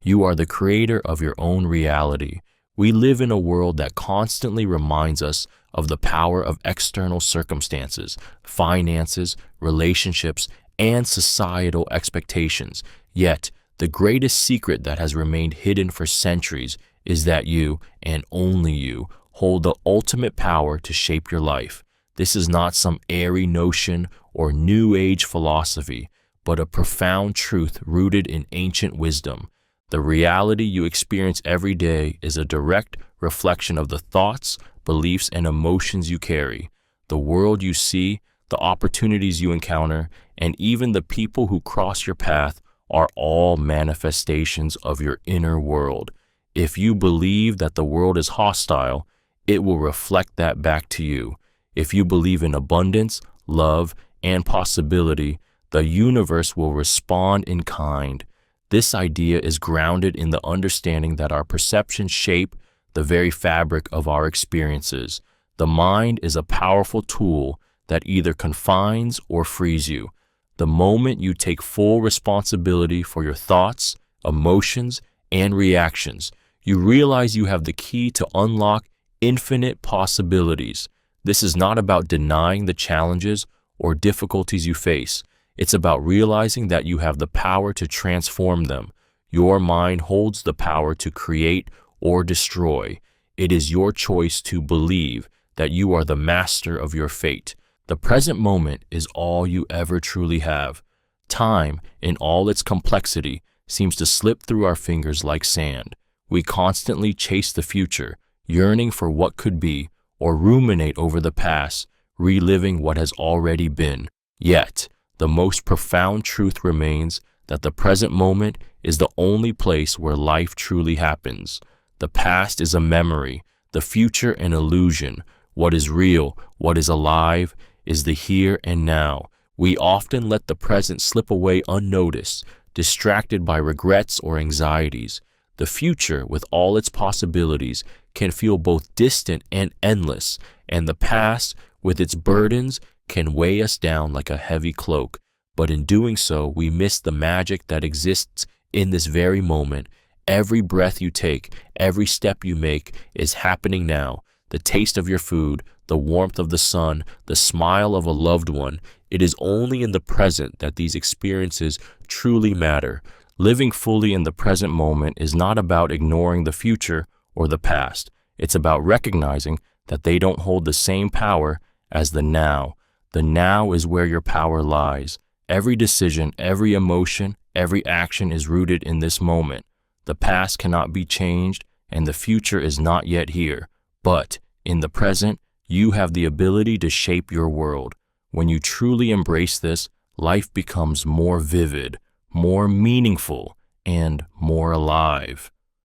You are the creator of your own reality. We live in a world that constantly reminds us of the power of external circumstances, finances, relationships, and societal expectations. Yet, the greatest secret that has remained hidden for centuries is that you, and only you, hold the ultimate power to shape your life. This is not some airy notion or new age philosophy, but a profound truth rooted in ancient wisdom. The reality you experience every day is a direct reflection of the thoughts, beliefs, and emotions you carry. The world you see, the opportunities you encounter, and even the people who cross your path are all manifestations of your inner world. If you believe that the world is hostile, it will reflect that back to you. If you believe in abundance, love, and possibility, the universe will respond in kind. This idea is grounded in the understanding that our perceptions shape the very fabric of our experiences. The mind is a powerful tool that either confines or frees you. The moment you take full responsibility for your thoughts, emotions, and reactions, you realize you have the key to unlock infinite possibilities. This is not about denying the challenges or difficulties you face. It's about realizing that you have the power to transform them. Your mind holds the power to create or destroy. It is your choice to believe that you are the master of your fate. The present moment is all you ever truly have. Time, in all its complexity, seems to slip through our fingers like sand. We constantly chase the future, yearning for what could be, or ruminate over the past, reliving what has already been. Yet, the most profound truth remains that the present moment is the only place where life truly happens. The past is a memory, the future an illusion. What is real, what is alive, is the here and now. We often let the present slip away unnoticed, distracted by regrets or anxieties. The future, with all its possibilities, can feel both distant and endless, and the past, with its burdens, can weigh us down like a heavy cloak. But in doing so, we miss the magic that exists in this very moment. Every breath you take, every step you make is happening now. The taste of your food, the warmth of the sun, the smile of a loved one. It is only in the present that these experiences truly matter. Living fully in the present moment is not about ignoring the future or the past. It's about recognizing that they don't hold the same power as the now. The now is where your power lies. Every decision, every emotion, every action is rooted in this moment. The past cannot be changed, and the future is not yet here. But in the present, you have the ability to shape your world. When you truly embrace this, life becomes more vivid, more meaningful, and more alive.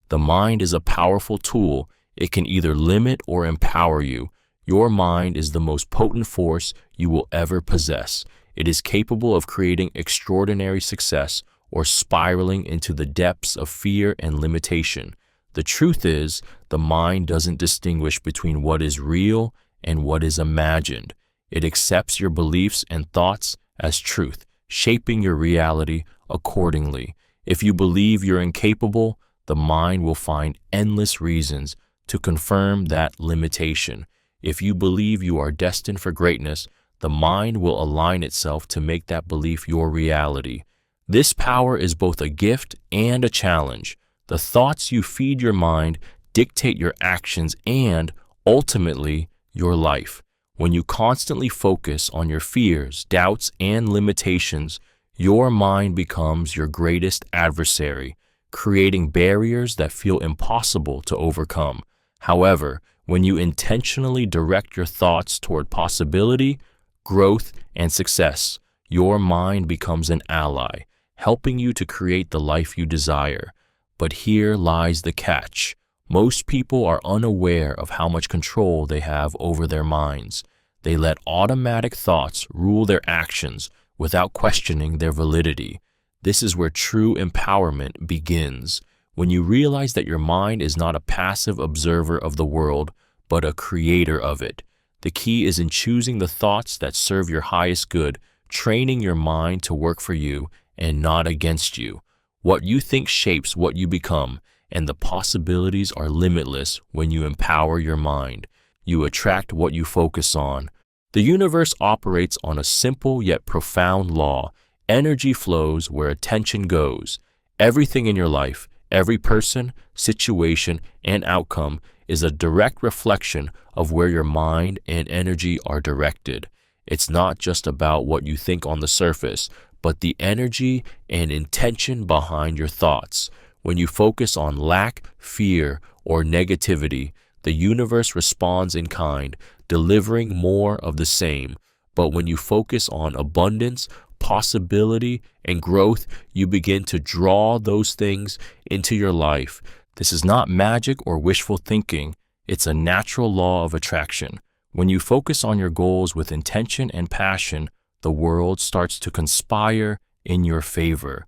The mind is a powerful tool. It can either limit or empower you. Your mind is the most potent force you will ever possess. It is capable of creating extraordinary success or spiraling into the depths of fear and limitation. The truth is, the mind doesn't distinguish between what is real and what is imagined. It accepts your beliefs and thoughts as truth, shaping your reality accordingly. If you believe you're incapable, the mind will find endless reasons to confirm that limitation. If you believe you are destined for greatness, the mind will align itself to make that belief your reality. This power is both a gift and a challenge. The thoughts you feed your mind dictate your actions and, ultimately, your life. When you constantly focus on your fears, doubts, and limitations, your mind becomes your greatest adversary, creating barriers that feel impossible to overcome. However, when you intentionally direct your thoughts toward possibility, growth, and success, your mind becomes an ally, helping you to create the life you desire. But here lies the catch. Most people are unaware of how much control they have over their minds. They let automatic thoughts rule their actions without questioning their validity. This is where true empowerment begins. When you realize that your mind is not a passive observer of the world, but a creator of it. The key is in choosing the thoughts that serve your highest good, training your mind to work for you and not against you. What you think shapes what you become, and the possibilities are limitless when you empower your mind. You attract what you focus on. The universe operates on a simple yet profound law. Energy flows where attention goes. Everything in your life, every person, situation, and outcome is a direct reflection of where your mind and energy are directed. It's not just about what you think on the surface, but the energy and intention behind your thoughts. When you focus on lack, fear, or negativity, the universe responds in kind, delivering more of the same. But when you focus on abundance, possibility, and growth, you begin to draw those things into your life. This is not magic or wishful thinking. It's a natural law of attraction. When you focus on your goals with intention and passion, the world starts to conspire in your favor,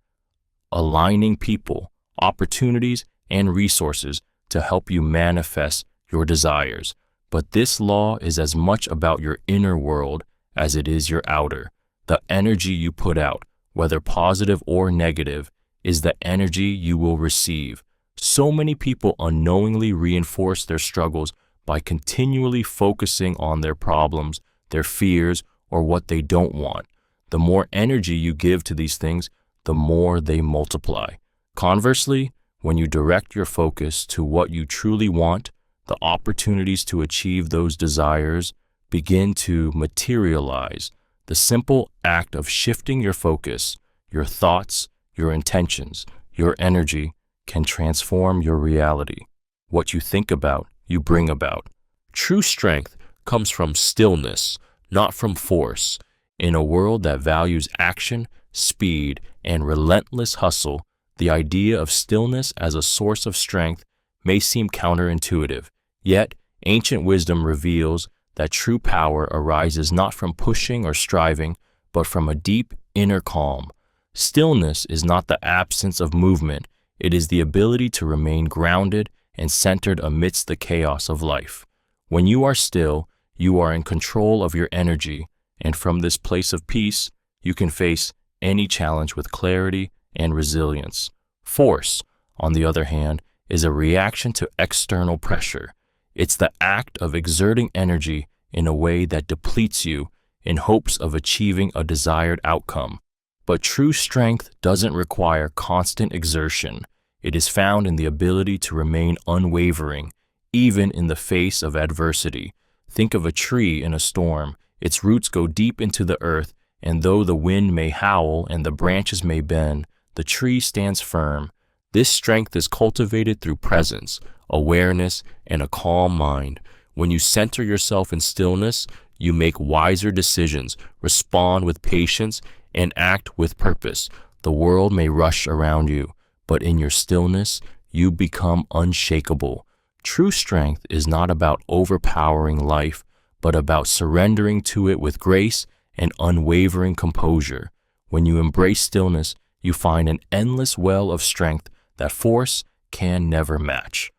aligning people, opportunities, and resources to help you manifest your desires. But this law is as much about your inner world as it is your outer. The energy you put out, whether positive or negative, is the energy you will receive. So many people unknowingly reinforce their struggles by continually focusing on their problems, their fears, or what they don't want. The more energy you give to these things, the more they multiply. Conversely, when you direct your focus to what you truly want, the opportunities to achieve those desires begin to materialize. The simple act of shifting your focus, your thoughts, your intentions, your energy can transform your reality. What you think about, you bring about. True strength comes from stillness, not from force. In a world that values action, speed, and relentless hustle, the idea of stillness as a source of strength may seem counterintuitive. Yet, ancient wisdom reveals that true power arises not from pushing or striving, but from a deep inner calm. Stillness is not the absence of movement, it is the ability to remain grounded and centered amidst the chaos of life. When you are still, you are in control of your energy, and from this place of peace, you can face any challenge with clarity and resilience. Force, on the other hand, is a reaction to external pressure. It's the act of exerting energy in a way that depletes you in hopes of achieving a desired outcome. But true strength doesn't require constant exertion. It is found in the ability to remain unwavering, even in the face of adversity. Think of a tree in a storm. Its roots go deep into the earth, and though the wind may howl and the branches may bend, the tree stands firm. This strength is cultivated through presence, awareness, and a calm mind. When you center yourself in stillness, you make wiser decisions, respond with patience, and act with purpose. The world may rush around you, but in your stillness, you become unshakable. True strength is not about overpowering life, but about surrendering to it with grace and unwavering composure. When you embrace stillness, you find an endless well of strength that force can never match.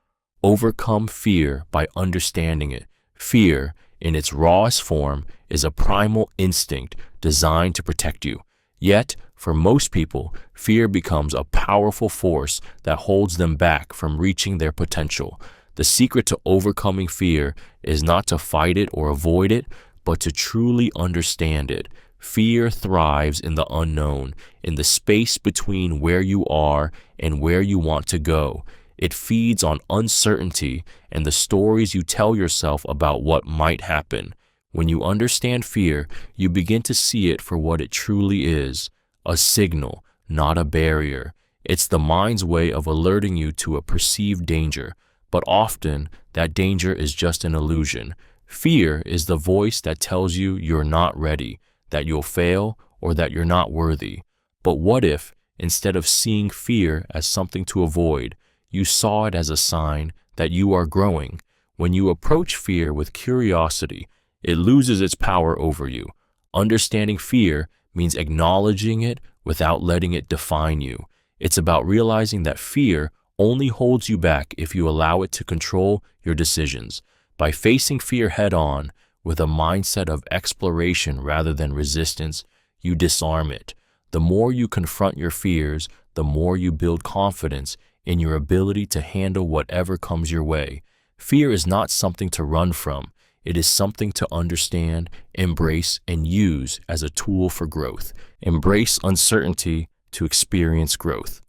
Overcome fear by understanding it. Fear, in its rawest form, is a primal instinct designed to protect you. Yet, for most people, fear becomes a powerful force that holds them back from reaching their potential. The secret to overcoming fear is not to fight it or avoid it, but to truly understand it. Fear thrives in the unknown, in the space between where you are and where you want to go. It feeds on uncertainty and the stories you tell yourself about what might happen. When you understand fear, you begin to see it for what it truly is, a signal, not a barrier. It's the mind's way of alerting you to a perceived danger, but often that danger is just an illusion. Fear is the voice that tells you you're not ready, that you'll fail, or that you're not worthy. But what if, instead of seeing fear as something to avoid, you saw it as a sign that you are growing? When you approach fear with curiosity, it loses its power over you. Understanding fear means acknowledging it without letting it define you. It's about realizing that fear only holds you back if you allow it to control your decisions. By facing fear head-on, with a mindset of exploration rather than resistance, you disarm it. The more you confront your fears, the more you build confidence in your ability to handle whatever comes your way. Fear is not something to run from. It is something to understand, embrace, and use as a tool for growth. Embrace uncertainty to experience growth.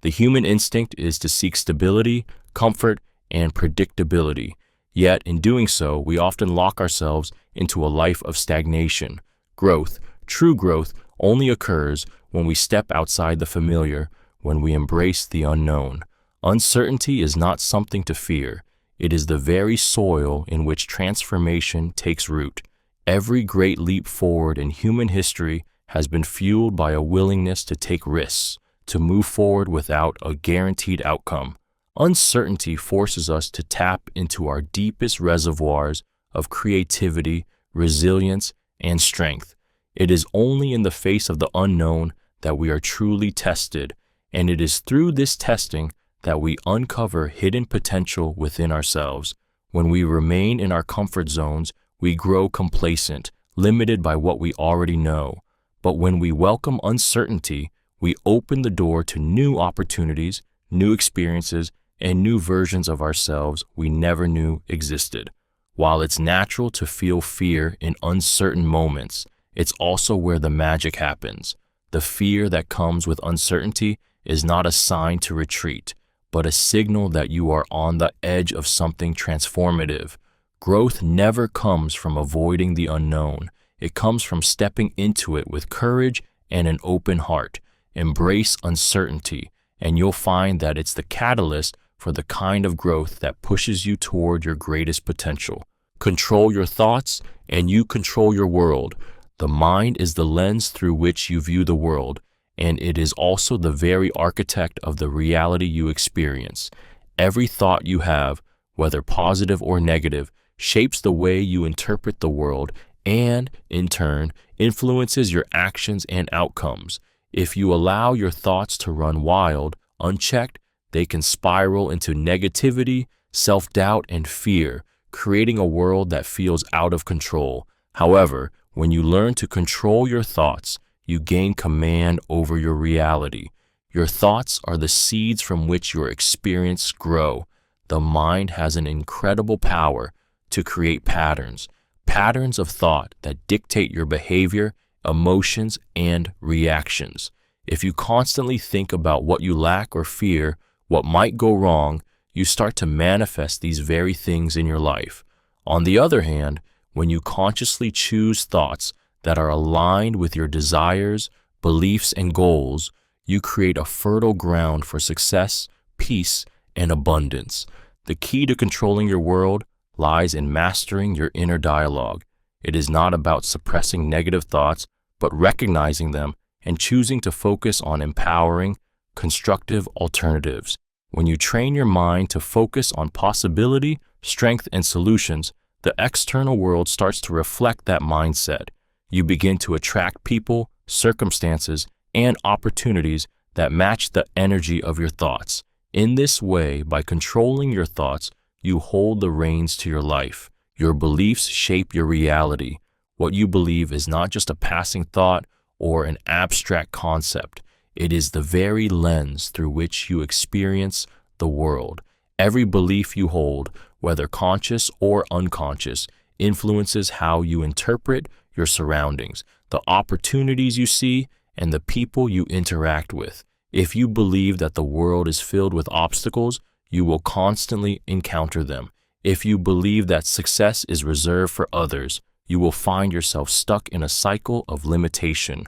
The human instinct is to seek stability, comfort, and predictability. Yet, in doing so, we often lock ourselves into a life of stagnation. Growth, true growth, only occurs when we step outside the familiar, when we embrace the unknown. Uncertainty is not something to fear. It is the very soil in which transformation takes root. Every great leap forward in human history has been fueled by a willingness to take risks, to move forward without a guaranteed outcome. Uncertainty forces us to tap into our deepest reservoirs of creativity, resilience, and strength. It is only in the face of the unknown that we are truly tested, and it is through this testing that we uncover hidden potential within ourselves. When we remain in our comfort zones, we grow complacent, limited by what we already know. But when we welcome uncertainty, we open the door to new opportunities, new experiences, and new versions of ourselves we never knew existed. While it's natural to feel fear in uncertain moments, it's also where the magic happens. The fear that comes with uncertainty is not a sign to retreat, but a signal that you are on the edge of something transformative. Growth never comes from avoiding the unknown. It comes from stepping into it with courage and an open heart. Embrace uncertainty, and you'll find that it's the catalyst for the kind of growth that pushes you toward your greatest potential. Control your thoughts, and you control your world. The mind is the lens through which you view the world, and it is also the very architect of the reality you experience. Every thought you have, whether positive or negative, shapes the way you interpret the world and, in turn, influences your actions and outcomes. If you allow your thoughts to run wild, unchecked, they can spiral into negativity, self-doubt, and fear, creating a world that feels out of control. However, when you learn to control your thoughts, you gain command over your reality. Your thoughts are the seeds from which your experience grow. The mind has an incredible power to create patterns of thought that dictate your behavior, emotions, and reactions. If you constantly think about what you lack or fear, what might go wrong, you start to manifest these very things in your life. On the other hand, when you consciously choose thoughts that are aligned with your desires, beliefs, and goals, you create a fertile ground for success, peace, and abundance. The key to controlling your world lies in mastering your inner dialogue. It is not about suppressing negative thoughts, but recognizing them and choosing to focus on empowering, constructive alternatives. When you train your mind to focus on possibility, strength, and solutions, the external world starts to reflect that mindset. You begin to attract people, circumstances, and opportunities that match the energy of your thoughts. In this way, by controlling your thoughts, you hold the reins to your life. Your beliefs shape your reality. What you believe is not just a passing thought or an abstract concept. It is the very lens through which you experience the world. Every belief you hold, whether conscious or unconscious, influences how you interpret your surroundings, the opportunities you see, and the people you interact with. If you believe that the world is filled with obstacles, you will constantly encounter them. If you believe that success is reserved for others, you will find yourself stuck in a cycle of limitation.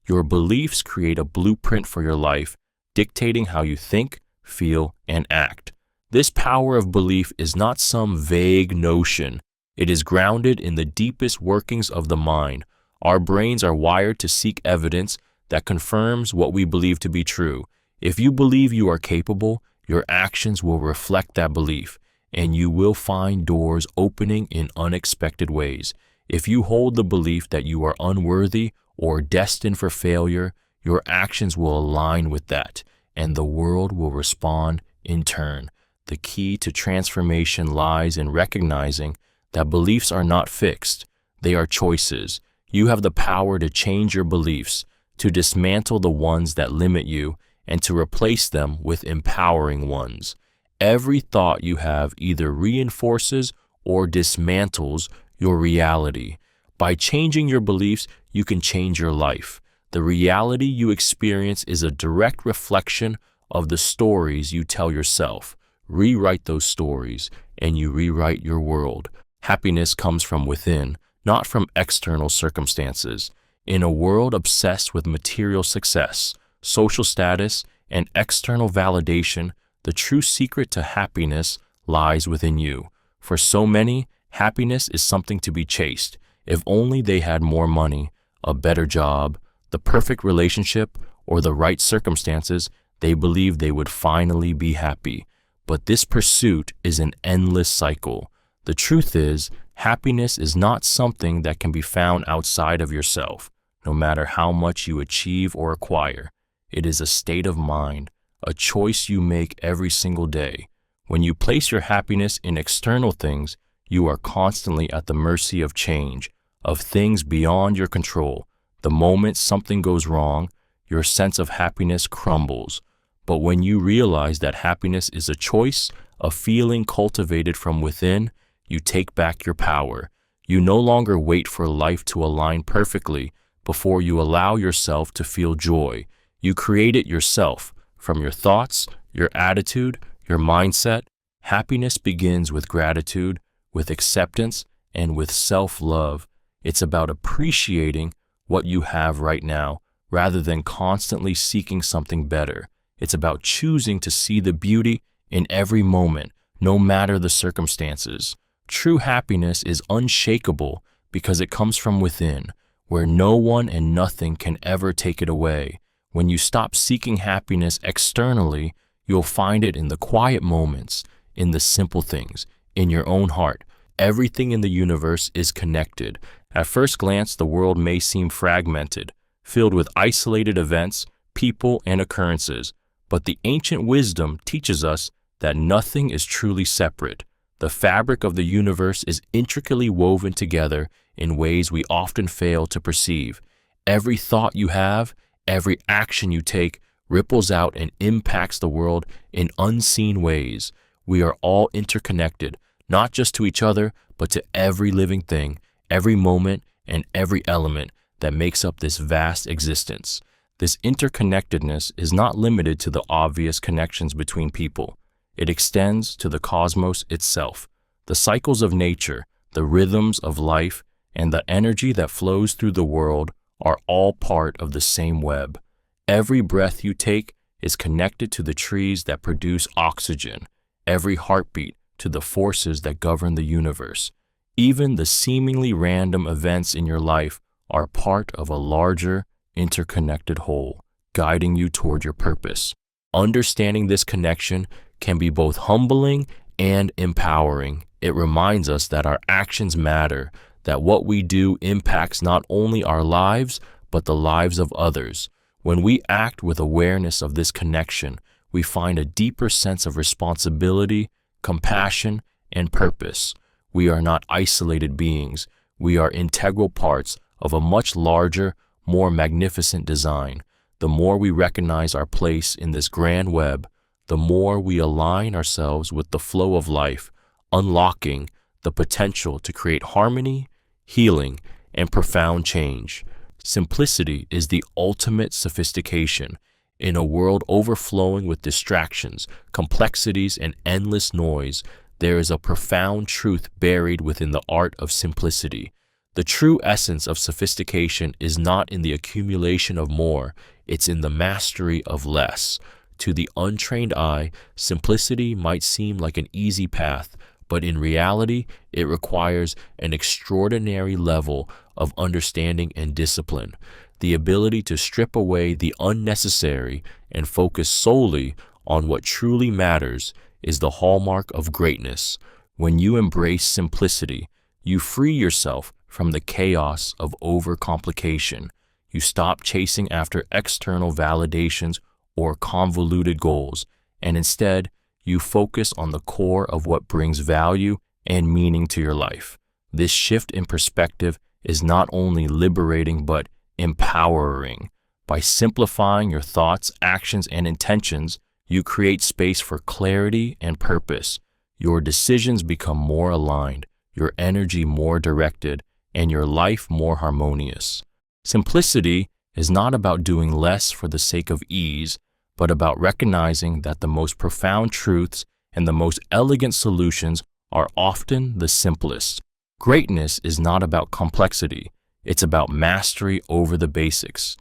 Your beliefs create a blueprint for your life, dictating how you think, feel, and act. This power of belief is not some vague notion. It is grounded in the deepest workings of the mind. Our brains are wired to seek evidence that confirms what we believe to be true. If you believe you are capable, your actions will reflect that belief, and you will find doors opening in unexpected ways. If you hold the belief that you are unworthy or destined for failure, your actions will align with that, and the world will respond in turn. The key to transformation lies in recognizing that beliefs are not fixed. They are choices. You have the power to change your beliefs, to dismantle the ones that limit you, and to replace them with empowering ones. Every thought you have either reinforces or dismantles your reality. By changing your beliefs, you can change your life. The reality you experience is a direct reflection of the stories you tell yourself. Rewrite those stories, and you rewrite your world. Happiness comes from within, not from external circumstances. In a world obsessed with material success, social status, and external validation, the true secret to happiness lies within you. For so many, happiness is something to be chased. If only they had more money, a better job, the perfect relationship, or the right circumstances, they believe they would finally be happy. But this pursuit is an endless cycle. The truth is, happiness is not something that can be found outside of yourself, no matter how much you achieve or acquire. It is a state of mind, a choice you make every single day. When you place your happiness in external things, you are constantly at the mercy of change, of things beyond your control. The moment something goes wrong, your sense of happiness crumbles. But when you realize that happiness is a choice, a feeling cultivated from within, you take back your power. You no longer wait for life to align perfectly before you allow yourself to feel joy. You create it yourself, from your thoughts, your attitude, your mindset. Happiness begins with gratitude, with acceptance, and with self-love. It's about appreciating what you have right now, rather than constantly seeking something better. It's about choosing to see the beauty in every moment, no matter the circumstances. True happiness is unshakable because it comes from within, where no one and nothing can ever take it away. When you stop seeking happiness externally, you'll find it in the quiet moments, in the simple things, in your own heart. Everything in the universe is connected. At first glance, the world may seem fragmented, filled with isolated events, people, and occurrences. But the ancient wisdom teaches us that nothing is truly separate. The fabric of the universe is intricately woven together in ways we often fail to perceive. Every thought you have, every action you take, ripples out and impacts the world in unseen ways. We are all interconnected, not just to each other, but to every living thing, every moment, and every element that makes up this vast existence. This interconnectedness is not limited to the obvious connections between people. It extends to the cosmos itself. The cycles of nature, the rhythms of life, and the energy that flows through the world are all part of the same web. Every breath you take is connected to the trees that produce oxygen, every heartbeat to the forces that govern the universe. Even the seemingly random events in your life are part of a larger, interconnected whole, guiding you toward your purpose. Understanding this connection can be both humbling and empowering. It reminds us that our actions matter, that what we do impacts not only our lives, but the lives of others. When we act with awareness of this connection, we find a deeper sense of responsibility, compassion, and purpose. We are not isolated beings. We are integral parts of a much larger, more magnificent design. The more we recognize our place in this grand web, the more we align ourselves with the flow of life, unlocking the potential to create harmony, healing, and profound change. Simplicity is the ultimate sophistication. In a world overflowing with distractions, complexities, and endless noise, there is a profound truth buried within the art of simplicity. The true essence of sophistication is not in the accumulation of more, it's in the mastery of less. To the untrained eye, simplicity might seem like an easy path, but in reality, it requires an extraordinary level of understanding and discipline. The ability to strip away the unnecessary and focus solely on what truly matters is the hallmark of greatness. When you embrace simplicity, you free yourself from the chaos of overcomplication. You stop chasing after external validations or convoluted goals, and instead, you focus on the core of what brings value and meaning to your life. This shift in perspective is not only liberating but empowering. By simplifying your thoughts, actions, and intentions, you create space for clarity and purpose. Your decisions become more aligned, your energy more directed, and your life more harmonious. Simplicity is not about doing less for the sake of ease, but about recognizing that the most profound truths and the most elegant solutions are often the simplest. Greatness is not about complexity, it's about mastery over the basics.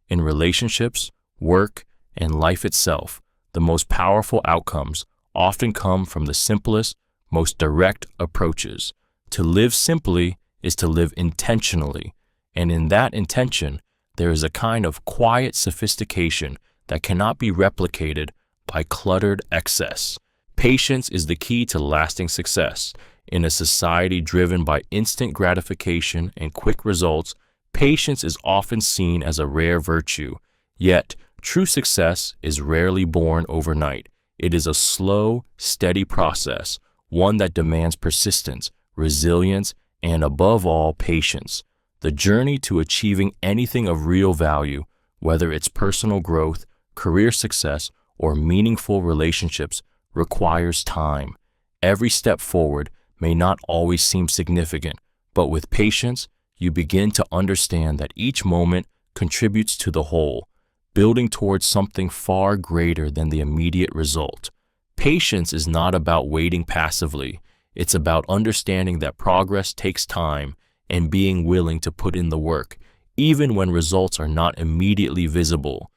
In relationships, work, and life itself, the most powerful outcomes often come from the simplest, most direct approaches. To live simply is to live intentionally, and in that intention, there is a kind of quiet sophistication that cannot be replicated by cluttered excess. Patience is the key to lasting success. In a society driven by instant gratification and quick results, patience is often seen as a rare virtue. Yet, true success is rarely born overnight. It is a slow, steady process, one that demands persistence, resilience, and above all, patience. The journey to achieving anything of real value, whether it's personal growth, career success, or meaningful relationships, requires time. Every step forward may not always seem significant, but with patience, you begin to understand that each moment contributes to the whole, building towards something far greater than the immediate result. Patience is not about waiting passively. It's about understanding that progress takes time and being willing to put in the work, even when results are not immediately visible.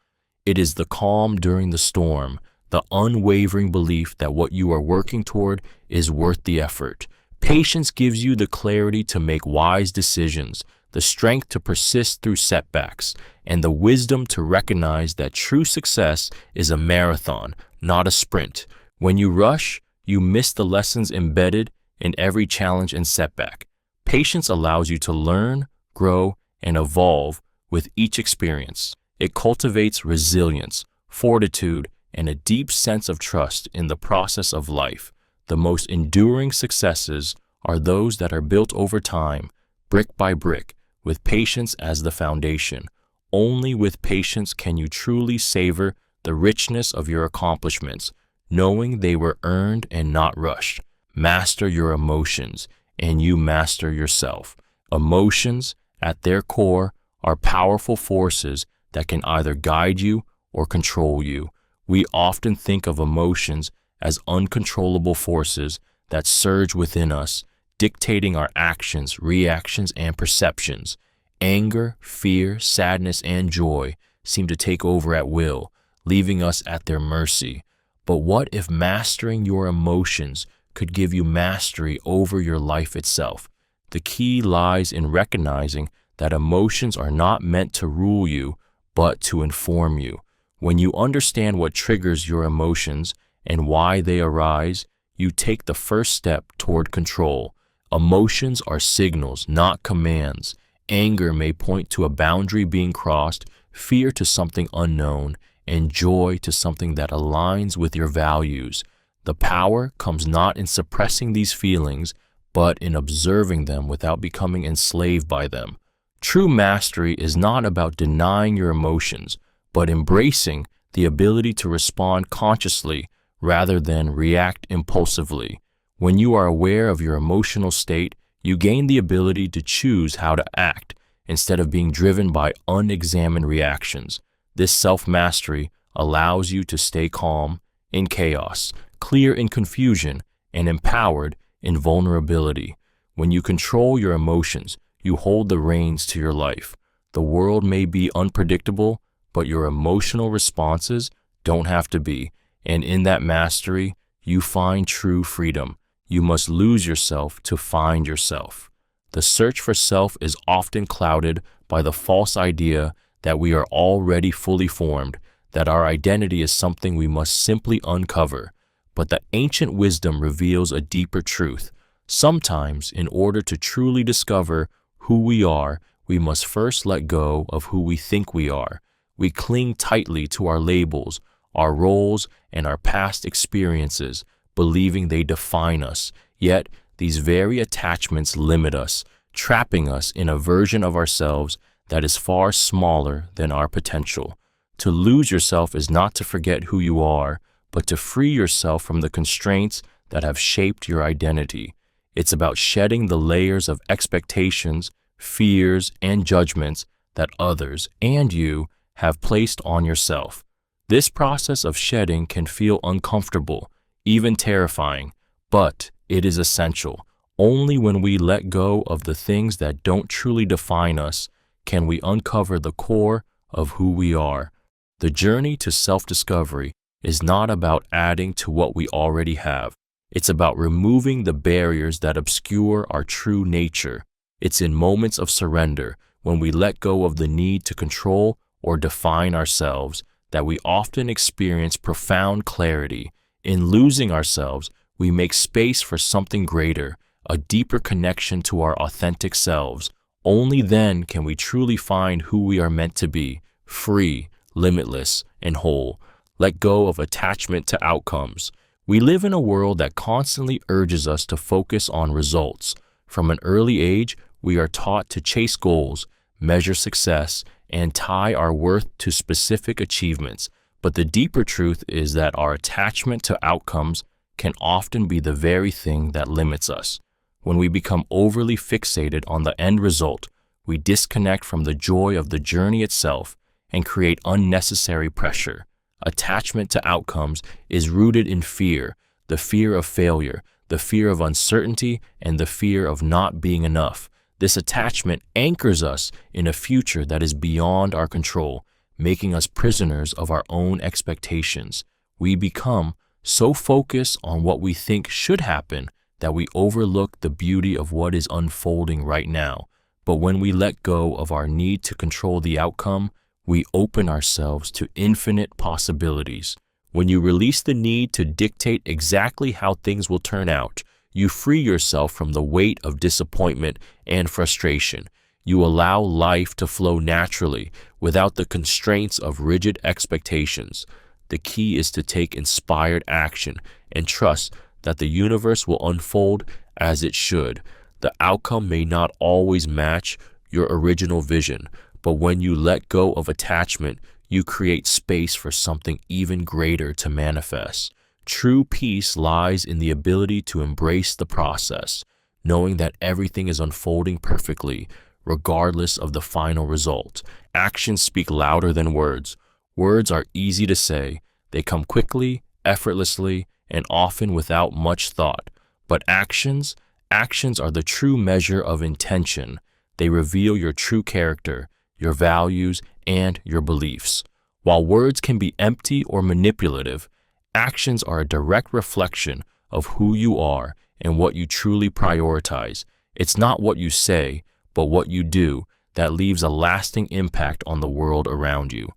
It is the calm during the storm, the unwavering belief that what you are working toward is worth the effort. Patience gives you the clarity to make wise decisions, the strength to persist through setbacks, and the wisdom to recognize that true success is a marathon, not a sprint. When you rush, you miss the lessons embedded in every challenge and setback. Patience allows you to learn, grow, and evolve with each experience. It cultivates resilience, fortitude, and a deep sense of trust in the process of life. The most enduring successes are those that are built over time, brick by brick, with patience as the foundation. Only with patience can you truly savor the richness of your accomplishments, knowing they were earned and not rushed. Master your emotions, and you master yourself. Emotions, at their core, are powerful forces that can either guide you or control you. We often think of emotions as uncontrollable forces that surge within us, dictating our actions, reactions, and perceptions. Anger, fear, sadness, and joy seem to take over at will, leaving us at their mercy. But what if mastering your emotions could give you mastery over your life itself? The key lies in recognizing that emotions are not meant to rule you, but to inform you. When you understand what triggers your emotions and why they arise, you take the first step toward control. Emotions are signals, not commands. Anger may point to a boundary being crossed, fear to something unknown, and joy to something that aligns with your values. The power comes not in suppressing these feelings, but in observing them without becoming enslaved by them. True mastery is not about denying your emotions, but embracing the ability to respond consciously rather than react impulsively. When you are aware of your emotional state, you gain the ability to choose how to act instead of being driven by unexamined reactions. This self-mastery allows you to stay calm in chaos, clear in confusion, and empowered in vulnerability. When you control your emotions, you hold the reins to your life. The world may be unpredictable, but your emotional responses don't have to be. And in that mastery, you find true freedom. You must lose yourself to find yourself. The search for self is often clouded by the false idea that we are already fully formed, that our identity is something we must simply uncover. But the ancient wisdom reveals a deeper truth. Sometimes, in order to truly discover who we are, we must first let go of who we think we are. We cling tightly to our labels, our roles, and our past experiences, believing they define us. Yet, these very attachments limit us, trapping us in a version of ourselves that is far smaller than our potential. To lose yourself is not to forget who you are, but to free yourself from the constraints that have shaped your identity. It's about shedding the layers of expectations, fears, and judgments that others and you have placed on yourself. This process of shedding can feel uncomfortable, even terrifying, but it is essential. Only when we let go of the things that don't truly define us can we uncover the core of who we are. The journey to self-discovery is not about adding to what we already have. It's about removing the barriers that obscure our true nature. It's in moments of surrender, when we let go of the need to control or define ourselves, that we often experience profound clarity. In losing ourselves, we make space for something greater, a deeper connection to our authentic selves. Only then can we truly find who we are meant to be, free, limitless, and whole. Let go of attachment to outcomes. We live in a world that constantly urges us to focus on results. From an early age, we are taught to chase goals, measure success, and tie our worth to specific achievements. But the deeper truth is that our attachment to outcomes can often be the very thing that limits us. When we become overly fixated on the end result, we disconnect from the joy of the journey itself and create unnecessary pressure. Attachment to outcomes is rooted in fear, the fear of failure, the fear of uncertainty, and the fear of not being enough. This attachment anchors us in a future that is beyond our control, making us prisoners of our own expectations. We become so focused on what we think should happen that we overlook the beauty of what is unfolding right now. But when we let go of our need to control the outcome, we open ourselves to infinite possibilities. When you release the need to dictate exactly how things will turn out, you free yourself from the weight of disappointment and frustration. You allow life to flow naturally without the constraints of rigid expectations. The key is to take inspired action and trust that the universe will unfold as it should. The outcome may not always match your original vision, but when you let go of attachment, you create space for something even greater to manifest. True peace lies in the ability to embrace the process, knowing that everything is unfolding perfectly, regardless of the final result. Actions speak louder than words. Words are easy to say. They come quickly, effortlessly, and often without much thought. But actions are the true measure of intention. They reveal your true character, your values, and your beliefs. While words can be empty or manipulative, actions are a direct reflection of who you are and what you truly prioritize. It's not what you say, but what you do that leaves a lasting impact on the world around you.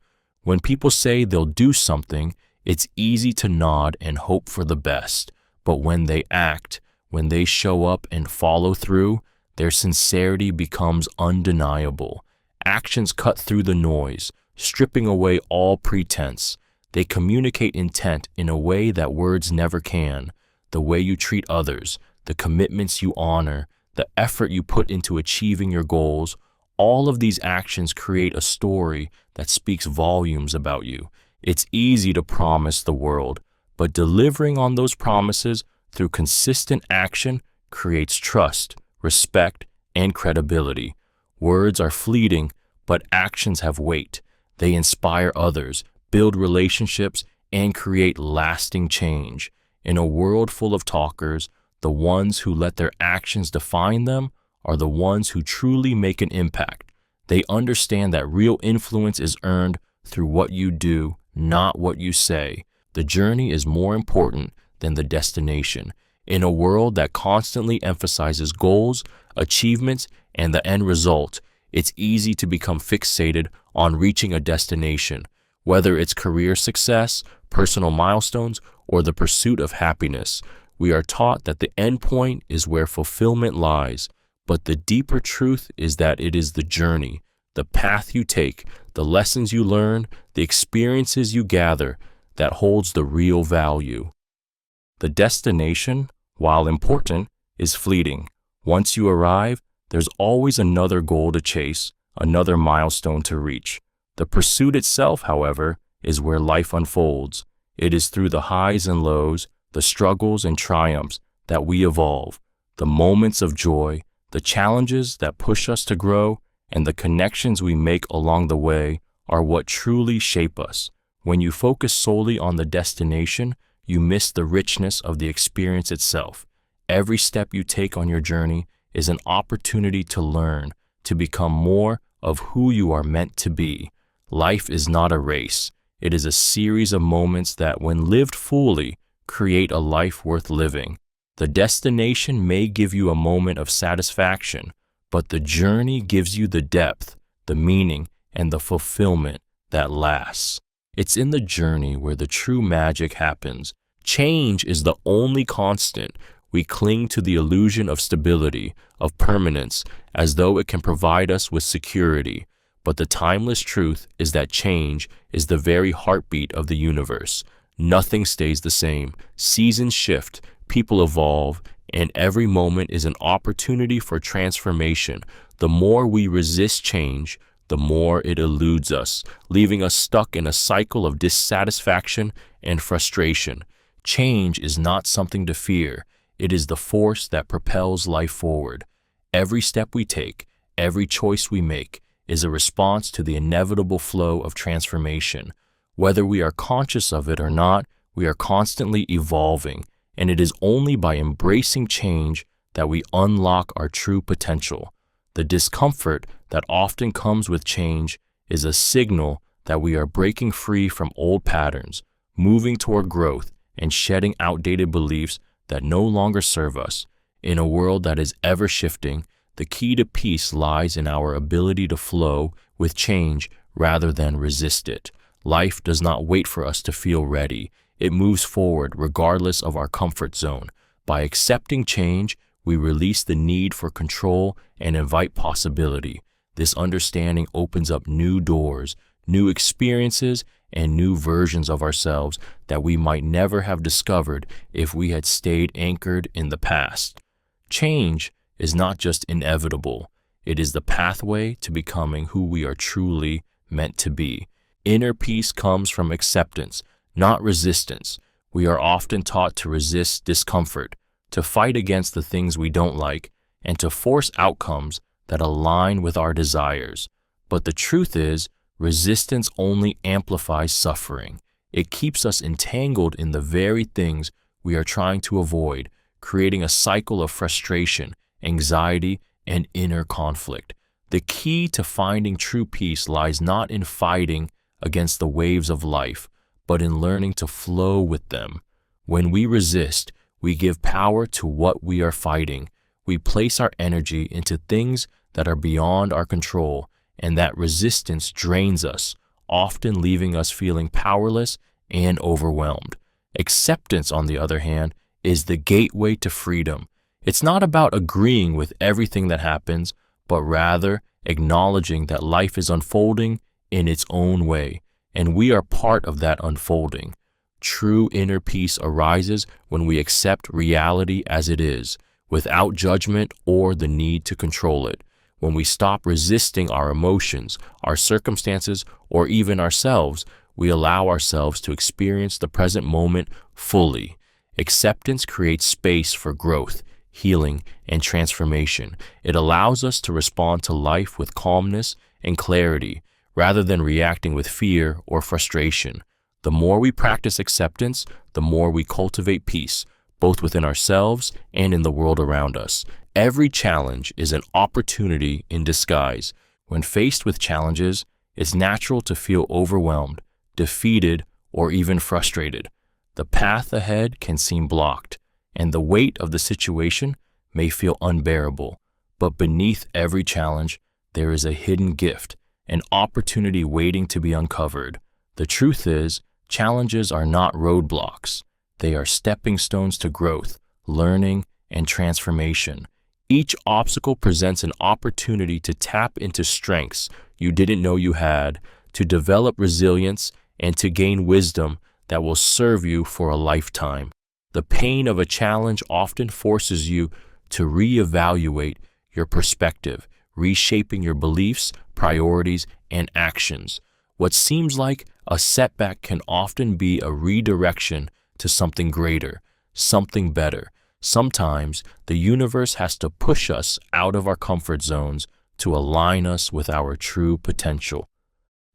When people say they'll do something, it's easy to nod and hope for the best. But when they act, when they show up and follow through, their sincerity becomes undeniable. Actions cut through the noise, stripping away all pretense. They communicate intent in a way that words never can. The way you treat others, the commitments you honor, the effort you put into achieving your goals, all of these actions create a story that speaks volumes about you. It's easy to promise the world, but delivering on those promises through consistent action creates trust, respect, and credibility. Words are fleeting, but actions have weight. They inspire others, build relationships, and create lasting change. In a world full of talkers, the ones who let their actions define them are the ones who truly make an impact. They understand that real influence is earned through what you do, not what you say. The journey is more important than the destination. In a world that constantly emphasizes goals, achievements, and the end result, it's easy to become fixated on reaching a destination, whether it's career success, personal milestones, or the pursuit of happiness. We are taught that the end point is where fulfillment lies, but the deeper truth is that it is the journey, the path you take, the lessons you learn, the experiences you gather that holds the real value. The destination, while important, is fleeting. Once you arrive, there's always another goal to chase, another milestone to reach. The pursuit itself, however, is where life unfolds. It is through the highs and lows, the struggles and triumphs that we evolve, the moments of joy, the challenges that push us to grow, and the connections we make along the way are what truly shape us. When you focus solely on the destination, you miss the richness of the experience itself. Every step you take on your journey is an opportunity to learn, to become more of who you are meant to be. Life is not a race. It is a series of moments that, when lived fully, create a life worth living. The destination may give you a moment of satisfaction, but the journey gives you the depth, the meaning, and the fulfillment that lasts. It's in the journey where the true magic happens. Change is the only constant. We cling to the illusion of stability, of permanence, as though it can provide us with security. But the timeless truth is that change is the very heartbeat of the universe. Nothing stays the same. Seasons shift, people evolve, and every moment is an opportunity for transformation. The more we resist change, the more it eludes us, leaving us stuck in a cycle of dissatisfaction and frustration. Change is not something to fear. It is the force that propels life forward. Every step we take, every choice we make, is a response to the inevitable flow of transformation. Whether we are conscious of it or not, we are constantly evolving, and it is only by embracing change that we unlock our true potential. The discomfort that often comes with change is a signal that we are breaking free from old patterns, moving toward growth, and shedding outdated beliefs that no longer serve us. In a world that is ever shifting, the key to peace lies in our ability to flow with change rather than resist it. Life does not wait for us to feel ready. It moves forward regardless of our comfort zone. By accepting change, we release the need for control and invite possibility. This understanding opens up new doors, new experiences, and new versions of ourselves that we might never have discovered if we had stayed anchored in the past. Change is not just inevitable, it is the pathway to becoming who we are truly meant to be. Inner peace comes from acceptance, not resistance. We are often taught to resist discomfort, to fight against the things we don't like, and to force outcomes that align with our desires. But the truth is, resistance only amplifies suffering. It keeps us entangled in the very things we are trying to avoid, creating a cycle of frustration, anxiety, and inner conflict. The key to finding true peace lies not in fighting against the waves of life, but in learning to flow with them. When we resist, we give power to what we are fighting. We place our energy into things that are beyond our control, and that resistance drains us, often leaving us feeling powerless and overwhelmed. Acceptance, on the other hand, is the gateway to freedom. It's not about agreeing with everything that happens, but rather acknowledging that life is unfolding in its own way, and we are part of that unfolding. True inner peace arises when we accept reality as it is, without judgment or the need to control it. When we stop resisting our emotions, our circumstances, or even ourselves, we allow ourselves to experience the present moment fully. Acceptance creates space for growth, healing, and transformation. It allows us to respond to life with calmness and clarity, rather than reacting with fear or frustration. The more we practice acceptance, the more we cultivate peace, both within ourselves and in the world around us. Every challenge is an opportunity in disguise. When faced with challenges, it's natural to feel overwhelmed, defeated, or even frustrated. The path ahead can seem blocked, and the weight of the situation may feel unbearable. But beneath every challenge, there is a hidden gift, an opportunity waiting to be uncovered. The truth is, challenges are not roadblocks. They are stepping stones to growth, learning, and transformation. Each obstacle presents an opportunity to tap into strengths you didn't know you had, to develop resilience, and to gain wisdom that will serve you for a lifetime. The pain of a challenge often forces you to reevaluate your perspective, reshaping your beliefs, priorities, and actions. What seems like a setback can often be a redirection to something greater, something better. Sometimes the universe has to push us out of our comfort zones to align us with our true potential.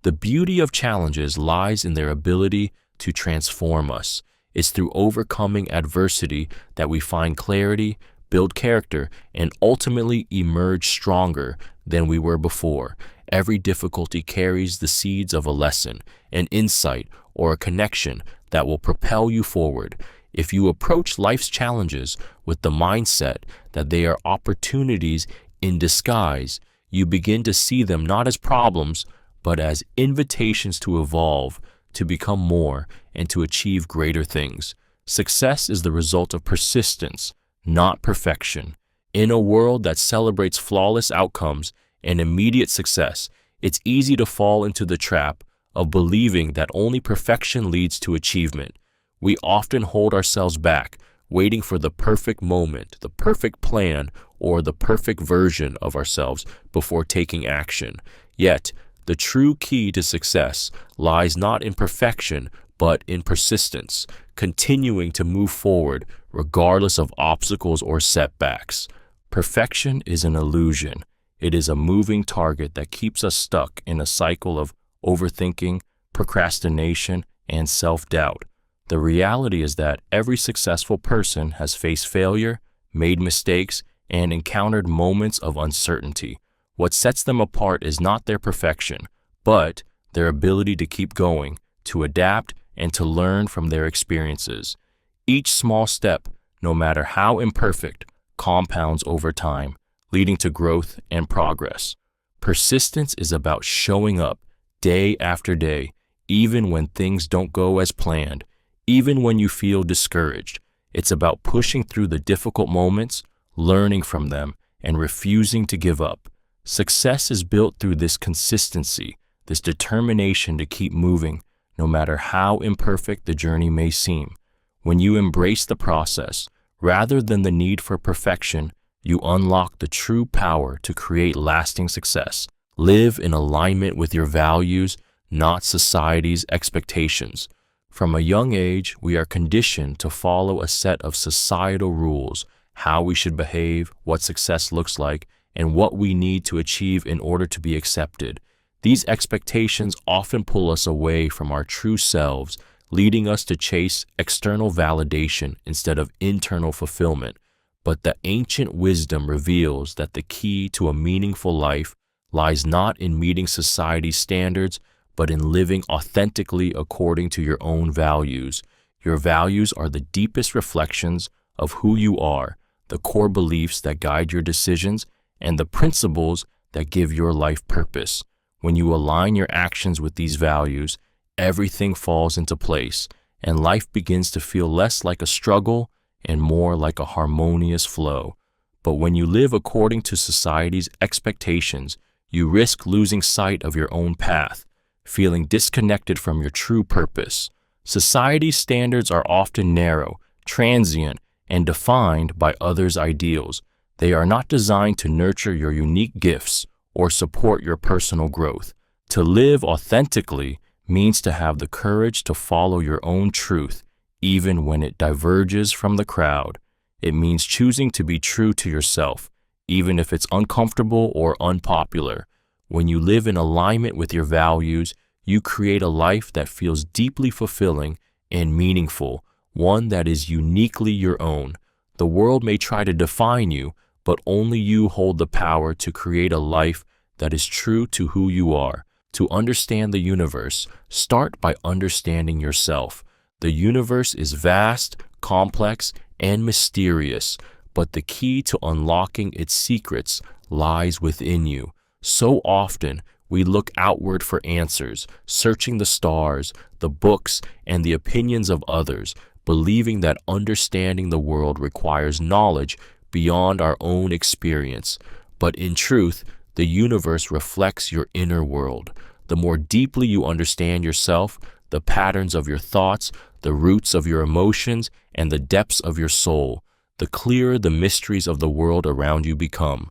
The beauty of challenges lies in their ability to transform us. It's through overcoming adversity that we find clarity, build character, and ultimately emerge stronger than we were before. Every difficulty carries the seeds of a lesson, an insight, or a connection that will propel you forward. If you approach life's challenges with the mindset that they are opportunities in disguise, you begin to see them not as problems, but as invitations to evolve, to become more, and to achieve greater things. Success is the result of persistence, not perfection. In a world that celebrates flawless outcomes and immediate success, it's easy to fall into the trap of believing that only perfection leads to achievement. We often hold ourselves back, waiting for the perfect moment, the perfect plan, or the perfect version of ourselves before taking action. Yet, the true key to success lies not in perfection, but in persistence, continuing to move forward regardless of obstacles or setbacks. Perfection is an illusion. It is a moving target that keeps us stuck in a cycle of overthinking, procrastination, and self-doubt. The reality is that every successful person has faced failure, made mistakes, and encountered moments of uncertainty. What sets them apart is not their perfection, but their ability to keep going, to adapt, and to learn from their experiences. Each small step, no matter how imperfect, compounds over time, leading to growth and progress. Persistence is about showing up day after day, even when things don't go as planned, even when you feel discouraged. It's about pushing through the difficult moments, learning from them, and refusing to give up. Success is built through this consistency, this determination to keep moving, no matter how imperfect the journey may seem. When you embrace the process, rather than the need for perfection, you unlock the true power to create lasting success. Live in alignment with your values, not society's expectations. From a young age, we are conditioned to follow a set of societal rules, how we should behave, what success looks like, and what we need to achieve in order to be accepted. These expectations often pull us away from our true selves, leading us to chase external validation instead of internal fulfillment. But the ancient wisdom reveals that the key to a meaningful life lies not in meeting society's standards, but in living authentically according to your own values. Your values are the deepest reflections of who you are, the core beliefs that guide your decisions, and the principles that give your life purpose. When you align your actions with these values, everything falls into place, and life begins to feel less like a struggle and more like a harmonious flow. But when you live according to society's expectations, you risk losing sight of your own path, feeling disconnected from your true purpose. Society's standards are often narrow, transient, and defined by others' ideals. They are not designed to nurture your unique gifts or support your personal growth. To live authentically means to have the courage to follow your own truth, even when it diverges from the crowd. It means choosing to be true to yourself, even if it's uncomfortable or unpopular. When you live in alignment with your values, you create a life that feels deeply fulfilling and meaningful, one that is uniquely your own. The world may try to define you, but only you hold the power to create a life that is true to who you are. To understand the universe, start by understanding yourself. The universe is vast, complex, and mysterious, but the key to unlocking its secrets lies within you. So often, we look outward for answers, searching the stars, the books, and the opinions of others, believing that understanding the world requires knowledge beyond our own experience. But in truth, the universe reflects your inner world. The more deeply you understand yourself, the patterns of your thoughts, the roots of your emotions, and the depths of your soul, the clearer the mysteries of the world around you become.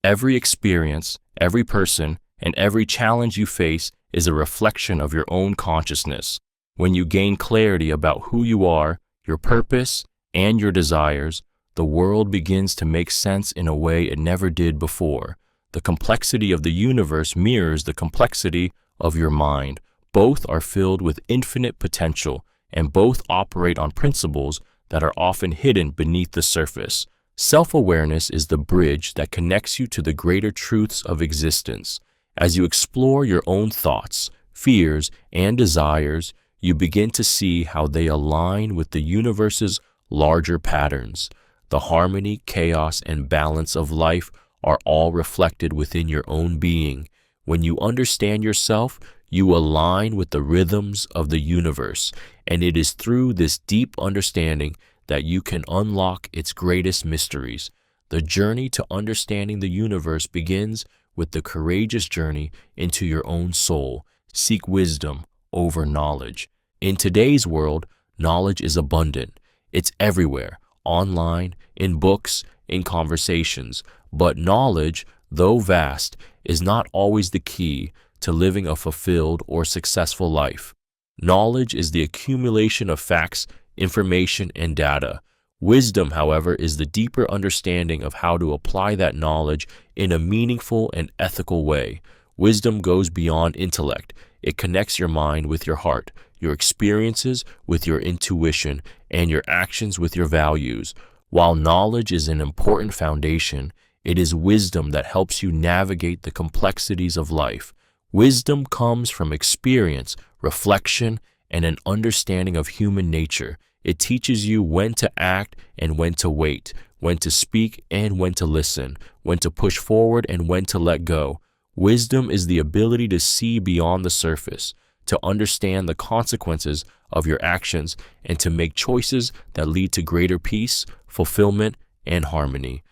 Every experience, every person, and every challenge you face is a reflection of your own consciousness. When you gain clarity about who you are, your purpose, and your desires, the world begins to make sense in a way it never did before. The complexity of the universe mirrors the complexity of your mind. Both are filled with infinite potential, and both operate on principles that are often hidden beneath the surface. Self-awareness is the bridge that connects you to the greater truths of existence. As you explore your own thoughts, fears, and desires, you begin to see how they align with the universe's larger patterns. The harmony, chaos, and balance of life are all reflected within your own being. When you understand yourself, you align with the rhythms of the universe, and it is through this deep understanding that you can unlock its greatest mysteries. The journey to understanding the universe begins with the courageous journey into your own soul. Seek wisdom over knowledge. In today's world, knowledge is abundant. It's everywhere, online, in books, in conversations. But knowledge, though vast, is not always the key to living a fulfilled or successful life. Knowledge is the accumulation of facts, information, and data. Wisdom, however, is the deeper understanding of how to apply that knowledge in a meaningful and ethical way. Wisdom goes beyond intellect. It connects your mind with your heart, your experiences with your intuition, and your actions with your values. While knowledge is an important foundation, it is wisdom that helps you navigate the complexities of life. Wisdom comes from experience, reflection, and an understanding of human nature. It teaches you when to act and when to wait, when to speak and when to listen, when to push forward and when to let go. Wisdom is the ability to see beyond the surface, to understand the consequences of your actions, and to make choices that lead to greater peace, fulfillment, and harmony.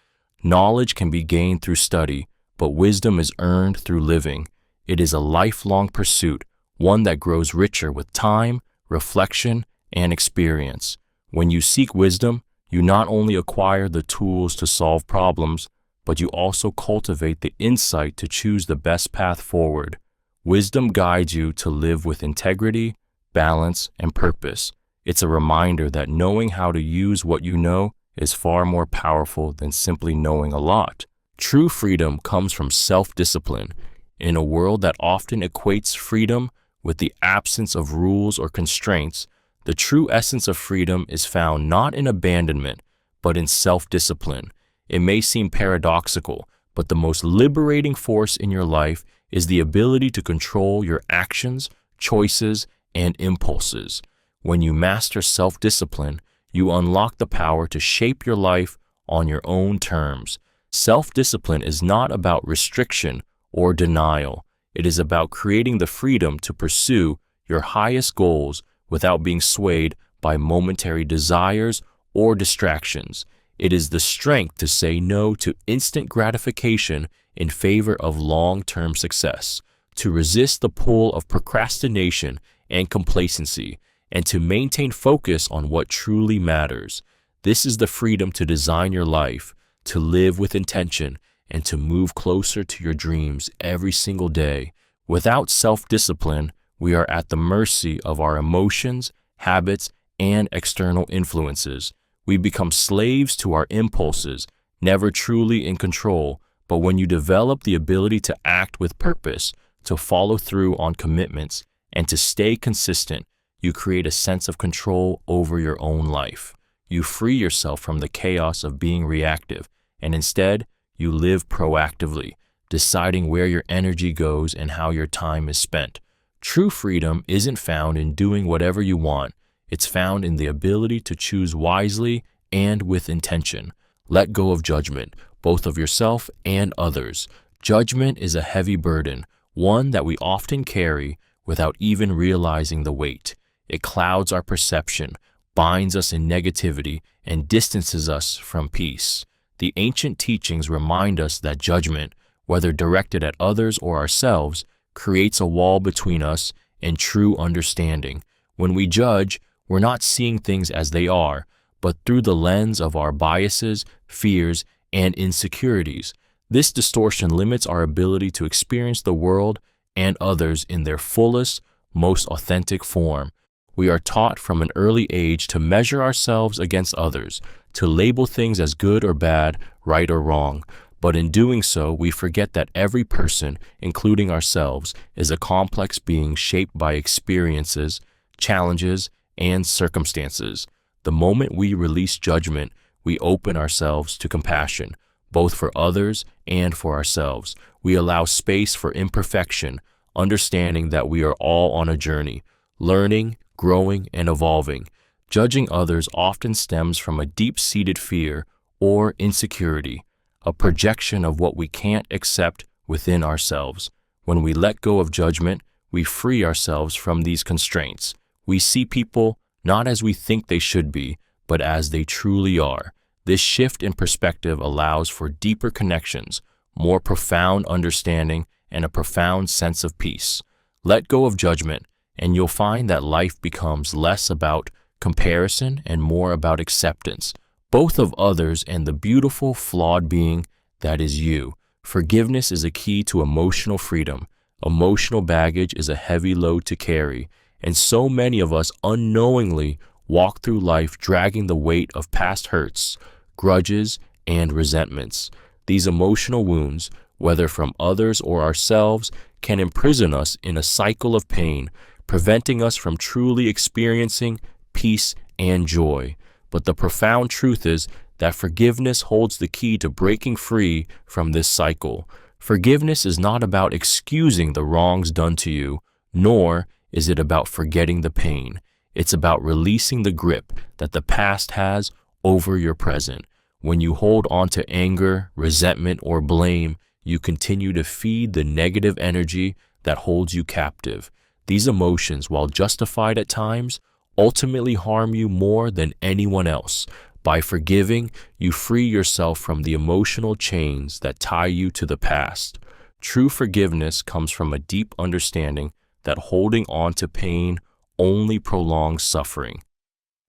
Knowledge can be gained through study, but wisdom is earned through living. It is a lifelong pursuit, one that grows richer with time, reflection, and experience. When you seek wisdom, you not only acquire the tools to solve problems, but you also cultivate the insight to choose the best path forward. Wisdom guides you to live with integrity, balance, and purpose. It's a reminder that knowing how to use what you know is far more powerful than simply knowing a lot. True freedom comes from self-discipline. In a world that often equates freedom with the absence of rules or constraints, the true essence of freedom is found not in abandonment, but in self-discipline. It may seem paradoxical, but the most liberating force in your life is the ability to control your actions, choices, and impulses. When you master self-discipline, you unlock the power to shape your life on your own terms. Self-discipline is not about restriction or denial. It is about creating the freedom to pursue your highest goals without being swayed by momentary desires or distractions. It is the strength to say no to instant gratification in favor of long-term success, to resist the pull of procrastination and complacency, and to maintain focus on what truly matters. This is the freedom to design your life, to live with intention, and to move closer to your dreams every single day. Without self-discipline, we are at the mercy of our emotions, habits, and external influences. We become slaves to our impulses, never truly in control. But when you develop the ability to act with purpose, to follow through on commitments, and to stay consistent, you create a sense of control over your own life. You free yourself from the chaos of being reactive, and instead, you live proactively, deciding where your energy goes and how your time is spent. True freedom isn't found in doing whatever you want. It's found in the ability to choose wisely and with intention. Let go of judgment, both of yourself and others. Judgment is a heavy burden, one that we often carry without even realizing the weight. It clouds our perception, binds us in negativity, and distances us from peace. The ancient teachings remind us that judgment, whether directed at others or ourselves, creates a wall between us and true understanding. When we judge, we're not seeing things as they are, but through the lens of our biases, fears, and insecurities. This distortion limits our ability to experience the world and others in their fullest, most authentic form. We are taught from an early age to measure ourselves against others, to label things as good or bad, right or wrong. But in doing so, we forget that every person, including ourselves, is a complex being shaped by experiences, challenges, and circumstances. The moment we release judgment, we open ourselves to compassion, both for others and for ourselves. We allow space for imperfection, understanding that we are all on a journey, learning, growing, and evolving. Judging others often stems from a deep-seated fear or insecurity, a projection of what we can't accept within ourselves. When we let go of judgment, we free ourselves from these constraints. We see people not as we think they should be, but as they truly are. This shift in perspective allows for deeper connections, more profound understanding, and a profound sense of peace. Let go of judgment, and you'll find that life becomes less about comparison and more about acceptance, both of others and the beautiful, flawed being that is you. Forgiveness is a key to emotional freedom. Emotional baggage is a heavy load to carry, and so many of us unknowingly walk through life dragging the weight of past hurts, grudges, and resentments. These emotional wounds, whether from others or ourselves, can imprison us in a cycle of pain, preventing us from truly experiencing peace and joy. But the profound truth is that forgiveness holds the key to breaking free from this cycle. Forgiveness is not about excusing the wrongs done to you, nor is it about forgetting the pain. It's about releasing the grip that the past has over your present. When you hold on to anger, resentment, or blame, you continue to feed the negative energy that holds you captive. These emotions, while justified at times, ultimately harm you more than anyone else. By forgiving, you free yourself from the emotional chains that tie you to the past. True forgiveness comes from a deep understanding that holding on to pain only prolongs suffering.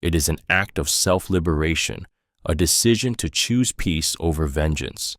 It is an act of self-liberation, a decision to choose peace over vengeance.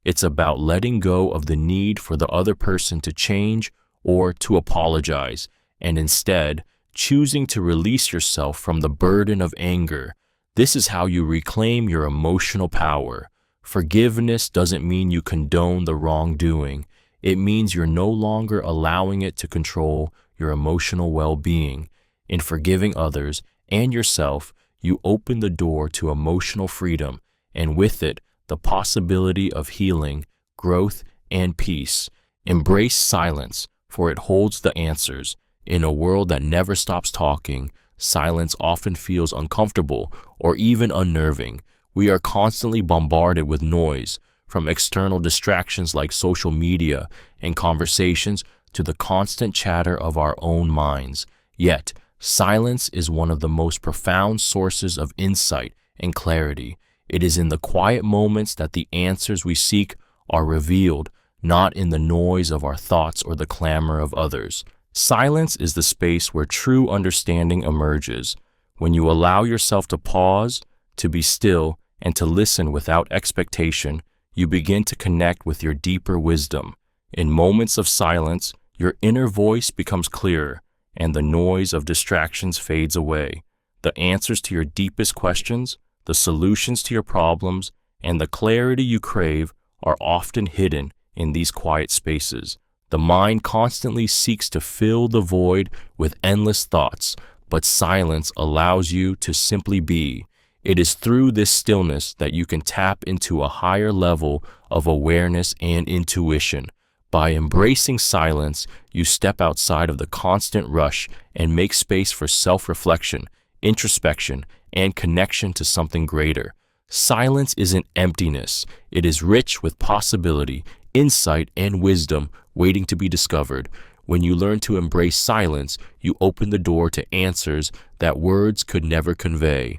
It's about letting go of the need for the other person to change or to apologize, and instead choosing to release yourself from the burden of anger. This is how you reclaim your emotional power. Forgiveness doesn't mean you condone the wrongdoing. It means you're no longer allowing it to control your emotional well-being. In forgiving others and yourself, you open the door to emotional freedom, and with it, the possibility of healing, growth, and peace. Embrace silence, for it holds the answers. In a world that never stops talking, silence often feels uncomfortable or even unnerving. We are constantly bombarded with noise, from external distractions like social media and conversations to the constant chatter of our own minds. Yet, silence is one of the most profound sources of insight and clarity. It is in the quiet moments that the answers we seek are revealed, not in the noise of our thoughts or the clamor of others. Silence is the space where true understanding emerges. When you allow yourself to pause, to be still, and to listen without expectation, you begin to connect with your deeper wisdom. In moments of silence, your inner voice becomes clearer, and the noise of distractions fades away. The answers to your deepest questions, the solutions to your problems, and the clarity you crave are often hidden in these quiet spaces. The mind constantly seeks to fill the void with endless thoughts, but silence allows you to simply be. It is through this stillness that you can tap into a higher level of awareness and intuition. By embracing silence, you step outside of the constant rush and make space for self-reflection, introspection, and connection to something greater. Silence isn't emptiness. It is rich with possibility, insight, and wisdom waiting to be discovered. When you learn to embrace silence, you open the door to answers that words could never convey.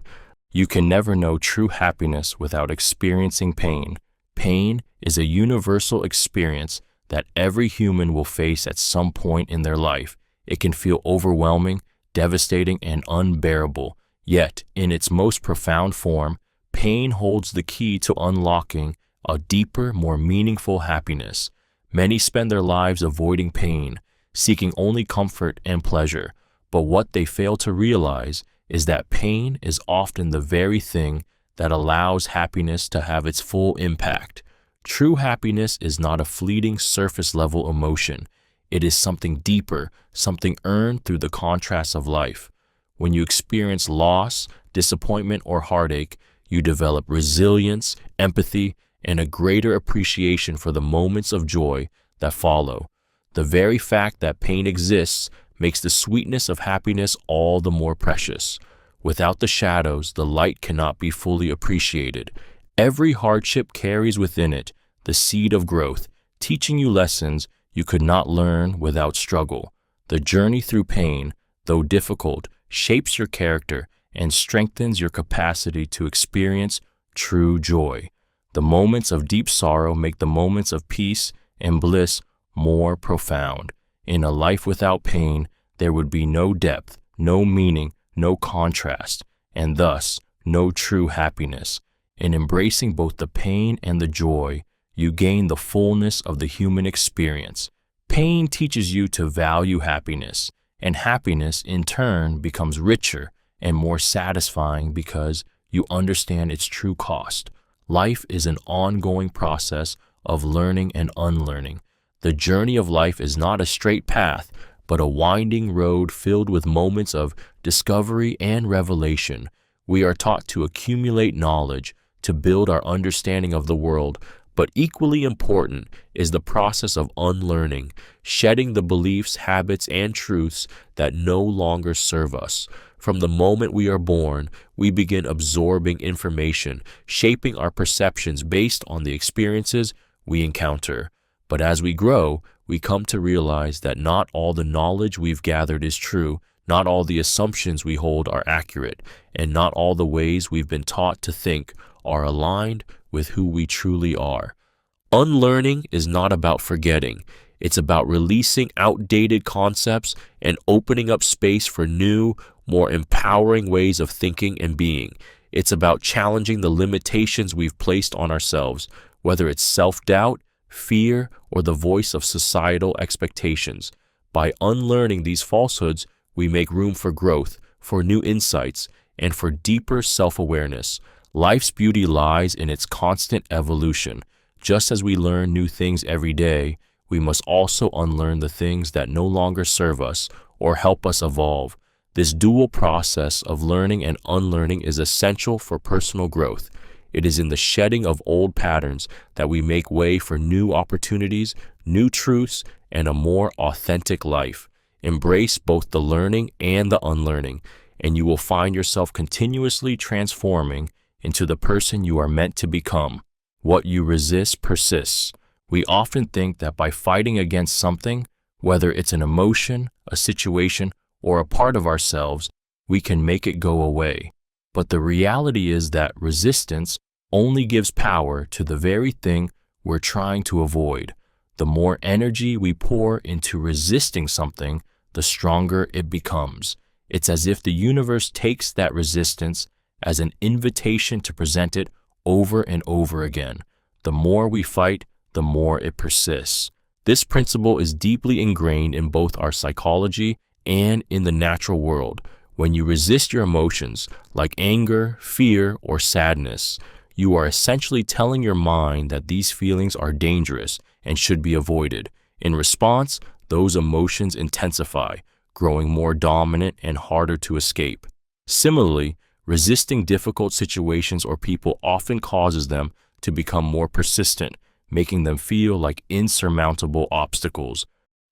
You can never know true happiness without experiencing pain. Pain is a universal experience that every human will face at some point in their life. It can feel overwhelming, devastating, and unbearable. Yet, in its most profound form, pain holds the key to unlocking a deeper, more meaningful happiness. Many spend their lives avoiding pain, seeking only comfort and pleasure, but what they fail to realize is that pain is often the very thing that allows happiness to have its full impact. True happiness is not a fleeting surface-level emotion. It is something deeper, something earned through the contrasts of life. When you experience loss, disappointment, or heartache, you develop resilience, empathy, and a greater appreciation for the moments of joy that follow. The very fact that pain exists makes the sweetness of happiness all the more precious. Without the shadows, the light cannot be fully appreciated. Every hardship carries within it the seed of growth, teaching you lessons you could not learn without struggle. The journey through pain, though difficult, shapes your character and strengthens your capacity to experience true joy. The moments of deep sorrow make the moments of peace and bliss more profound. In a life without pain, there would be no depth, no meaning, no contrast, and thus no true happiness. In embracing both the pain and the joy, you gain the fullness of the human experience. Pain teaches you to value happiness, and happiness in turn becomes richer and more satisfying because you understand its true cost. Life is an ongoing process of learning and unlearning. The journey of life is not a straight path, but a winding road filled with moments of discovery and revelation. We are taught to accumulate knowledge, to build our understanding of the world, but equally important is the process of unlearning, shedding the beliefs, habits, and truths that no longer serve us. From the moment we are born, we begin absorbing information, shaping our perceptions based on the experiences we encounter. But as we grow, we come to realize that not all the knowledge we've gathered is true, not all the assumptions we hold are accurate, and not all the ways we've been taught to think are aligned with who we truly are. Unlearning is not about forgetting. It's about releasing outdated concepts and opening up space for new, more empowering ways of thinking and being. It's about challenging the limitations we've placed on ourselves, whether it's self-doubt, fear, or the voice of societal expectations. By unlearning these falsehoods, we make room for growth, for new insights, and for deeper self-awareness. Life's beauty lies in its constant evolution. Just as we learn new things every day, we must also unlearn the things that no longer serve us or help us evolve. This dual process of learning and unlearning is essential for personal growth. It is in the shedding of old patterns that we make way for new opportunities, new truths, and a more authentic life. Embrace both the learning and the unlearning, and you will find yourself continuously transforming into the person you are meant to become. What you resist persists. We often think that by fighting against something, whether it's an emotion, a situation, or a part of ourselves, we can make it go away. But the reality is that resistance only gives power to the very thing we're trying to avoid. The more energy we pour into resisting something, the stronger it becomes. It's as if the universe takes that resistance as an invitation to present it over and over again. The more we fight, the more it persists. This principle is deeply ingrained in both our psychology and in the natural world. When you resist your emotions, like anger, fear, or sadness, you are essentially telling your mind that these feelings are dangerous and should be avoided. In response, those emotions intensify, growing more dominant and harder to escape. Similarly, resisting difficult situations or people often causes them to become more persistent, making them feel like insurmountable obstacles.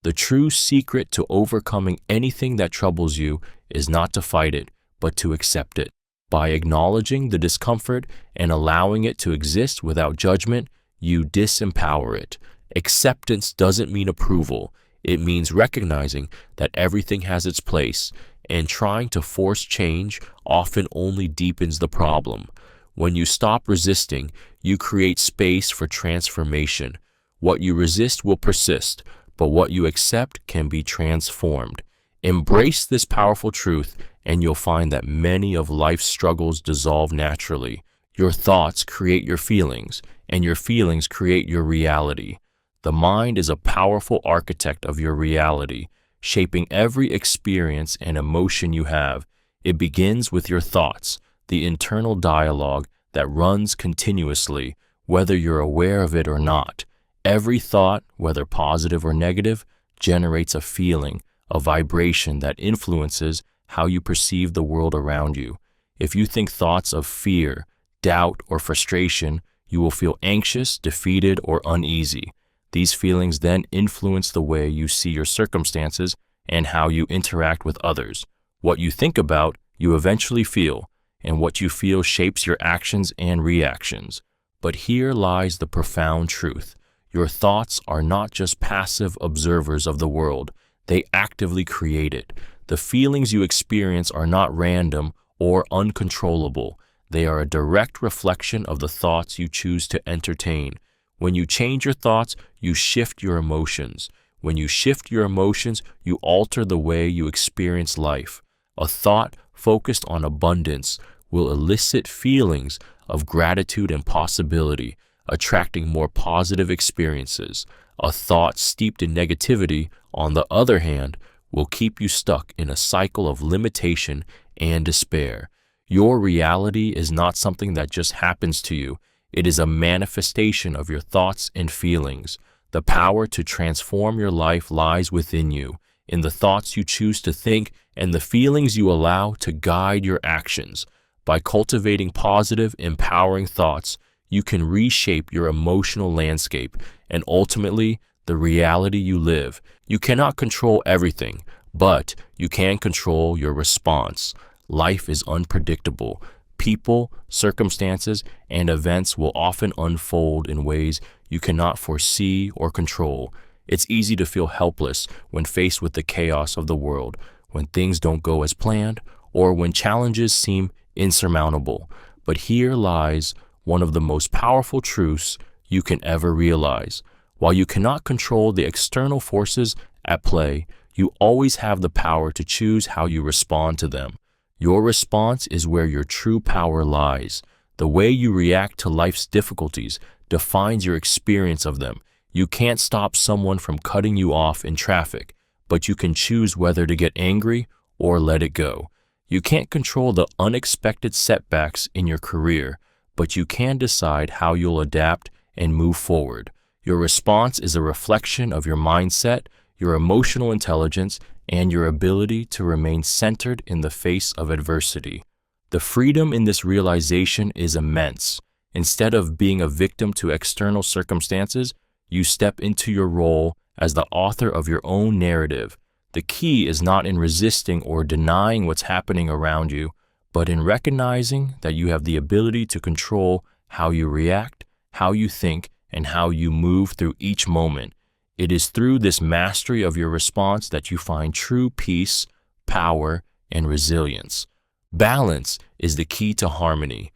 The true secret to overcoming anything that troubles you is not to fight it, but to accept it. By acknowledging the discomfort and allowing it to exist without judgment, you disempower it. Acceptance doesn't mean approval. It means recognizing that everything has its place, and trying to force change often only deepens the problem. When you stop resisting, you create space for transformation. What you resist will persist, but what you accept can be transformed. Embrace this powerful truth, and you'll find that many of life's struggles dissolve naturally. Your thoughts create your feelings, and your feelings create your reality. The mind is a powerful architect of your reality, shaping every experience and emotion you have. It begins with your thoughts, the internal dialogue that runs continuously, whether you're aware of it or not. Every thought, whether positive or negative, generates a feeling, a vibration that influences how you perceive the world around you. If you think thoughts of fear, doubt, or frustration, you will feel anxious, defeated, or uneasy. These feelings then influence the way you see your circumstances and how you interact with others. What you think about, you eventually feel, and what you feel shapes your actions and reactions. But here lies the profound truth. Your thoughts are not just passive observers of the world, they actively create it. The feelings you experience are not random or uncontrollable. They are a direct reflection of the thoughts you choose to entertain. When you change your thoughts, you shift your emotions. When you shift your emotions, you alter the way you experience life. A thought focused on abundance will elicit feelings of gratitude and possibility, attracting more positive experiences. A thought steeped in negativity, on the other hand, will keep you stuck in a cycle of limitation and despair. Your reality is not something that just happens to you. It is a manifestation of your thoughts and feelings. The power to transform your life lies within you, in the thoughts you choose to think and the feelings you allow to guide your actions. By cultivating positive, empowering thoughts, you can reshape your emotional landscape and ultimately the reality you live. You cannot control everything, but you can control your response. Life is unpredictable. People, circumstances, and events will often unfold in ways you cannot foresee or control. It's easy to feel helpless when faced with the chaos of the world, when things don't go as planned, or when challenges seem insurmountable. But here lies one of the most powerful truths you can ever realize. While you cannot control the external forces at play, you always have the power to choose how you respond to them. Your response is where your true power lies. The way you react to life's difficulties defines your experience of them. You can't stop someone from cutting you off in traffic, but you can choose whether to get angry or let it go. You can't control the unexpected setbacks in your career, but you can decide how you'll adapt and move forward. Your response is a reflection of your mindset, your emotional intelligence, and your ability to remain centered in the face of adversity. The freedom in this realization is immense. Instead of being a victim to external circumstances, you step into your role as the author of your own narrative. The key is not in resisting or denying what's happening around you, but in recognizing that you have the ability to control how you react, how you think, and how you move through each moment. It is through this mastery of your response that you find true peace, power, and resilience. Balance is the key to harmony.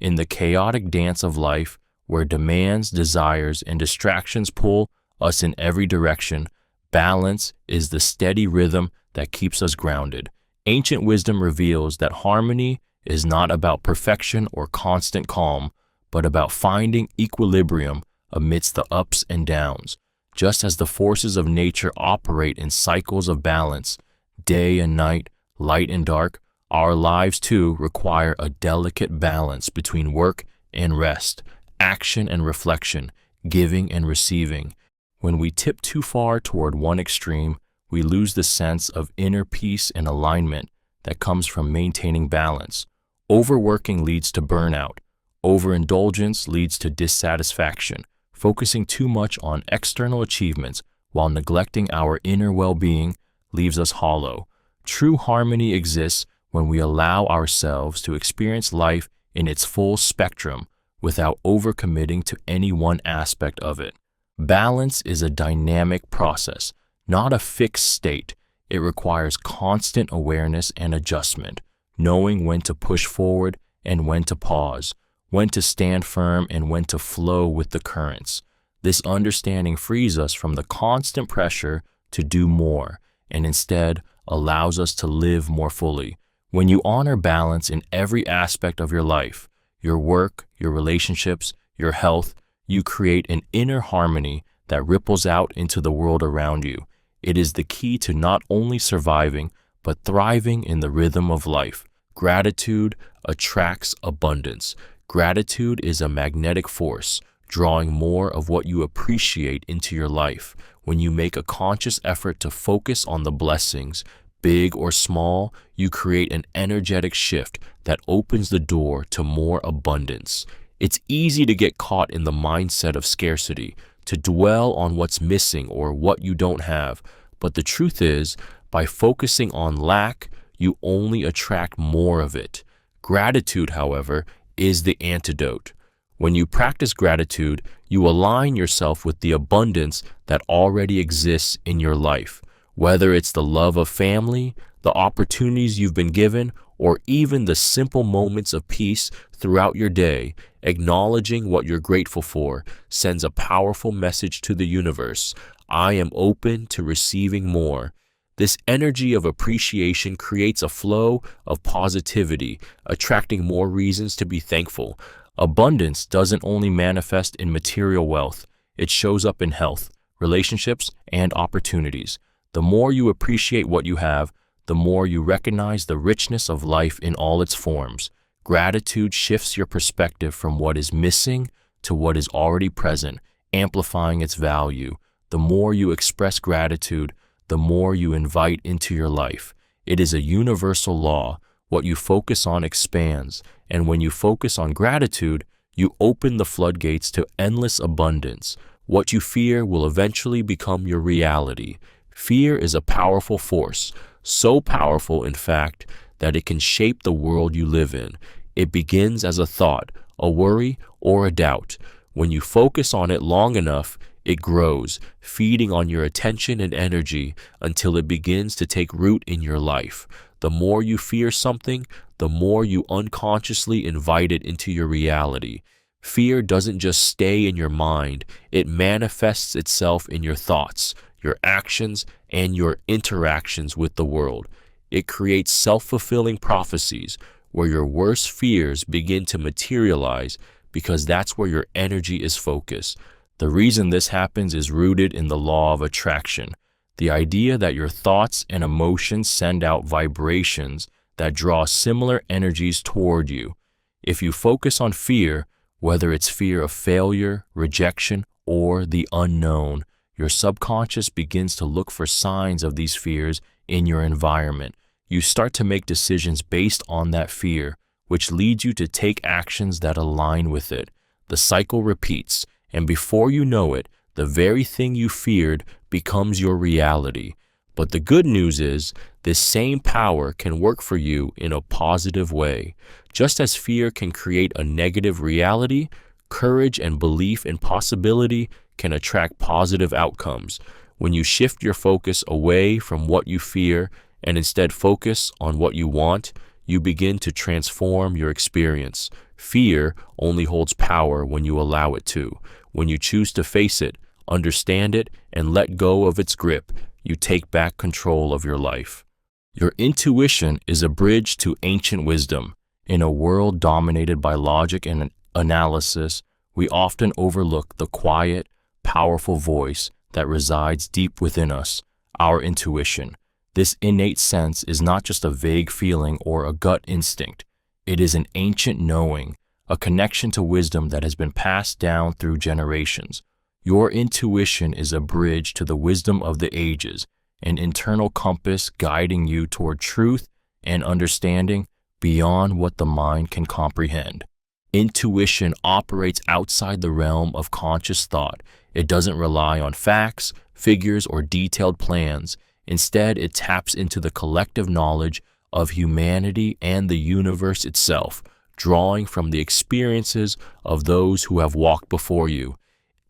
In the chaotic dance of life, where demands, desires, and distractions pull us in every direction, balance is the steady rhythm that keeps us grounded. Ancient wisdom reveals that harmony is not about perfection or constant calm, but about finding equilibrium amidst the ups and downs. Just as the forces of nature operate in cycles of balance, day and night, light and dark, our lives too require a delicate balance between work and rest, action and reflection, giving and receiving. When we tip too far toward one extreme, we lose the sense of inner peace and alignment that comes from maintaining balance. Overworking leads to burnout. Overindulgence leads to dissatisfaction. Focusing too much on external achievements while neglecting our inner well-being leaves us hollow. True harmony exists when we allow ourselves to experience life in its full spectrum without overcommitting to any one aspect of it. Balance is a dynamic process, not a fixed state. It requires constant awareness and adjustment, knowing when to push forward and when to pause, when to stand firm and when to flow with the currents. This understanding frees us from the constant pressure to do more and instead allows us to live more fully. When you honor balance in every aspect of your life, your work, your relationships, your health, you create an inner harmony that ripples out into the world around you. It is the key to not only surviving, but thriving in the rhythm of life. Gratitude attracts abundance. Gratitude is a magnetic force, drawing more of what you appreciate into your life. When you make a conscious effort to focus on the blessings, big or small, you create an energetic shift that opens the door to more abundance. It's easy to get caught in the mindset of scarcity, to dwell on what's missing or what you don't have. But the truth is, by focusing on lack, you only attract more of it. Gratitude, however, is the antidote. When you practice gratitude, you align yourself with the abundance that already exists in your life. Whether it's the love of family, the opportunities you've been given, or even the simple moments of peace throughout your day, acknowledging what you're grateful for sends a powerful message to the universe. I am open to receiving more. This energy of appreciation creates a flow of positivity, attracting more reasons to be thankful. Abundance doesn't only manifest in material wealth, it shows up in health, relationships, and opportunities. The more you appreciate what you have, the more you recognize the richness of life in all its forms. Gratitude shifts your perspective from what is missing to what is already present, amplifying its value. The more you express gratitude, the more you invite into your life. It is a universal law. What you focus on expands, and when you focus on gratitude, you open the floodgates to endless abundance. What you fear will eventually become your reality. Fear is a powerful force, so powerful, in fact, that it can shape the world you live in. It begins as a thought, a worry, or a doubt. When you focus on it long enough, it grows, feeding on your attention and energy until it begins to take root in your life. The more you fear something, the more you unconsciously invite it into your reality. Fear doesn't just stay in your mind, it manifests itself in your thoughts, your actions, and your interactions with the world. It creates self-fulfilling prophecies where your worst fears begin to materialize because that's where your energy is focused. The reason this happens is rooted in the law of attraction, the idea that your thoughts and emotions send out vibrations that draw similar energies toward you. If you focus on fear, whether it's fear of failure, rejection, or the unknown, your subconscious begins to look for signs of these fears in your environment. You start to make decisions based on that fear, which leads you to take actions that align with it. The cycle repeats, and before you know it, the very thing you feared becomes your reality. But the good news is, this same power can work for you in a positive way. Just as fear can create a negative reality, courage and belief in possibility can attract positive outcomes. When you shift your focus away from what you fear and instead focus on what you want, you begin to transform your experience. Fear only holds power when you allow it to. When you choose to face it, understand it, and let go of its grip, you take back control of your life. Your intuition is a bridge to ancient wisdom. In a world dominated by logic and analysis, we often overlook the quiet, powerful voice that resides deep within us, our intuition. This innate sense is not just a vague feeling or a gut instinct. It is an ancient knowing, a connection to wisdom that has been passed down through generations. Your intuition is a bridge to the wisdom of the ages, an internal compass guiding you toward truth and understanding beyond what the mind can comprehend. Intuition operates outside the realm of conscious thought. It doesn't rely on facts, figures, or detailed plans. Instead, it taps into the collective knowledge of humanity and the universe itself, drawing from the experiences of those who have walked before you.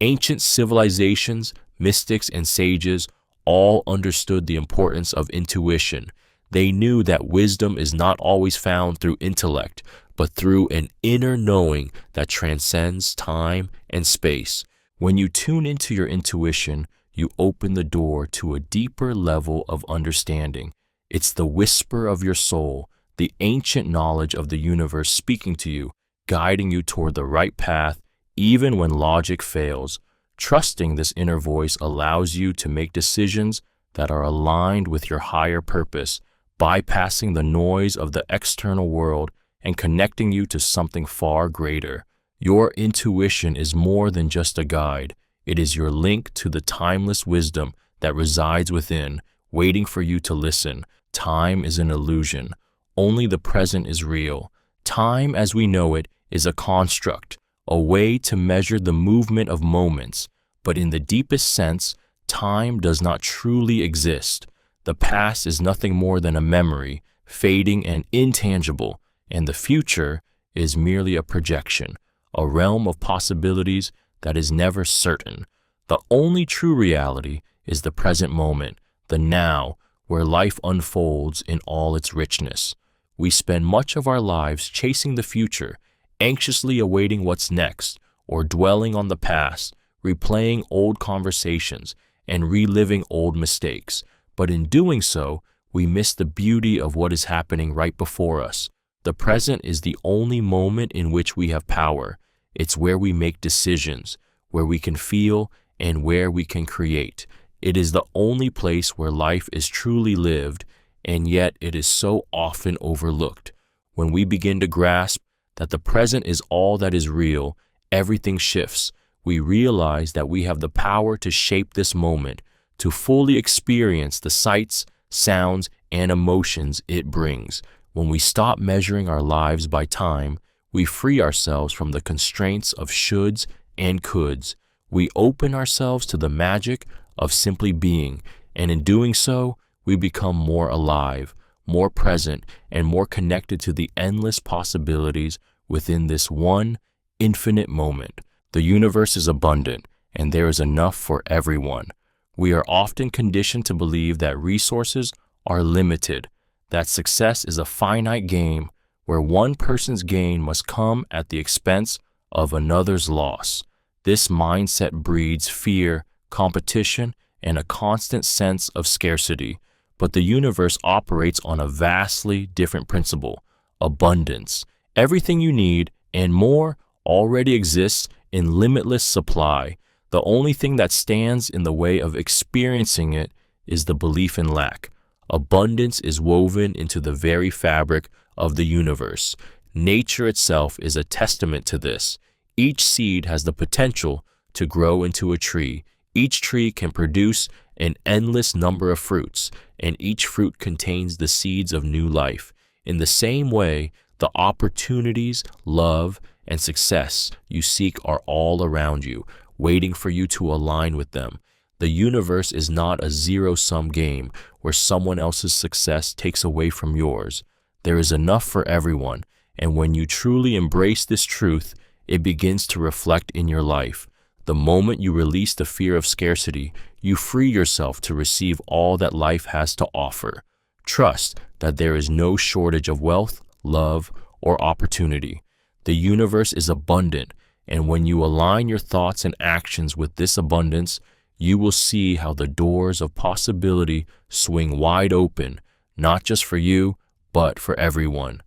Ancient civilizations, mystics, and sages all understood the importance of intuition. They knew that wisdom is not always found through intellect, but through an inner knowing that transcends time and space. When you tune into your intuition, you open the door to a deeper level of understanding. It's the whisper of your soul, the ancient knowledge of the universe speaking to you, guiding you toward the right path even when logic fails. Trusting this inner voice allows you to make decisions that are aligned with your higher purpose, bypassing the noise of the external world and connecting you to something far greater. Your intuition is more than just a guide. It is your link to the timeless wisdom that resides within, waiting for you to listen. Time is an illusion. Only the present is real. Time as we know it is a construct, a way to measure the movement of moments. But in the deepest sense, time does not truly exist. The past is nothing more than a memory, fading and intangible, and the future is merely a projection, a realm of possibilities that is never certain. The only true reality is the present moment, the now, where life unfolds in all its richness. We spend much of our lives chasing the future, anxiously awaiting what's next, or dwelling on the past, replaying old conversations, and reliving old mistakes. But in doing so, we miss the beauty of what is happening right before us. The present is the only moment in which we have power. It's where we make decisions, where we can feel, and where we can create. It is the only place where life is truly lived, and yet it is so often overlooked. When we begin to grasp that the present is all that is real, everything shifts. We realize that we have the power to shape this moment, to fully experience the sights, sounds, and emotions it brings. When we stop measuring our lives by time, we free ourselves from the constraints of shoulds and coulds. We open ourselves to the magic of simply being, and in doing so, we become more alive, more present, and more connected to the endless possibilities within this one infinite moment. The universe is abundant, and there is enough for everyone. We are often conditioned to believe that resources are limited, that success is a finite game where one person's gain must come at the expense of another's loss. This mindset breeds fear, competition, and a constant sense of scarcity. But the universe operates on a vastly different principle: abundance. Everything you need and more already exists in limitless supply. The only thing that stands in the way of experiencing it is the belief in lack. Abundance is woven into the very fabric of the universe. Nature itself is a testament to this. Each seed has the potential to grow into a tree. Each tree can produce an endless number of fruits, and each fruit contains the seeds of new life. In the same way, the opportunities, love, and success you seek are all around you, waiting for you to align with them. The universe is not a zero-sum game where someone else's success takes away from yours. There is enough for everyone, and when you truly embrace this truth, it begins to reflect in your life. The moment you release the fear of scarcity, you free yourself to receive all that life has to offer. Trust that there is no shortage of wealth, love, or opportunity. The universe is abundant, and when you align your thoughts and actions with this abundance, you will see how the doors of possibility swing wide open, not just for you, but for everyone.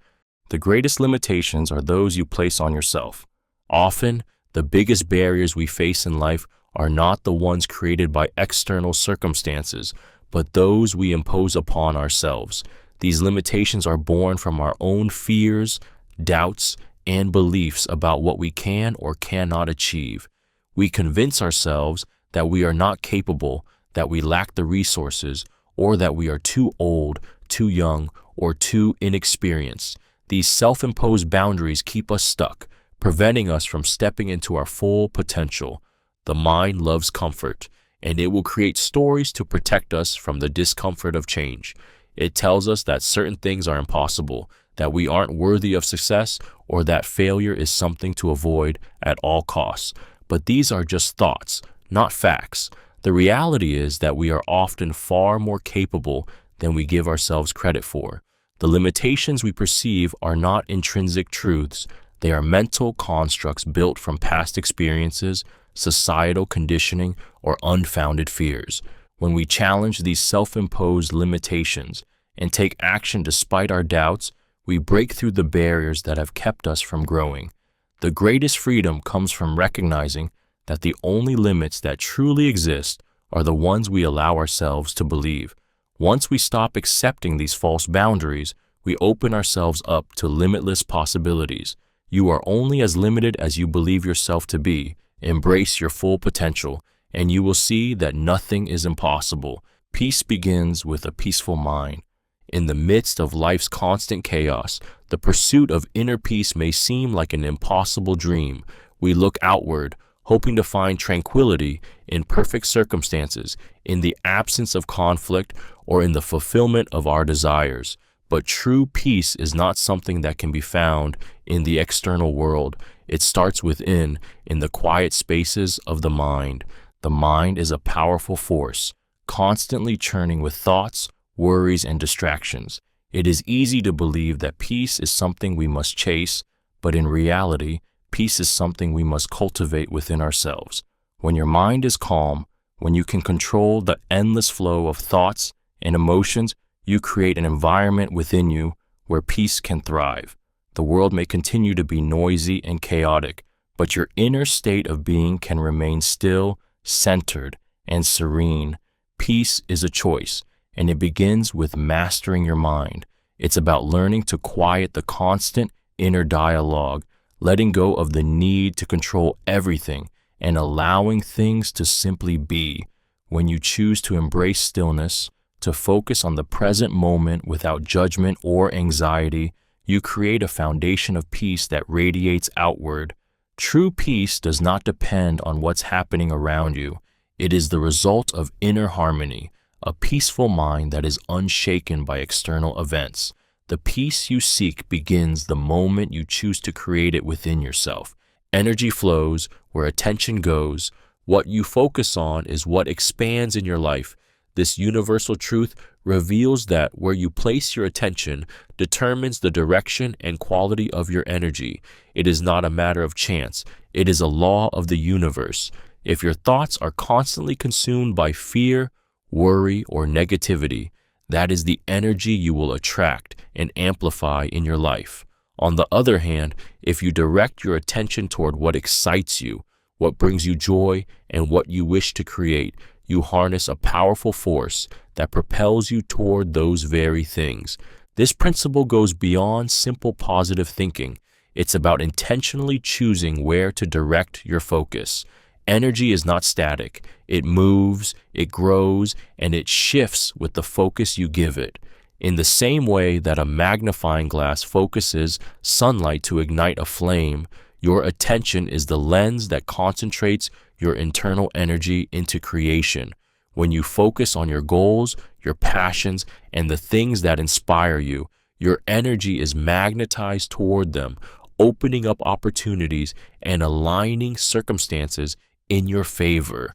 The greatest limitations are those you place on yourself. Often, the biggest barriers we face in life are not the ones created by external circumstances, but those we impose upon ourselves. These limitations are born from our own fears, doubts, and beliefs about what we can or cannot achieve. We convince ourselves that we are not capable, that we lack the resources, or that we are too old, too young, or too inexperienced. These self-imposed boundaries keep us stuck, preventing us from stepping into our full potential. The mind loves comfort, and it will create stories to protect us from the discomfort of change. It tells us that certain things are impossible, that we aren't worthy of success, or that failure is something to avoid at all costs. But these are just thoughts, not facts. The reality is that we are often far more capable than we give ourselves credit for. The limitations we perceive are not intrinsic truths. They are mental constructs built from past experiences, societal conditioning, or unfounded fears. When we challenge these self-imposed limitations and take action despite our doubts, we break through the barriers that have kept us from growing. The greatest freedom comes from recognizing that the only limits that truly exist are the ones we allow ourselves to believe. Once we stop accepting these false boundaries, we open ourselves up to limitless possibilities. You are only as limited as you believe yourself to be. Embrace your full potential, and you will see that nothing is impossible. Peace begins with a peaceful mind. In the midst of life's constant chaos, the pursuit of inner peace may seem like an impossible dream. We look outward, hoping to find tranquility in perfect circumstances, in the absence of conflict, or in the fulfillment of our desires. But true peace is not something that can be found in the external world. It starts within, in the quiet spaces of the mind. The mind is a powerful force, constantly churning with thoughts, worries, and distractions. It is easy to believe that peace is something we must chase, but in reality, peace is something we must cultivate within ourselves. When your mind is calm, when you can control the endless flow of thoughts and emotions, you create an environment within you where peace can thrive. The world may continue to be noisy and chaotic, but your inner state of being can remain still, centered, and serene. Peace is a choice, and it begins with mastering your mind. It's about learning to quiet the constant inner dialogue, letting go of the need to control everything, and allowing things to simply be. When you choose to embrace stillness, to focus on the present moment without judgment or anxiety, you create a foundation of peace that radiates outward. True peace does not depend on what's happening around you. It is the result of inner harmony, a peaceful mind that is unshaken by external events. The peace you seek begins the moment you choose to create it within yourself. Energy flows where attention goes. What you focus on is what expands in your life. This universal truth reveals that where you place your attention determines the direction and quality of your energy. It is not a matter of chance. It is a law of the universe. If your thoughts are constantly consumed by fear, worry, or negativity, that is the energy you will attract and amplify in your life. On the other hand, if you direct your attention toward what excites you, what brings you joy, and what you wish to create, you harness a powerful force that propels you toward those very things. This principle goes beyond simple positive thinking. It's about intentionally choosing where to direct your focus. Energy is not static. It moves, it grows, and it shifts with the focus you give it. In the same way that a magnifying glass focuses sunlight to ignite a flame, your attention is the lens that concentrates your internal energy into creation. When you focus on your goals, your passions, and the things that inspire you, your energy is magnetized toward them, opening up opportunities and aligning circumstances in your favor.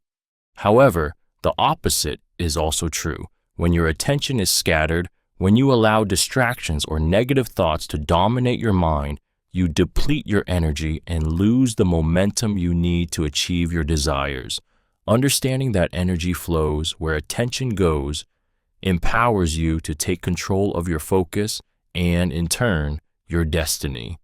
However, the opposite is also true. When your attention is scattered, when you allow distractions or negative thoughts to dominate your mind, you deplete your energy and lose the momentum you need to achieve your desires. Understanding that energy flows where attention goes empowers you to take control of your focus and, in turn, your destiny.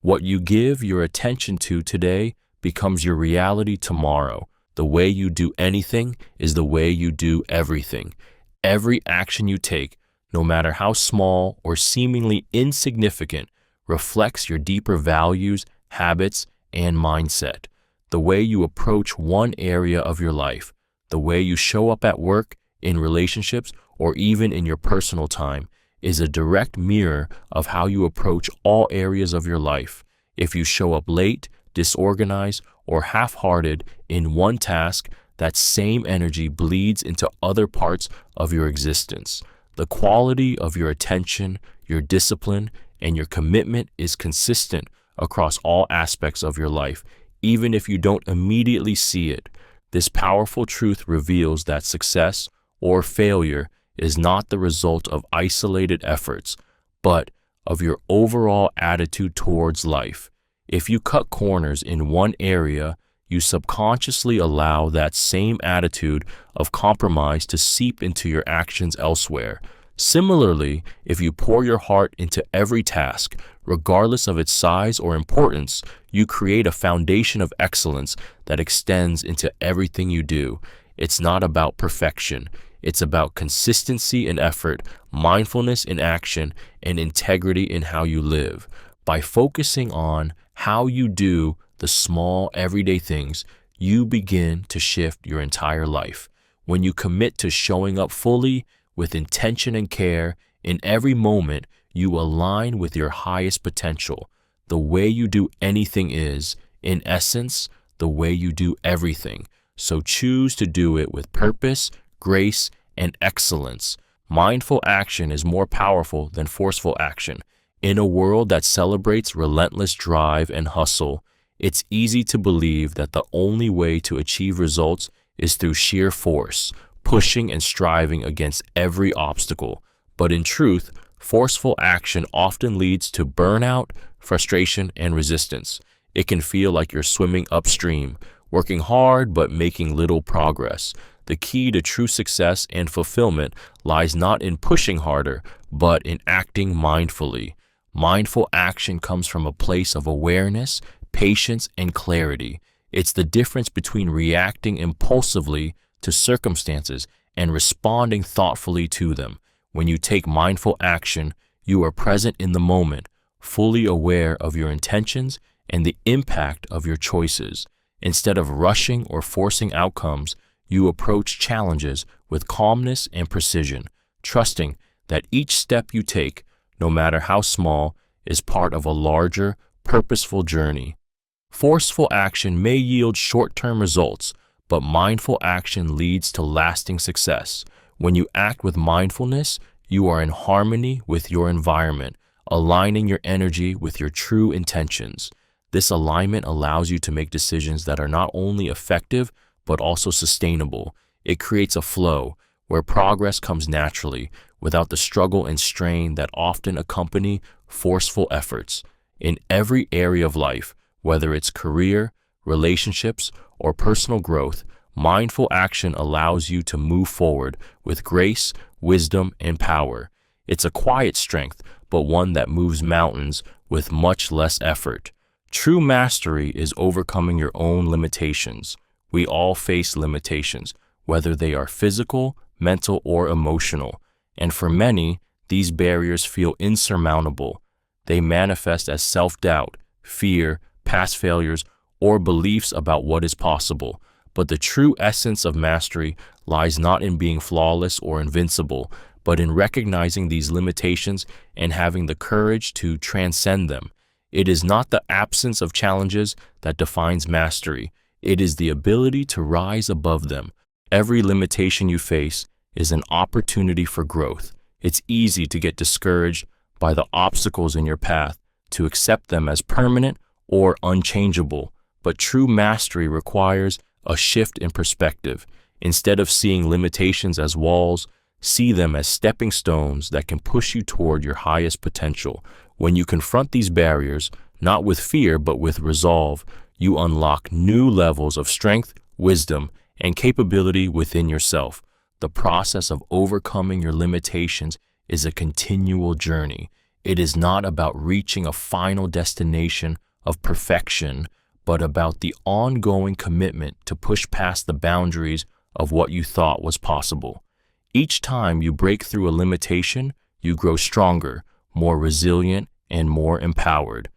What you give your attention to today becomes your reality tomorrow. The way you do anything is the way you do everything. Every action you take, no matter how small or seemingly insignificant, reflects your deeper values, habits, and mindset. The way you approach one area of your life, the way you show up at work, in relationships, or even in your personal time, is a direct mirror of how you approach all areas of your life. If you show up late, disorganized, or half-hearted in one task, that same energy bleeds into other parts of your existence. The quality of your attention, your discipline, and your commitment is consistent across all aspects of your life, even if you don't immediately see it. This powerful truth reveals that success or failure is not the result of isolated efforts, but of your overall attitude towards life. If you cut corners in one area, you subconsciously allow that same attitude of compromise to seep into your actions elsewhere. Similarly, if you pour your heart into every task, regardless of its size or importance, You create a foundation of excellence that extends into everything you do. It's not about perfection. It's about consistency in effort, mindfulness in action, and integrity in how you live. By focusing on how you do the small, everyday things, you begin to shift your entire life. When you commit to showing up fully, with intention and care, in every moment, you align with your highest potential. The way you do anything is, in essence, the way you do everything. So choose to do it with purpose, grace, and excellence. Mindful action is more powerful than forceful action. In a world that celebrates relentless drive and hustle, it's easy to believe that the only way to achieve results is through sheer force, pushing and striving against every obstacle. But in truth, forceful action often leads to burnout, frustration, and resistance. It can feel like you're swimming upstream, working hard but making little progress. The key to true success and fulfillment lies not in pushing harder, but in acting mindfully. Mindful action comes from a place of awareness, patience, and clarity. It's the difference between reacting impulsively to circumstances and responding thoughtfully to them. When you take mindful action, you are present in the moment, fully aware of your intentions and the impact of your choices. Instead of rushing or forcing outcomes, you approach challenges with calmness and precision, trusting that each step you take, no matter how small, is part of a larger, purposeful journey. Forceful action may yield short-term results, but mindful action leads to lasting success. When you act with mindfulness, you are in harmony with your environment, aligning your energy with your true intentions. This alignment allows you to make decisions that are not only effective, but also sustainable. It creates a flow where progress comes naturally, without the struggle and strain that often accompany forceful efforts. In every area of life, whether it's career, relationships, or personal growth, mindful action allows you to move forward with grace, wisdom, and power. It's a quiet strength, but one that moves mountains with much less effort. True mastery is overcoming your own limitations. We all face limitations, whether they are physical, mental, or emotional. And for many, these barriers feel insurmountable. They manifest as self-doubt, fear, past failures, or beliefs about what is possible. But the true essence of mastery lies not in being flawless or invincible, but in recognizing these limitations and having the courage to transcend them. It is not the absence of challenges that defines mastery. It is the ability to rise above them. Every limitation you face is an opportunity for growth. It's easy to get discouraged by the obstacles in your path, to accept them as permanent or unchangeable. But true mastery requires a shift in perspective. Instead of seeing limitations as walls, see them as stepping stones that can push you toward your highest potential. When you confront these barriers, not with fear but with resolve, you unlock new levels of strength, wisdom, and capability within yourself. The process of overcoming your limitations is a continual journey. It is not about reaching a final destination of perfection, but about the ongoing commitment to push past the boundaries of what you thought was possible. Each time you break through a limitation, you grow stronger, more resilient, and more empowered.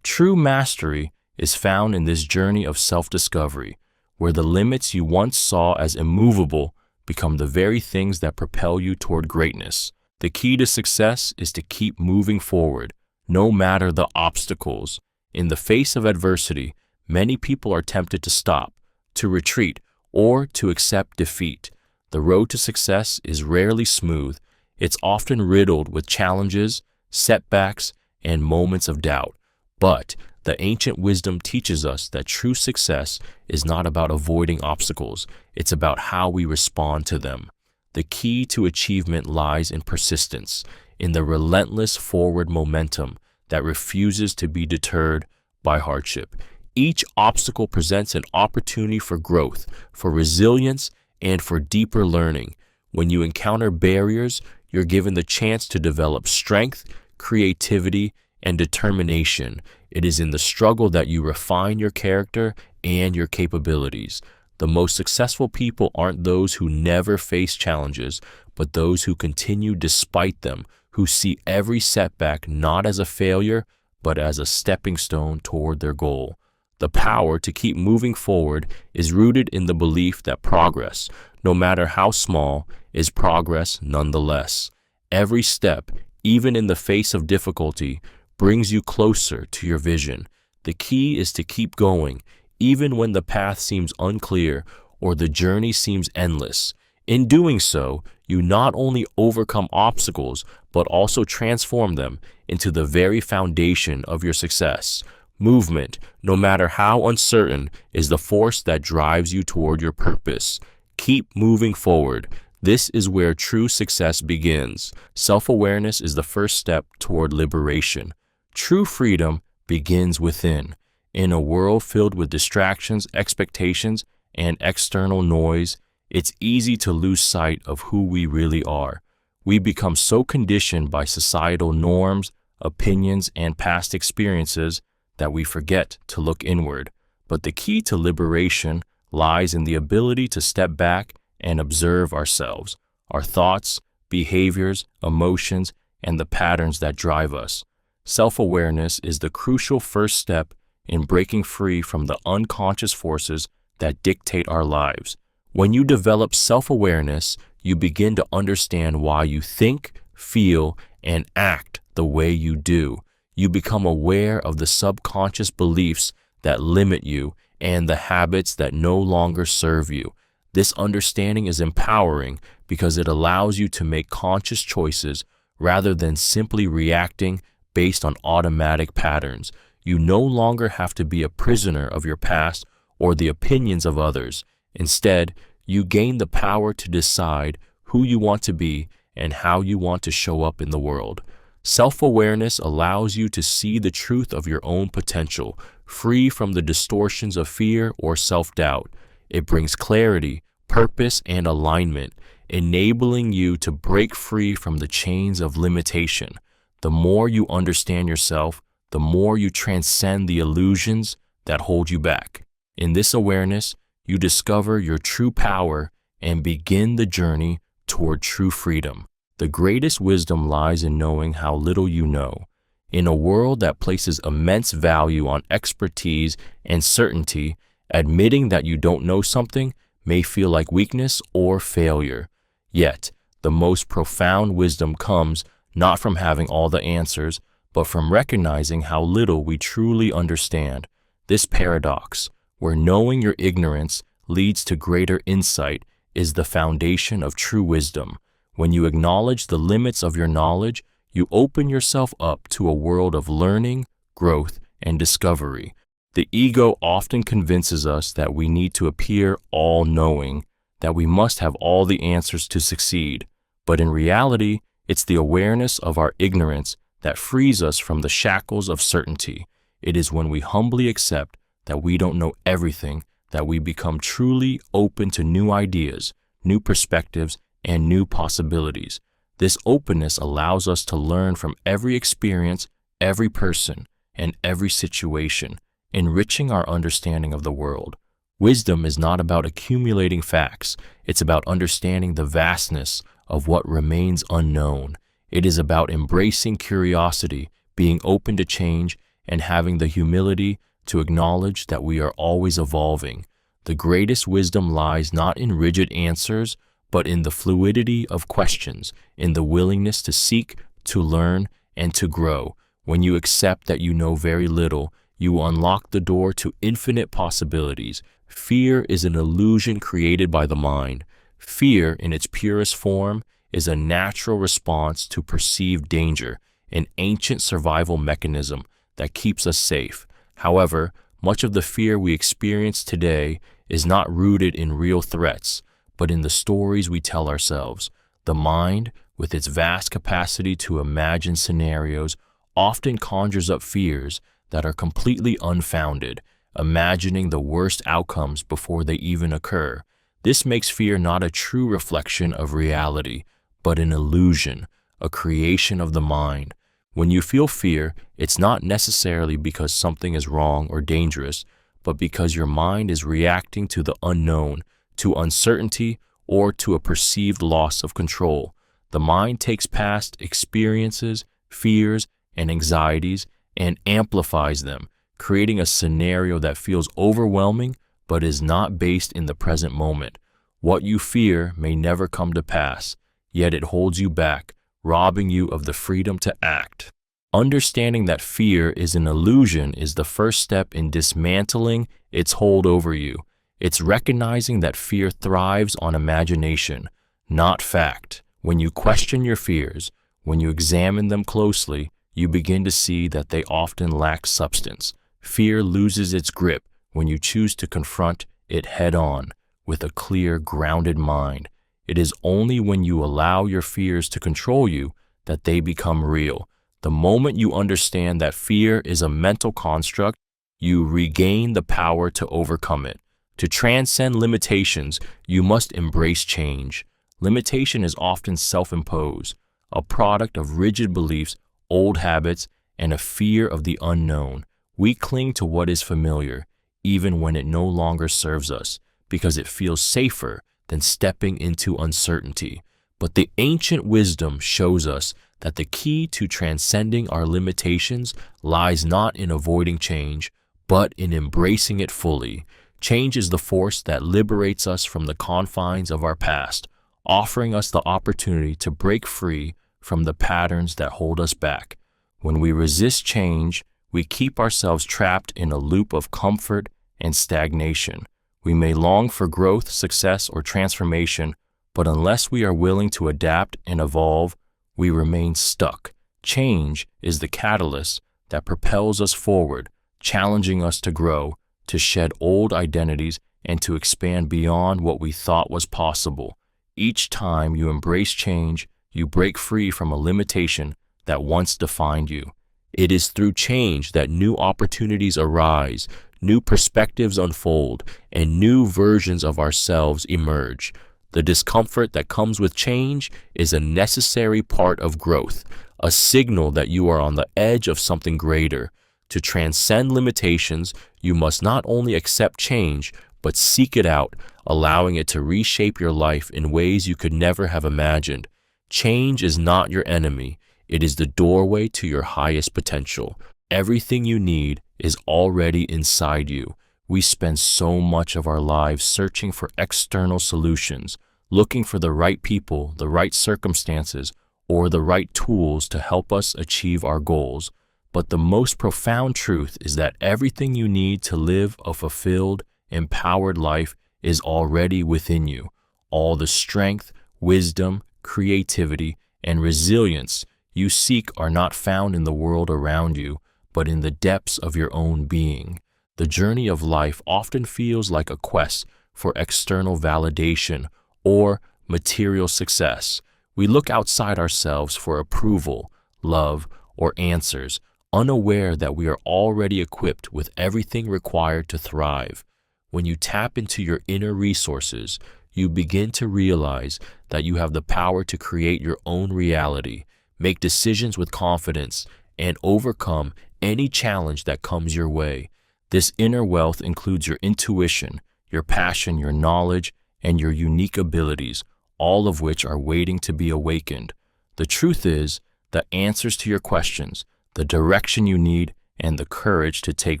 True mastery is found in this journey of self-discovery, where the limits you once saw as immovable become the very things that propel you toward greatness. The key to success is to keep moving forward, no matter the obstacles. In the face of adversity, many people are tempted to stop, to retreat, or to accept defeat. The road to success is rarely smooth. It's often riddled with challenges, setbacks, and moments of doubt. But the ancient wisdom teaches us that true success is not about avoiding obstacles. It's about how we respond to them. The key to achievement lies in persistence, in the relentless forward momentum that refuses to be deterred by hardship. Each obstacle presents an opportunity for growth, for resilience, and for deeper learning. When you encounter barriers, you're given the chance to develop strength, creativity, and determination. It is in the struggle that you refine your character and your capabilities. The most successful people aren't those who never face challenges, but those who continue despite them, who see every setback not as a failure, but as a stepping stone toward their goal. The power to keep moving forward is rooted in the belief that progress, no matter how small, is progress nonetheless. Every step, even in the face of difficulty, brings you closer to your vision. The key is to keep going, even when the path seems unclear or the journey seems endless. In doing so, you not only overcome obstacles, but also transform them into the very foundation of your success. Movement, no matter how uncertain, is the force that drives you toward your purpose. Keep moving forward. This is where true success begins. Self-awareness is the first step toward liberation. True freedom begins within. In a world filled with distractions, expectations, and external noise, it's easy to lose sight of who we really are. We become so conditioned by societal norms, opinions, and past experiences that we forget to look inward. But the key to liberation lies in the ability to step back and observe ourselves, our thoughts, behaviors, emotions, and the patterns that drive us. Self-awareness is the crucial first step in breaking free from the unconscious forces that dictate our lives. When you develop self-awareness, you begin to understand why you think, feel, and act the way you do. You become aware of the subconscious beliefs that limit you and the habits that no longer serve you. This understanding is empowering because it allows you to make conscious choices rather than simply reacting based on automatic patterns. You no longer have to be a prisoner of your past or the opinions of others. Instead, you gain the power to decide who you want to be and how you want to show up in the world. Self-awareness allows you to see the truth of your own potential, free from the distortions of fear or self-doubt. It brings clarity, purpose, and alignment, enabling you to break free from the chains of limitation. The more you understand yourself, the more you transcend the illusions that hold you back. In this awareness, you discover your true power and begin the journey toward true freedom. The greatest wisdom lies in knowing how little you know. In a world that places immense value on expertise and certainty, admitting that you don't know something may feel like weakness or failure. Yet, the most profound wisdom comes not from having all the answers, but from recognizing how little we truly understand. This paradox, where knowing your ignorance leads to greater insight, is the foundation of true wisdom. When you acknowledge the limits of your knowledge, you open yourself up to a world of learning, growth, and discovery. The ego often convinces us that we need to appear all-knowing, that we must have all the answers to succeed. But in reality, it's the awareness of our ignorance that frees us from the shackles of certainty. It is when we humbly accept that we don't know everything that we become truly open to new ideas, new perspectives, and new possibilities. This openness allows us to learn from every experience, every person, and every situation, enriching our understanding of the world. Wisdom is not about accumulating facts. It's about understanding the vastness of what remains unknown. It is about embracing curiosity, being open to change, and having the humility to acknowledge that we are always evolving. The greatest wisdom lies not in rigid answers, but in the fluidity of questions, in the willingness to seek, to learn, and to grow. When you accept that you know very little, you unlock the door to infinite possibilities. Fear is an illusion created by the mind. Fear, in its purest form, is a natural response to perceived danger, an ancient survival mechanism that keeps us safe. However, much of the fear we experience today is not rooted in real threats, but in the stories we tell ourselves. The mind, with its vast capacity to imagine scenarios, often conjures up fears that are completely unfounded, imagining the worst outcomes before they even occur. This makes fear not a true reflection of reality, but an illusion, a creation of the mind. When you feel fear, it's not necessarily because something is wrong or dangerous, but because your mind is reacting to the unknown, to uncertainty, or to a perceived loss of control. The mind takes past experiences, fears, and anxieties and amplifies them, creating a scenario that feels overwhelming but is not based in the present moment. What you fear may never come to pass, yet it holds you back, robbing you of the freedom to act. Understanding that fear is an illusion is the first step in dismantling its hold over you. It's recognizing that fear thrives on imagination, not fact. When you question your fears, when you examine them closely, you begin to see that they often lack substance. Fear loses its grip when you choose to confront it head-on with a clear, grounded mind. It is only when you allow your fears to control you that they become real. The moment you understand that fear is a mental construct, you regain the power to overcome it. To transcend limitations, you must embrace change. Limitation is often self-imposed, a product of rigid beliefs, old habits, and a fear of the unknown. We cling to what is familiar, even when it no longer serves us, because it feels safer than stepping into uncertainty. But the ancient wisdom shows us that the key to transcending our limitations lies not in avoiding change, but in embracing it fully. Change is the force that liberates us from the confines of our past, offering us the opportunity to break free from the patterns that hold us back. When we resist change, we keep ourselves trapped in a loop of comfort and stagnation. We may long for growth, success, or transformation, but unless we are willing to adapt and evolve, we remain stuck. Change is the catalyst that propels us forward, challenging us to grow, to shed old identities, and to expand beyond what we thought was possible. Each time you embrace change, you break free from a limitation that once defined you. It is through change that new opportunities arise, new perspectives unfold, and new versions of ourselves emerge. The discomfort that comes with change is a necessary part of growth, a signal that you are on the edge of something greater. To transcend limitations, you must not only accept change, but seek it out, allowing it to reshape your life in ways you could never have imagined. Change is not your enemy. It is the doorway to your highest potential. Everything you need is already inside you. We spend so much of our lives searching for external solutions, looking for the right people, the right circumstances, or the right tools to help us achieve our goals. But the most profound truth is that everything you need to live a fulfilled, empowered life is already within you. All the strength, wisdom, creativity, and resilience you seek are not found in the world around you, but in the depths of your own being. The journey of life often feels like a quest for external validation or material success. We look outside ourselves for approval, love, or answers, unaware that we are already equipped with everything required to thrive. When you tap into your inner resources, you begin to realize that you have the power to create your own reality, make decisions with confidence, and overcome any challenge that comes your way. This inner wealth includes your intuition, your passion, your knowledge, and your unique abilities, all of which are waiting to be awakened. The truth is, the answers to your questions, the direction you need, and the courage to take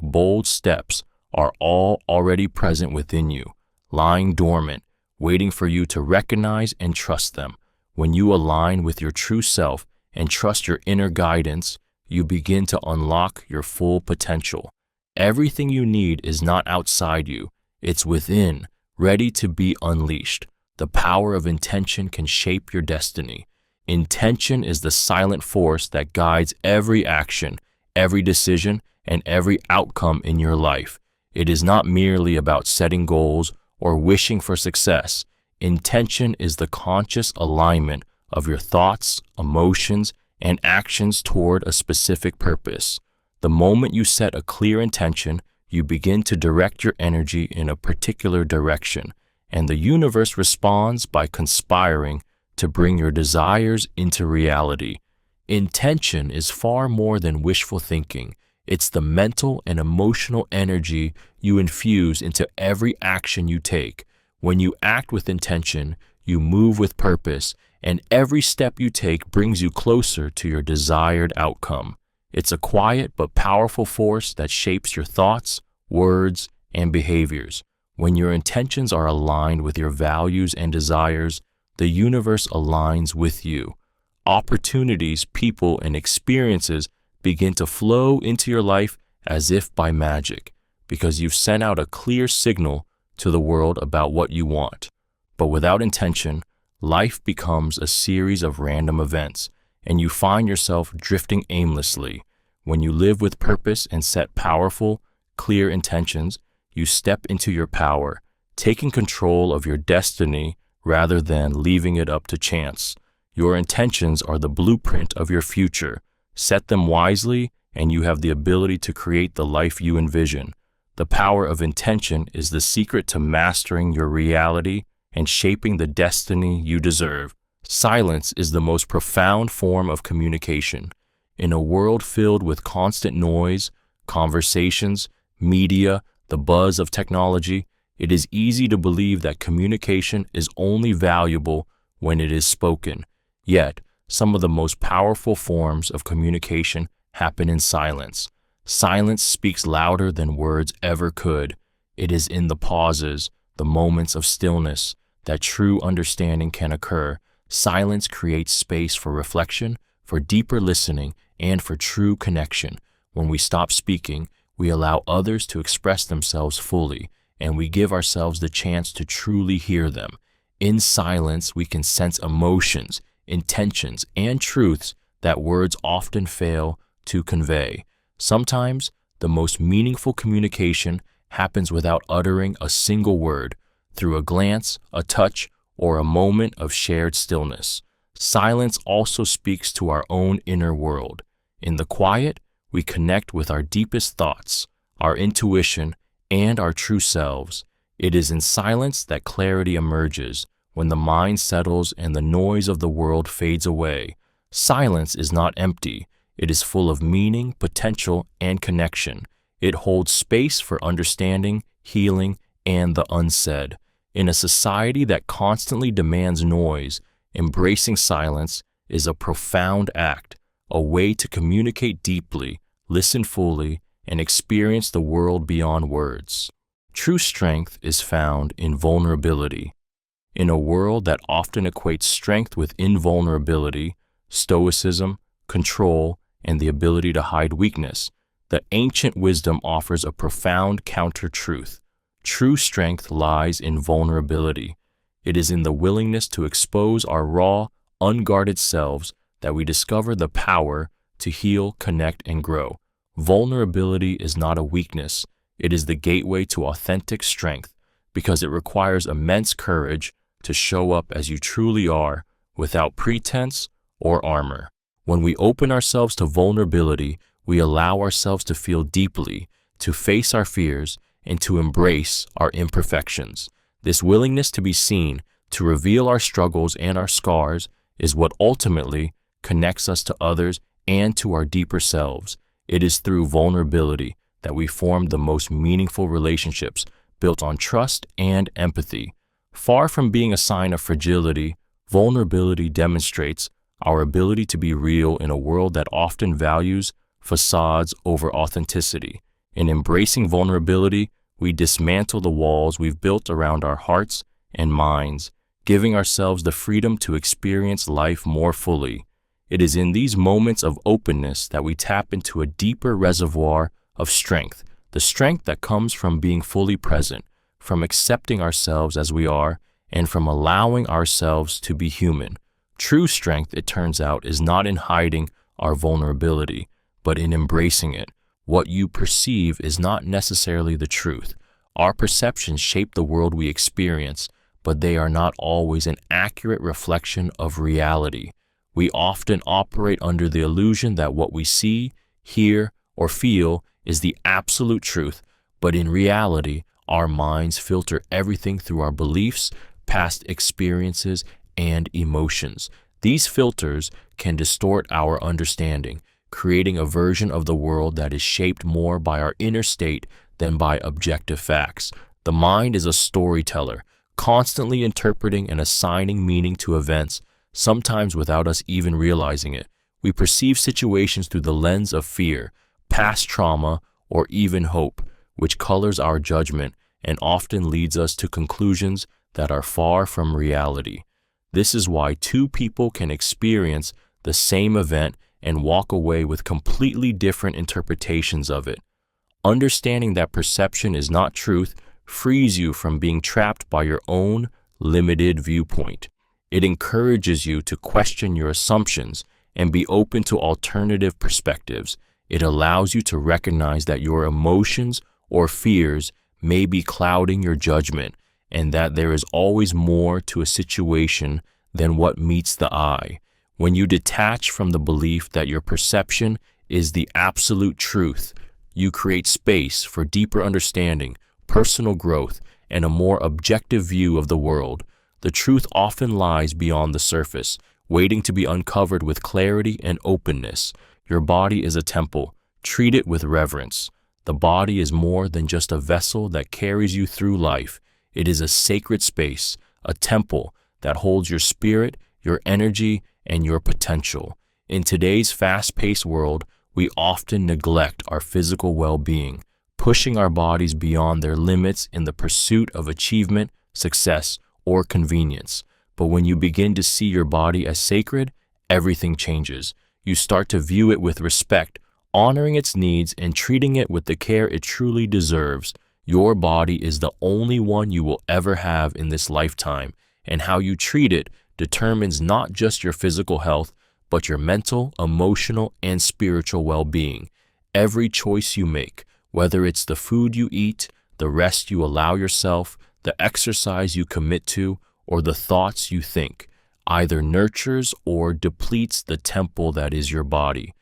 bold steps are all already present within you, lying dormant, waiting for you to recognize and trust them. When you align with your true self and trust your inner guidance, you begin to unlock your full potential. Everything you need is not outside you, it's within, ready to be unleashed. The power of intention can shape your destiny. Intention is the silent force that guides every action, every decision, and every outcome in your life. It is not merely about setting goals or wishing for success. Intention is the conscious alignment of your thoughts, emotions, and actions toward a specific purpose. The moment you set a clear intention, you begin to direct your energy in a particular direction, and the universe responds by conspiring to bring your desires into reality. Intention is far more than wishful thinking. It's the mental and emotional energy you infuse into every action you take. When you act with intention, you move with purpose, and every step you take brings you closer to your desired outcome. It's a quiet but powerful force that shapes your thoughts, words, and behaviors. When your intentions are aligned with your values and desires, the universe aligns with you. Opportunities, people, and experiences begin to flow into your life as if by magic, because you've sent out a clear signal to the world about what you want. But without intention, life becomes a series of random events, and you find yourself drifting aimlessly. When you live with purpose and set powerful, clear intentions, you step into your power, taking control of your destiny rather than leaving it up to chance. Your intentions are the blueprint of your future. Set them wisely, and you have the ability to create the life you envision. The power of intention is the secret to mastering your reality and shaping the destiny you deserve. Silence is the most profound form of communication. In a world filled with constant noise, conversations, media, the buzz of technology, it is easy to believe that communication is only valuable when it is spoken. Yet, some of the most powerful forms of communication happen in silence. Silence speaks louder than words ever could. It is in the pauses, the moments of stillness, that true understanding can occur. Silence creates space for reflection, for deeper listening, and for true connection. When we stop speaking, we allow others to express themselves fully, and we give ourselves the chance to truly hear them. In silence, we can sense emotions, intentions, and truths that words often fail to convey. Sometimes, the most meaningful communication happens without uttering a single word, through a glance, a touch, or a moment of shared stillness. Silence also speaks to our own inner world. In the quiet, we connect with our deepest thoughts, our intuition, and our true selves. It is in silence that clarity emerges, when the mind settles and the noise of the world fades away. Silence is not empty. It is full of meaning, potential, and connection. It holds space for understanding, healing, and the unsaid. In a society that constantly demands noise, embracing silence is a profound act, a way to communicate deeply, listen fully, and experience the world beyond words. True strength is found in vulnerability. In a world that often equates strength with invulnerability, stoicism, control, and the ability to hide weakness, the ancient wisdom offers a profound counter-truth. True strength lies in vulnerability. It is in the willingness to expose our raw, unguarded selves that we discover the power to heal, connect, and grow. Vulnerability is not a weakness. It is the gateway to authentic strength, because it requires immense courage to show up as you truly are, without pretense or armor. When we open ourselves to vulnerability, we allow ourselves to feel deeply, to face our fears, and to embrace our imperfections. This willingness to be seen, to reveal our struggles and our scars, is what ultimately connects us to others and to our deeper selves. It is through vulnerability that we form the most meaningful relationships, built on trust and empathy. Far from being a sign of fragility, vulnerability demonstrates our ability to be real in a world that often values facades over authenticity. In embracing vulnerability, we dismantle the walls we've built around our hearts and minds, giving ourselves the freedom to experience life more fully. It is in these moments of openness that we tap into a deeper reservoir of strength, the strength that comes from being fully present, from accepting ourselves as we are, and from allowing ourselves to be human. True strength, it turns out, is not in hiding our vulnerability, but in embracing it. What you perceive is not necessarily the truth. Our perceptions shape the world we experience, but they are not always an accurate reflection of reality. We often operate under the illusion that what we see, hear, or feel is the absolute truth, but in reality, our minds filter everything through our beliefs, past experiences, and emotions. These filters can distort our understanding, creating a version of the world that is shaped more by our inner state than by objective facts. The mind is a storyteller, constantly interpreting and assigning meaning to events, sometimes without us even realizing it. We perceive situations through the lens of fear, past trauma, or even hope, which colors our judgment and often leads us to conclusions that are far from reality. This is why two people can experience the same event and walk away with completely different interpretations of it. Understanding that perception is not truth frees you from being trapped by your own limited viewpoint. It encourages you to question your assumptions and be open to alternative perspectives. It allows you to recognize that your emotions or fears may be clouding your judgment, and that there is always more to a situation than what meets the eye. When you detach from the belief that your perception is the absolute truth, you create space for deeper understanding, personal growth, and a more objective view of the world. The truth often lies beyond the surface, waiting to be uncovered with clarity and openness. Your body is a temple. Treat it with reverence. The body is more than just a vessel that carries you through life. It is a sacred space, a temple that holds your spirit, your energy, and your potential. In today's fast-paced world, we often neglect our physical well-being, pushing our bodies beyond their limits in the pursuit of achievement, success, or convenience. But when you begin to see your body as sacred, everything changes. You start to view it with respect, honoring its needs and treating it with the care it truly deserves. Your body is the only one you will ever have in this lifetime, and how you treat it determines not just your physical health, but your mental, emotional, and spiritual well-being. Every choice you make, whether it's the food you eat, the rest you allow yourself, the exercise you commit to, or the thoughts you think, either nurtures or depletes the temple that is your body.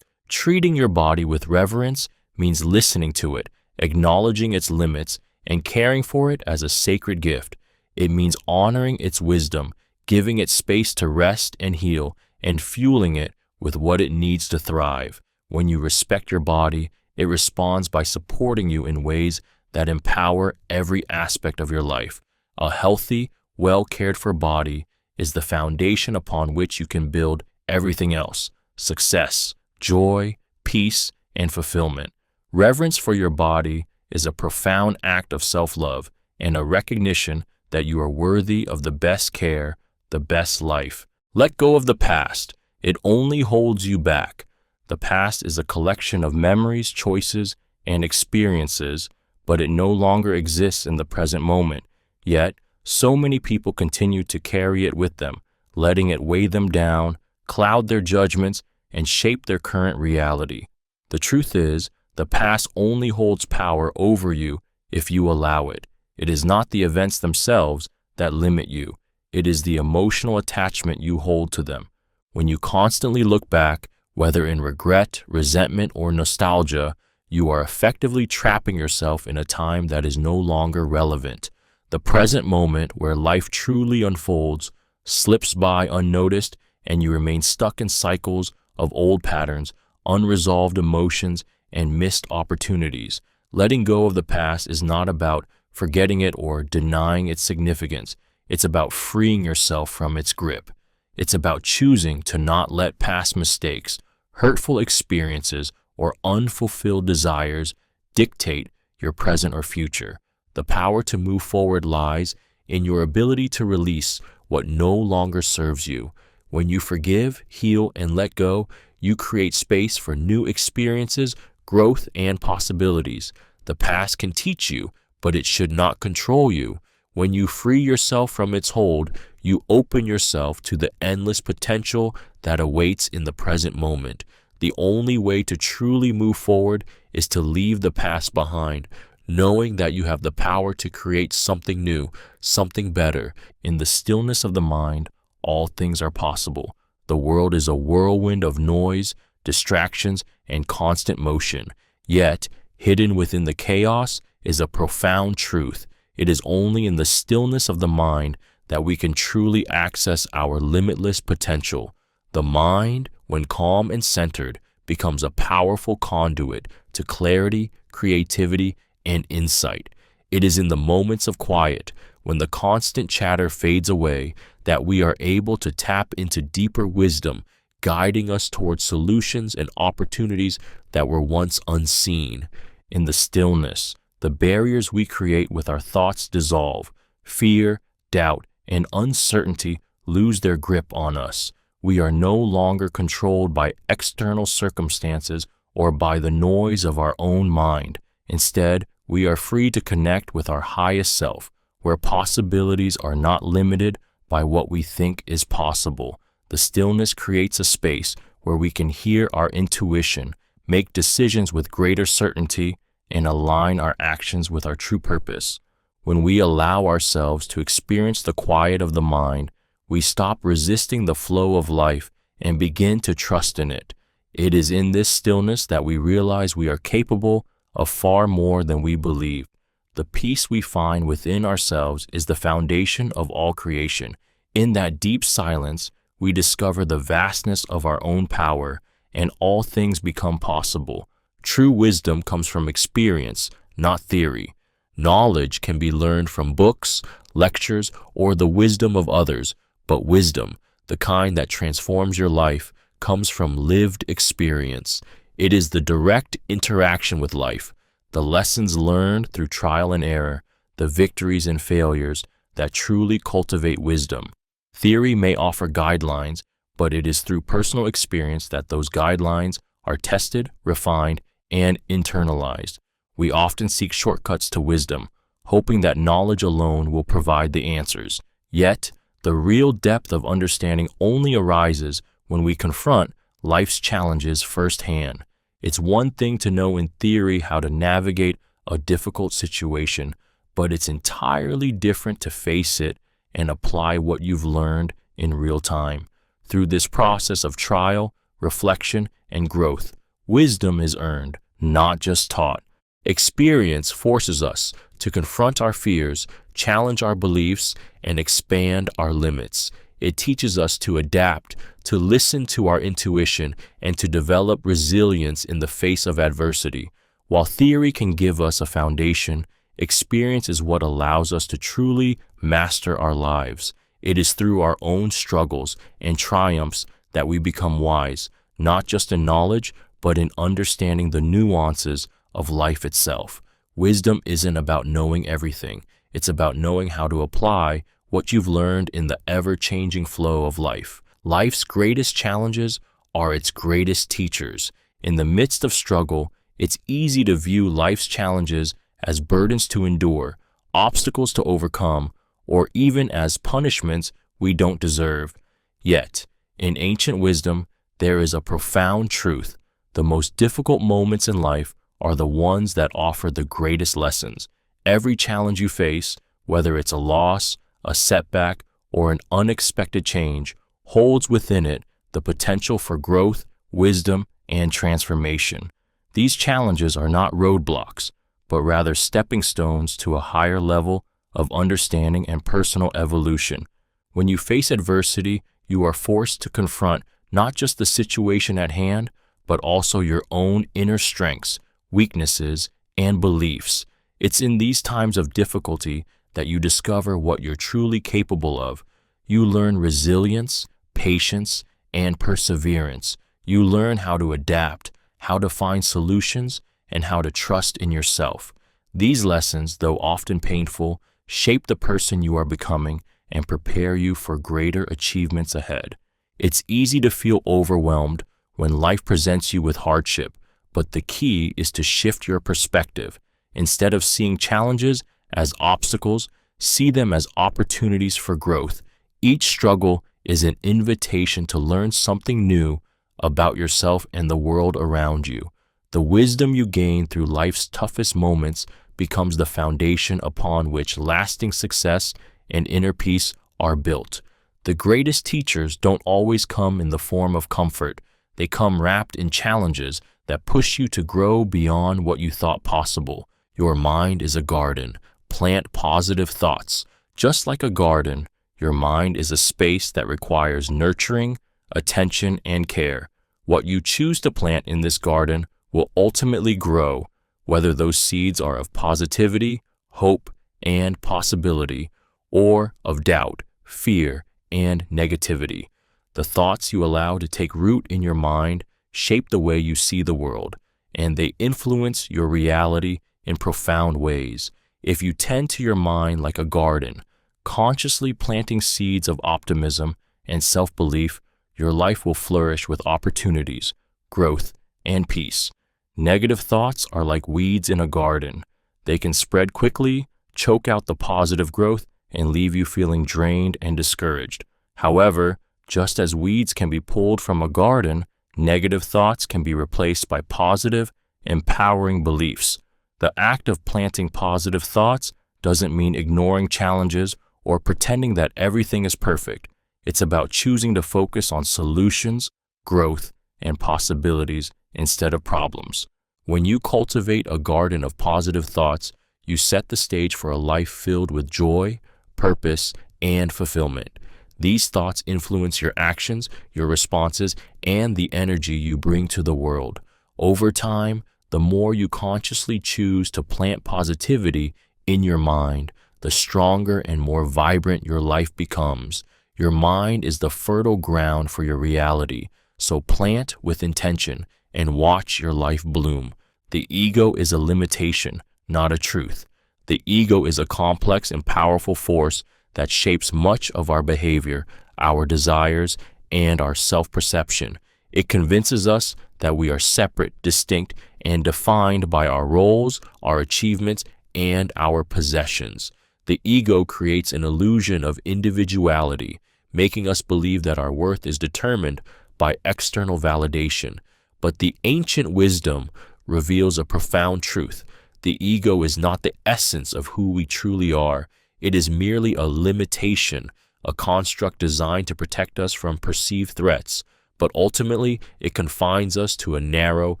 Treating your body with reverence means listening to it, acknowledging its limits, and caring for it as a sacred gift. It means honoring its wisdom, giving it space to rest and heal, and fueling it with what it needs to thrive. When you respect your body, it responds by supporting you in ways that empower every aspect of your life. A healthy, well-cared-for body is the foundation upon which you can build everything else: success, joy, peace, and fulfillment. Reverence for your body is a profound act of self-love and a recognition that you are worthy of the best care, the best life. Let go of the past. It only holds you back. The past is a collection of memories, choices, and experiences, but it no longer exists in the present moment. Yet, so many people continue to carry it with them, letting it weigh them down, cloud their judgments, and shape their current reality. The truth is, the past only holds power over you if you allow it. It is not the events themselves that limit you. It is the emotional attachment you hold to them. When you constantly look back, whether in regret, resentment, or nostalgia, you are effectively trapping yourself in a time that is no longer relevant. The present moment, where life truly unfolds, slips by unnoticed, and you remain stuck in cycles of old patterns, unresolved emotions, and missed opportunities. Letting go of the past is not about forgetting it or denying its significance. It's about freeing yourself from its grip. It's about choosing to not let past mistakes, hurtful experiences, or unfulfilled desires dictate your present or future. The power to move forward lies in your ability to release what no longer serves you. When you forgive, heal, and let go, you create space for new experiences, growth, and possibilities. The past can teach you, but it should not control you. When you free yourself from its hold, you open yourself to the endless potential that awaits in the present moment. The only way to truly move forward is to leave the past behind, knowing that you have the power to create something new, something better. In the stillness of the mind, all things are possible. The world is a whirlwind of noise, distractions, and constant motion. Yet, hidden within the chaos is a profound truth. It is only in the stillness of the mind that we can truly access our limitless potential. The mind, when calm and centered, becomes a powerful conduit to clarity, creativity, and insight. It is in the moments of quiet, when the constant chatter fades away, that we are able to tap into deeper wisdom, guiding us towards solutions and opportunities that were once unseen. In the stillness, the barriers we create with our thoughts dissolve. Fear, doubt, and uncertainty lose their grip on us. We are no longer controlled by external circumstances or by the noise of our own mind. Instead, we are free to connect with our highest self, where possibilities are not limited by what we think is possible. The stillness creates a space where we can hear our intuition, make decisions with greater certainty, and align our actions with our true purpose. When we allow ourselves to experience the quiet of the mind, we stop resisting the flow of life and begin to trust in it. It is in this stillness that we realize we are capable of far more than we believe. The peace we find within ourselves is the foundation of all creation. In that deep silence, we discover the vastness of our own power, and all things become possible. True wisdom comes from experience, not theory. Knowledge can be learned from books, lectures, or the wisdom of others, but wisdom, the kind that transforms your life, comes from lived experience. It is the direct interaction with life, the lessons learned through trial and error, the victories and failures that truly cultivate wisdom. Theory may offer guidelines, but it is through personal experience that those guidelines are tested, refined, and internalized. We often seek shortcuts to wisdom, hoping that knowledge alone will provide the answers. Yet, the real depth of understanding only arises when we confront life's challenges firsthand. It's one thing to know in theory how to navigate a difficult situation, but it's entirely different to face it and apply what you've learned in real time. Through this process of trial, reflection, and growth, wisdom is earned, not just taught. Experience forces us to confront our fears, challenge our beliefs, and expand our limits. It teaches us to adapt, to listen to our intuition, and to develop resilience in the face of adversity. While theory can give us a foundation, experience is what allows us to truly master our lives. It is through our own struggles and triumphs that we become wise, not just in knowledge, but in understanding the nuances of life itself. Wisdom isn't about knowing everything. It's about knowing how to apply what you've learned in the ever-changing flow of life. Life's greatest challenges are its greatest teachers. In the midst of struggle, it's easy to view life's challenges as burdens to endure, obstacles to overcome, or even as punishments we don't deserve. Yet, in ancient wisdom, there is a profound truth. The most difficult moments in life are the ones that offer the greatest lessons. Every challenge you face, whether it's a loss, a setback, or an unexpected change, holds within it the potential for growth, wisdom, and transformation. These challenges are not roadblocks, but rather stepping stones to a higher level of understanding and personal evolution. When you face adversity, you are forced to confront not just the situation at hand, but also your own inner strengths, weaknesses, and beliefs. It's in these times of difficulty that you discover what you're truly capable of. You learn resilience, patience, and perseverance. You learn how to adapt, how to find solutions, and how to trust in yourself. These lessons, though often painful, shape the person you are becoming and prepare you for greater achievements ahead. It's easy to feel overwhelmed when life presents you with hardship, but the key is to shift your perspective. Instead of seeing challenges as obstacles, see them as opportunities for growth. Each struggle is an invitation to learn something new about yourself and the world around you. The wisdom you gain through life's toughest moments becomes the foundation upon which lasting success and inner peace are built. The greatest teachers don't always come in the form of comfort. They come wrapped in challenges that push you to grow beyond what you thought possible. Your mind is a garden. Plant positive thoughts. Just like a garden, Your mind is a space that requires nurturing, attention, and care. What you choose to plant in this garden will ultimately grow, whether those seeds are of positivity, hope, and possibility, or of doubt, fear, and negativity. The thoughts you allow to take root in your mind shape the way you see the world, and they influence your reality in profound ways. If you tend to your mind like a garden, consciously planting seeds of optimism and self-belief, your life will flourish with opportunities, growth, and peace. Negative thoughts are like weeds in a garden. They can spread quickly, choke out the positive growth, and leave you feeling drained and discouraged. However, just as weeds can be pulled from a garden, negative thoughts can be replaced by positive, empowering beliefs. The act of planting positive thoughts doesn't mean ignoring challenges or pretending that everything is perfect. It's about choosing to focus on solutions, growth, and possibilities instead of problems. When you cultivate a garden of positive thoughts, you set the stage for a life filled with joy, purpose, and fulfillment. These thoughts influence your actions, your responses, and the energy you bring to the world. Over time, the more you consciously choose to plant positivity in your mind, the stronger and more vibrant your life becomes. Your mind is the fertile ground for your reality, so plant with intention and watch your life bloom. The ego is a limitation, not a truth. The ego is a complex and powerful force that shapes much of our behavior, our desires, and our self-perception. It convinces us that we are separate, distinct, and defined by our roles, our achievements, and our possessions. The ego creates an illusion of individuality, making us believe that our worth is determined by external validation. But the ancient wisdom reveals a profound truth. The ego is not the essence of who we truly are. It is merely a limitation, a construct designed to protect us from perceived threats. But ultimately, it confines us to a narrow,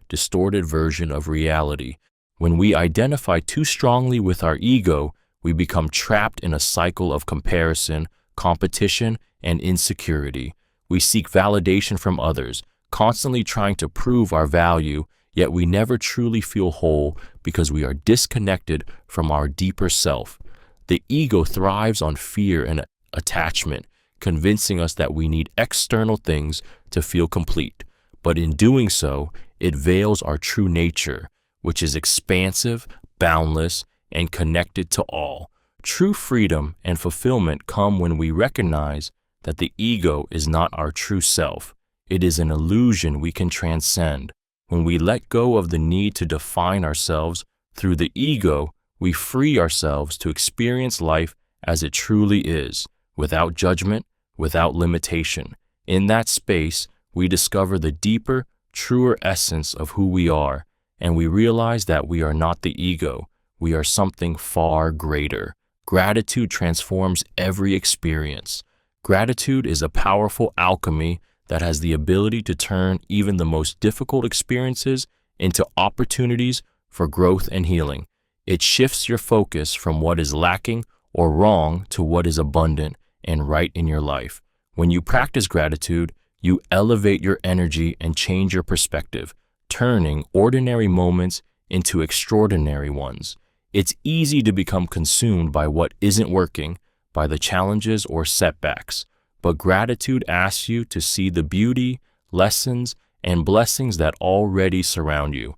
distorted version of reality. When we identify too strongly with our ego, we become trapped in a cycle of comparison, competition, and insecurity. We seek validation from others, constantly trying to prove our value, yet we never truly feel whole because we are disconnected from our deeper self. The ego thrives on fear and attachment, convincing us that we need external things to feel complete. But in doing so, it veils our true nature, which is expansive, boundless, and connected to all. True freedom and fulfillment come when we recognize that the ego is not our true self. It is an illusion we can transcend. When we let go of the need to define ourselves through the ego, we free ourselves to experience life as it truly is, without judgment, without limitation. In that space, we discover the deeper, truer essence of who we are, and we realize that we are not the ego. We are something far greater. Gratitude transforms every experience. Gratitude is a powerful alchemy that has the ability to turn even the most difficult experiences into opportunities for growth and healing. It shifts your focus from what is lacking or wrong to what is abundant and right in your life. When you practice gratitude, you elevate your energy and change your perspective, turning ordinary moments into extraordinary ones. It's easy to become consumed by what isn't working, by the challenges or setbacks, but gratitude asks you to see the beauty, lessons, and blessings that already surround you.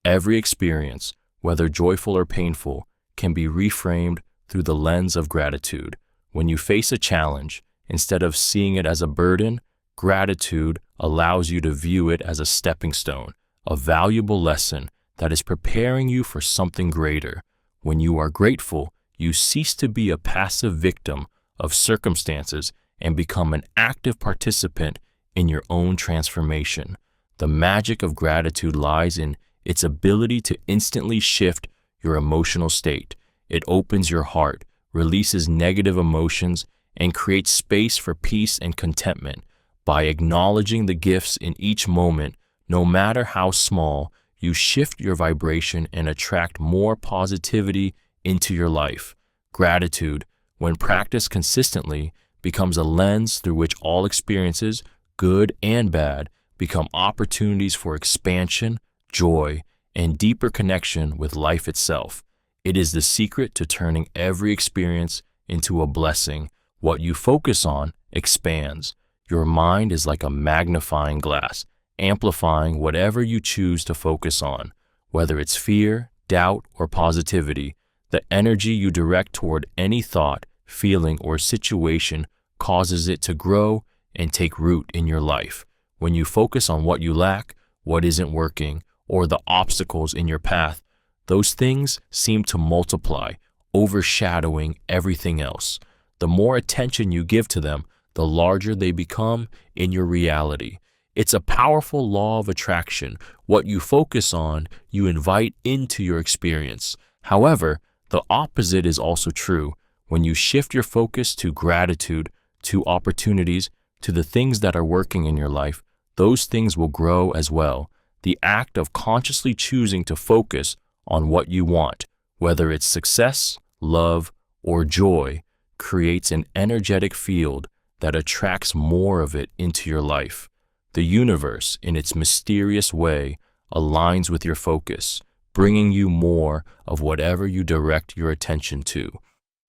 Every experience, whether joyful or painful, can be reframed through the lens of gratitude. When you face a challenge, instead of seeing it as a burden, gratitude allows you to view it as a stepping stone, a valuable lesson that is preparing you for something greater. When you are grateful, you cease to be a passive victim of circumstances and become an active participant in your own transformation. The magic of gratitude lies in its ability to instantly shift your emotional state. It opens your heart, releases negative emotions, and creates space for peace and contentment. By acknowledging the gifts in each moment, no matter how small, you shift your vibration and attract more positivity into your life. Gratitude, when practiced consistently, becomes a lens through which all experiences, good and bad, become opportunities for expansion, joy, and deeper connection with life itself. It is the secret to turning every experience into a blessing. What you focus on expands. Your mind is like a magnifying glass, amplifying whatever you choose to focus on. Whether it's fear, doubt, or positivity, the energy you direct toward any thought, feeling, or situation causes it to grow and take root in your life. When you focus on what you lack, what isn't working, or the obstacles in your path, those things seem to multiply, overshadowing everything else. The more attention you give to them, the larger they become in your reality. It's a powerful law of attraction. What you focus on, you invite into your experience. However, the opposite is also true. When you shift your focus to gratitude, to opportunities, to the things that are working in your life, those things will grow as well. The act of consciously choosing to focus on what you want, whether it's success, love, or joy, creates an energetic field that attracts more of it into your life. The universe, in its mysterious way, aligns with your focus, bringing you more of whatever you direct your attention to.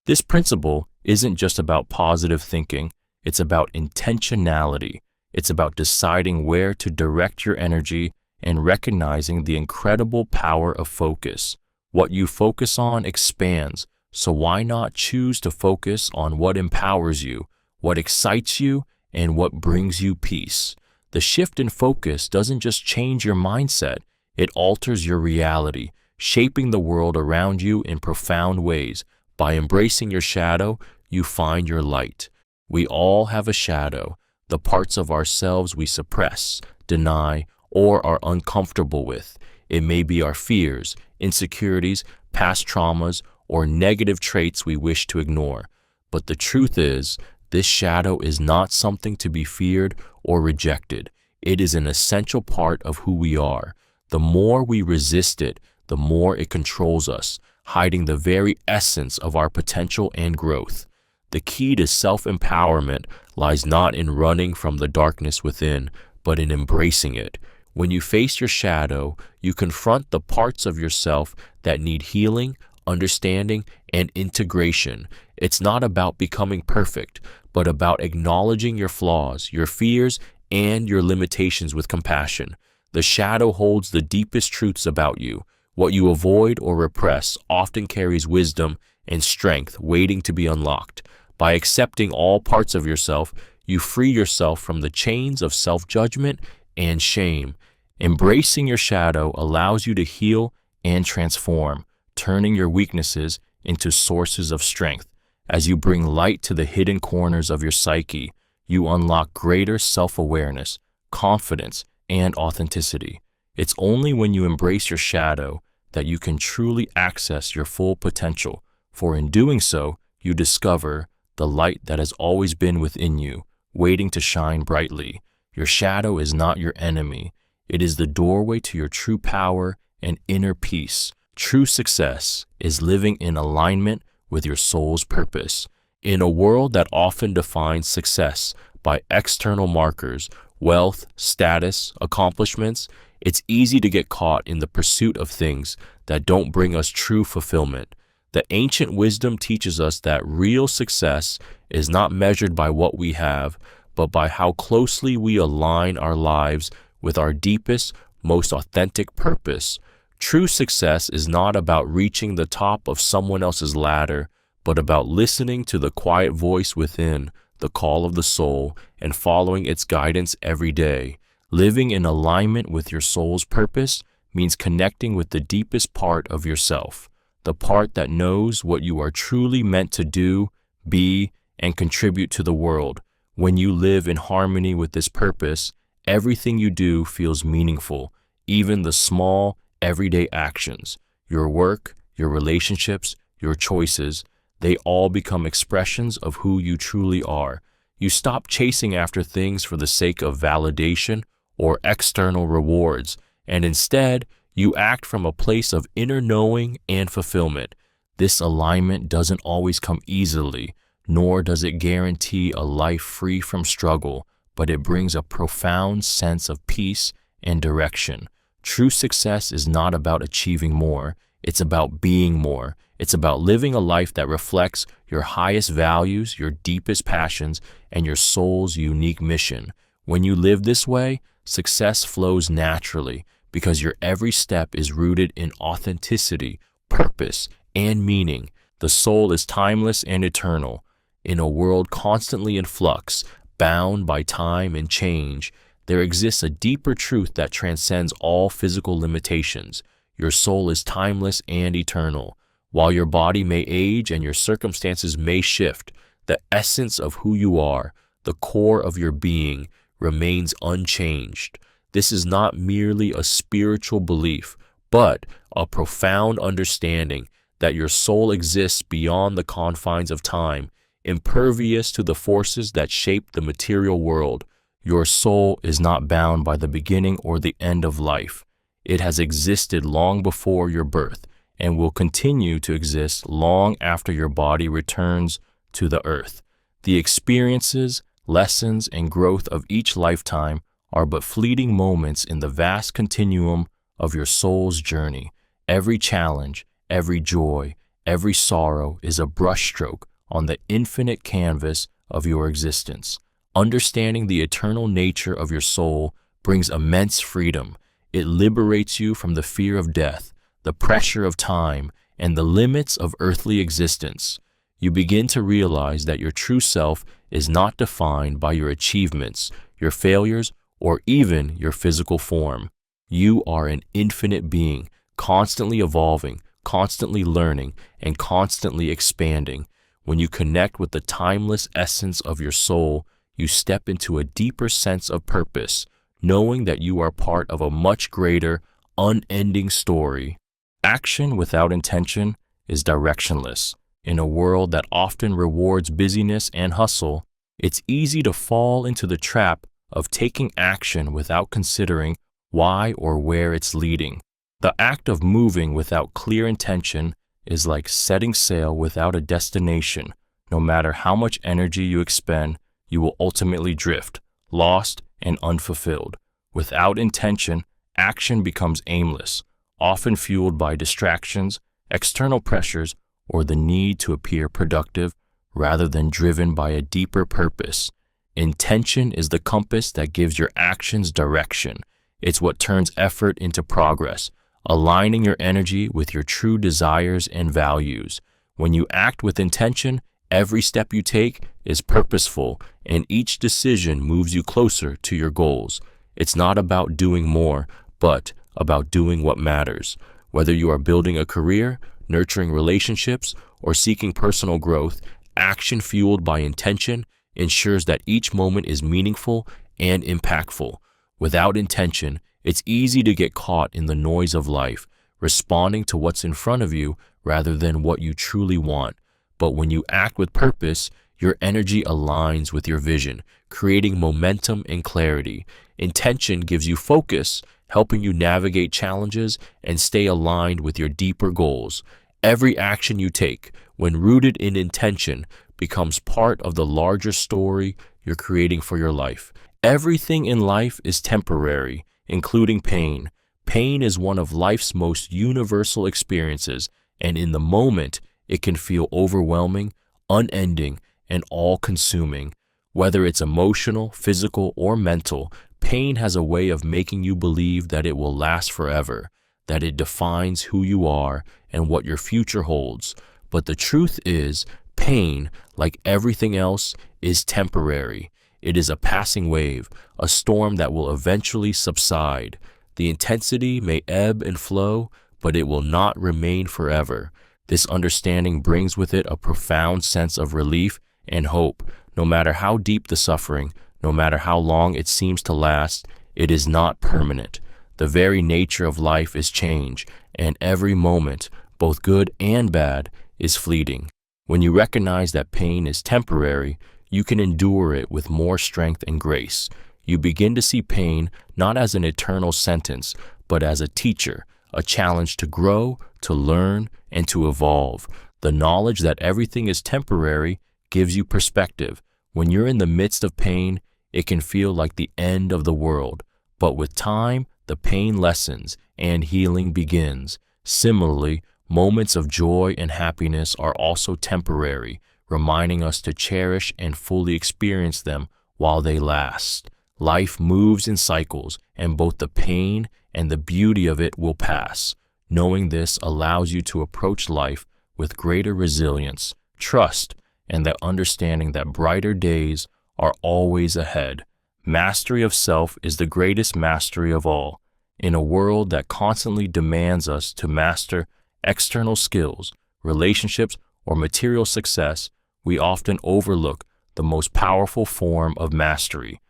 This principle isn't just about positive thinking, it's about intentionality. It's about deciding where to direct your energy and recognizing the incredible power of focus. What you focus on expands, so why not choose to focus on what empowers you, what excites you, and what brings you peace? The shift in focus doesn't just change your mindset, it alters your reality, shaping the world around you in profound ways. By embracing your shadow, you find your light. We all have a shadow, the parts of ourselves we suppress, deny, or are uncomfortable with. It may be our fears, insecurities, past traumas, or negative traits we wish to ignore. But the truth is, this shadow is not something to be feared or rejected. It is an essential part of who we are. The more we resist it, the more it controls us, hiding the very essence of our potential and growth. The key to self-empowerment lies not in running from the darkness within, but in embracing it. When you face your shadow, you confront the parts of yourself that need healing, understanding, and integration. It's not about becoming perfect, but about acknowledging your flaws, your fears, and your limitations with compassion. The shadow holds the deepest truths about you. What you avoid or repress often carries wisdom and strength waiting to be unlocked. By accepting all parts of yourself, you free yourself from the chains of self-judgment and shame. Embracing your shadow allows you to heal and transform, turning your weaknesses into sources of strength. As you bring light to the hidden corners of your psyche, you unlock greater self-awareness, confidence, and authenticity. It's only when you embrace your shadow that you can truly access your full potential, for in doing so, you discover the light that has always been within you, waiting to shine brightly. Your shadow is not your enemy. It is the doorway to your true power and inner peace. True success is living in alignment with your soul's purpose. In a world that often defines success by external markers, wealth, status, accomplishments, it's easy to get caught in the pursuit of things that don't bring us true fulfillment. The ancient wisdom teaches us that real success is not measured by what we have, but by how closely we align our lives with our deepest, most authentic purpose. True success is not about reaching the top of someone else's ladder, but about listening to the quiet voice within, the call of the soul, and following its guidance every day. Living in alignment with your soul's purpose means connecting with the deepest part of yourself, the part that knows what you are truly meant to do, be, and contribute to the world. When you live in harmony with this purpose, everything you do feels meaningful, even the small, everyday actions. Your work, your relationships, your choices, they all become expressions of who you truly are. You stop chasing after things for the sake of validation or external rewards, and instead, you act from a place of inner knowing and fulfillment. This alignment doesn't always come easily, nor does it guarantee a life free from struggle, but it brings a profound sense of peace and direction. True success is not about achieving more, it's about being more. It's about living a life that reflects your highest values, your deepest passions, and your soul's unique mission. When you live this way, success flows naturally because your every step is rooted in authenticity, purpose, and meaning. The soul is timeless and eternal. In a world constantly in flux, bound by time and change, there exists a deeper truth that transcends all physical limitations. Your soul is timeless and eternal. While your body may age and your circumstances may shift, the essence of who you are, the core of your being, remains unchanged. This is not merely a spiritual belief, but a profound understanding that your soul exists beyond the confines of time, impervious to the forces that shape the material world. Your soul is not bound by the beginning or the end of life. It has existed long before your birth and will continue to exist long after your body returns to the earth. The experiences, lessons, and growth of each lifetime are but fleeting moments in the vast continuum of your soul's journey. Every challenge, every joy, every sorrow is a brushstroke on the infinite canvas of your existence. Understanding the eternal nature of your soul brings immense freedom. It liberates you from the fear of death, the pressure of time, and the limits of earthly existence. You begin to realize that your true self is not defined by your achievements, your failures, or even your physical form. You are an infinite being, constantly evolving, constantly learning, and constantly expanding. When you connect with the timeless essence of your soul, you step into a deeper sense of purpose, knowing that you are part of a much greater, unending story. Action without intention is directionless. In a world that often rewards busyness and hustle, it's easy to fall into the trap of taking action without considering why or where it's leading. The act of moving without clear intention is like setting sail without a destination. No matter how much energy you expend, you will ultimately drift, lost and unfulfilled. Without intention, action becomes aimless, often fueled by distractions, external pressures, or the need to appear productive rather than driven by a deeper purpose. Intention is the compass that gives your actions direction. It's what turns effort into progress, aligning your energy with your true desires and values. When you act with intention, every step you take is purposeful, and each decision moves you closer to your goals. It's not about doing more, but about doing what matters. Whether you are building a career, nurturing relationships, or seeking personal growth, action fueled by intention ensures that each moment is meaningful and impactful. Without intention, it's easy to get caught in the noise of life, responding to what's in front of you rather than what you truly want. But when you act with purpose, your energy aligns with your vision, creating momentum and clarity. Intention gives you focus, helping you navigate challenges and stay aligned with your deeper goals. Every action you take, when rooted in intention, becomes part of the larger story you're creating for your life. Everything in life is temporary, including pain. Pain is one of life's most universal experiences, and in the moment, it can feel overwhelming, unending, and all-consuming. Whether it's emotional, physical, or mental, pain has a way of making you believe that it will last forever, that it defines who you are and what your future holds. But the truth is, pain, like everything else, is temporary. It is a passing wave, a storm that will eventually subside. The intensity may ebb and flow, but it will not remain forever. This understanding brings with it a profound sense of relief and hope. No matter how deep the suffering, no matter how long it seems to last, it is not permanent. The very nature of life is change, and every moment, both good and bad, is fleeting. When you recognize that pain is temporary, you can endure it with more strength and grace. You begin to see pain not as an eternal sentence, but as a teacher, a challenge to grow, to learn, and to evolve. The knowledge that everything is temporary gives you perspective. When you're in the midst of pain, it can feel like the end of the world, but with time, the pain lessens and healing begins. Similarly, moments of joy and happiness are also temporary, reminding us to cherish and fully experience them while they last. Life moves in cycles, and both the pain and the beauty of it will pass. Knowing this allows you to approach life with greater resilience, trust, and the understanding that brighter days are always ahead. Mastery of self is the greatest mastery of all. In a world that constantly demands us to master external skills, relationships, or material success, we often overlook the most powerful form of mastery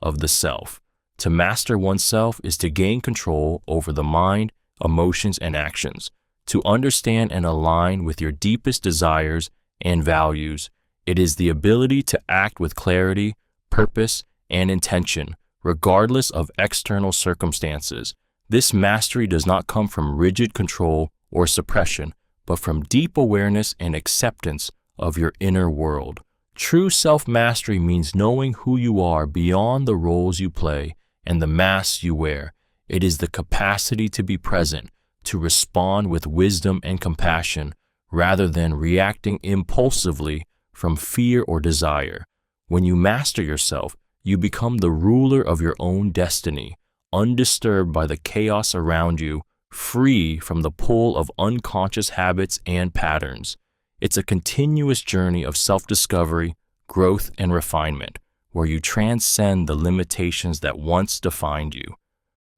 of the self. To master oneself is to gain control over the mind, emotions, and actions. To understand and align with your deepest desires and values, it is the ability to act with clarity, purpose, and intention, regardless of external circumstances. This mastery does not come from rigid control or suppression, but from deep awareness and acceptance of your inner world. True self-mastery means knowing who you are beyond the roles you play and the masks you wear. It is the capacity to be present, to respond with wisdom and compassion, rather than reacting impulsively from fear or desire. When you master yourself, you become the ruler of your own destiny, undisturbed by the chaos around you, free from the pull of unconscious habits and patterns. It's a continuous journey of self-discovery, growth, and refinement, where you transcend the limitations that once defined you.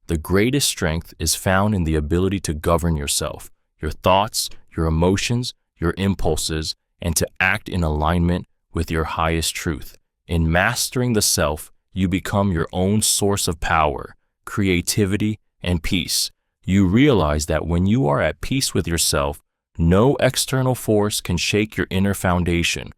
The greatest strength is found in the ability to govern yourself, your thoughts, your emotions, your impulses, and to act in alignment with your highest truth. In mastering the self, you become your own source of power, creativity, and peace. You realize that when you are at peace with yourself, no external force can shake your inner foundation.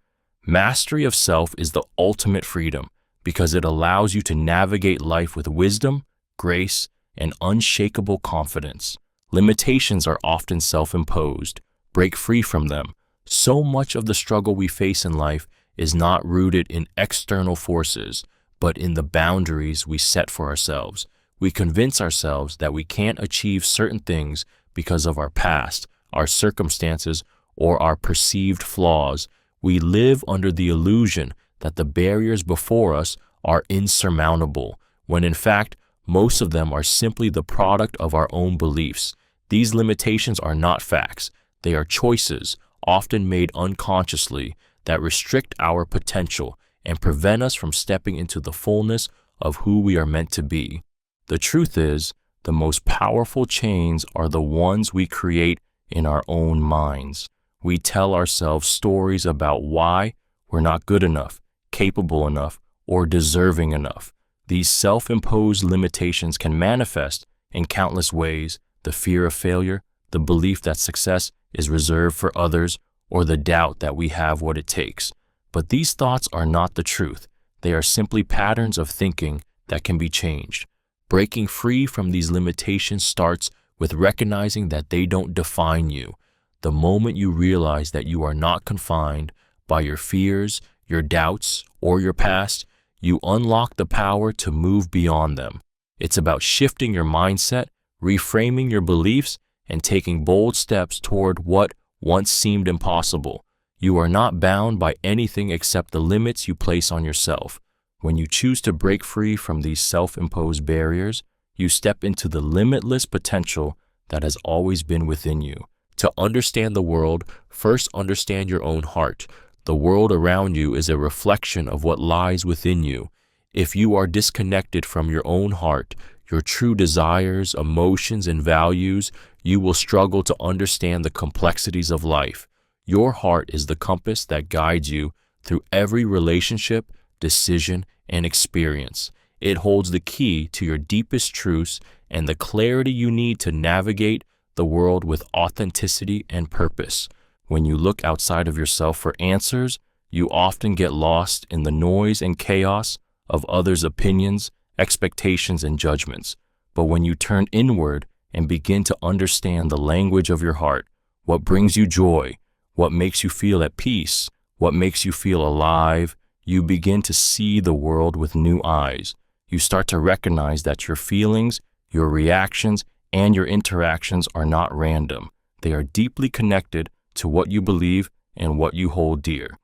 Mastery of self is the ultimate freedom because it allows you to navigate life with wisdom, grace, and unshakable confidence. Limitations are often self-imposed. Break free from them. So much of the struggle we face in life is not rooted in external forces, but in the boundaries we set for ourselves. We convince ourselves that we can't achieve certain things because of our past, our circumstances, or our perceived flaws. We live under the illusion that the barriers before us are insurmountable, when in fact, most of them are simply the product of our own beliefs. These limitations are not facts. They are choices, often made unconsciously, that restrict our potential and prevent us from stepping into the fullness of who we are meant to be. The truth is, the most powerful chains are the ones we create in our own minds. We tell ourselves stories about why we're not good enough, capable enough, or deserving enough. These self-imposed limitations can manifest in countless ways: the fear of failure, the belief that success is reserved for others, or the doubt that we have what it takes. But these thoughts are not the truth. They are simply patterns of thinking that can be changed. Breaking free from these limitations starts with recognizing that they don't define you. The moment you realize that you are not confined by your fears, your doubts, or your past, you unlock the power to move beyond them. It's about shifting your mindset, reframing your beliefs, and taking bold steps toward what once seemed impossible. You are not bound by anything except the limits you place on yourself. When you choose to break free from these self-imposed barriers, you step into the limitless potential that has always been within you. To understand the world, first understand your own heart. The world around you is a reflection of what lies within you. If you are disconnected from your own heart, your true desires, emotions, and values, you will struggle to understand the complexities of life. Your heart is the compass that guides you through every relationship, decision, and experience. It holds the key to your deepest truths and the clarity you need to navigate the world with authenticity and purpose. When you look outside of yourself for answers, you often get lost in the noise and chaos of others' opinions, expectations, and judgments. But when you turn inward and begin to understand the language of your heart, what brings you joy, what makes you feel at peace, what makes you feel alive, you begin to see the world with new eyes. You start to recognize that your feelings, your reactions, and your interactions are not random. They are deeply connected to what you believe and what you hold dear.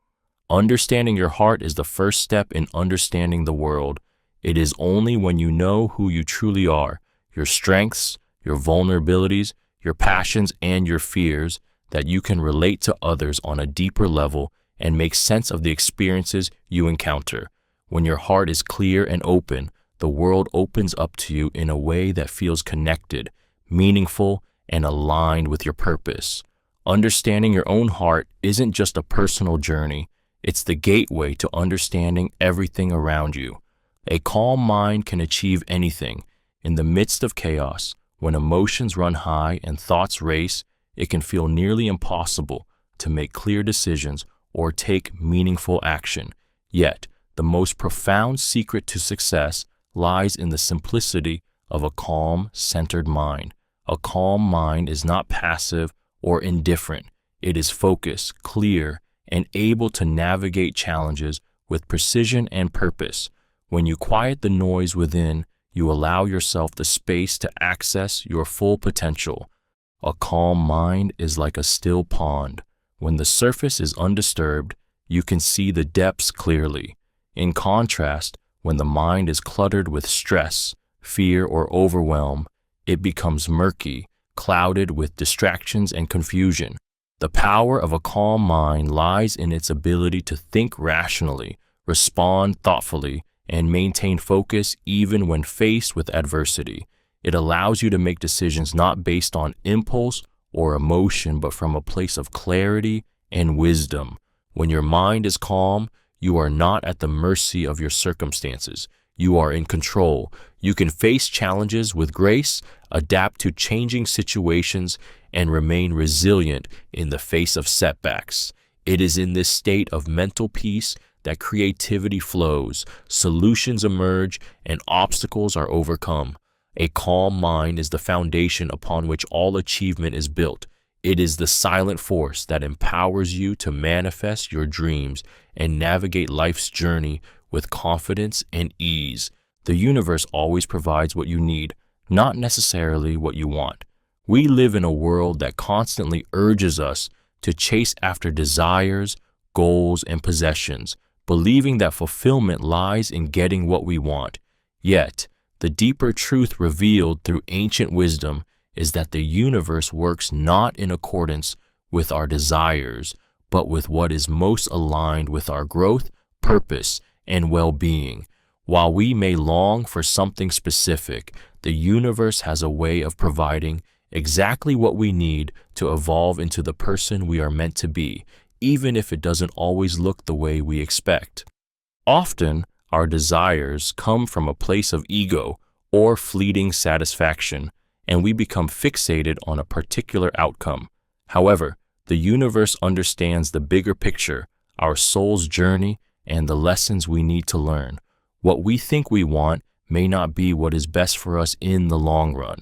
Understanding your heart is the first step in understanding the world. It is only when you know who you truly are, your strengths, your vulnerabilities, your passions, and your fears, that you can relate to others on a deeper level and make sense of the experiences you encounter. When your heart is clear and open, the world opens up to you in a way that feels connected, meaningful, and aligned with your purpose. Understanding your own heart isn't just a personal journey, it's the gateway to understanding everything around you. A calm mind can achieve anything. In the midst of chaos, when emotions run high and thoughts race, it can feel nearly impossible to make clear decisions or take meaningful action. Yet, the most profound secret to success lies in the simplicity of a calm, centered mind. A calm mind is not passive or indifferent. It is focused, clear, and able to navigate challenges with precision and purpose. When you quiet the noise within, you allow yourself the space to access your full potential. A calm mind is like a still pond. When the surface is undisturbed, you can see the depths clearly. In contrast, when the mind is cluttered with stress, fear, or overwhelm, it becomes murky, clouded with distractions and confusion. The power of a calm mind lies in its ability to think rationally, respond thoughtfully, and maintain focus even when faced with adversity. It allows you to make decisions not based on impulse or emotion, but from a place of clarity and wisdom. When your mind is calm, you are not at the mercy of your circumstances. You are in control. You can face challenges with grace, adapt to changing situations, and remain resilient in the face of setbacks. It is in this state of mental peace that creativity flows, solutions emerge, and obstacles are overcome. A calm mind is the foundation upon which all achievement is built. It is the silent force that empowers you to manifest your dreams and navigate life's journey with confidence and ease. The universe always provides what you need, not necessarily what you want. We live in a world that constantly urges us to chase after desires, goals, and possessions, believing that fulfillment lies in getting what we want. Yet, the deeper truth revealed through ancient wisdom is that the universe works not in accordance with our desires, but with what is most aligned with our growth, purpose, and well-being. While we may long for something specific, the universe has a way of providing exactly what we need to evolve into the person we are meant to be, even if it doesn't always look the way we expect. Often, our desires come from a place of ego or fleeting satisfaction, and we become fixated on a particular outcome. However, the universe understands the bigger picture, our soul's journey, and the lessons we need to learn. What we think we want may not be what is best for us in the long run.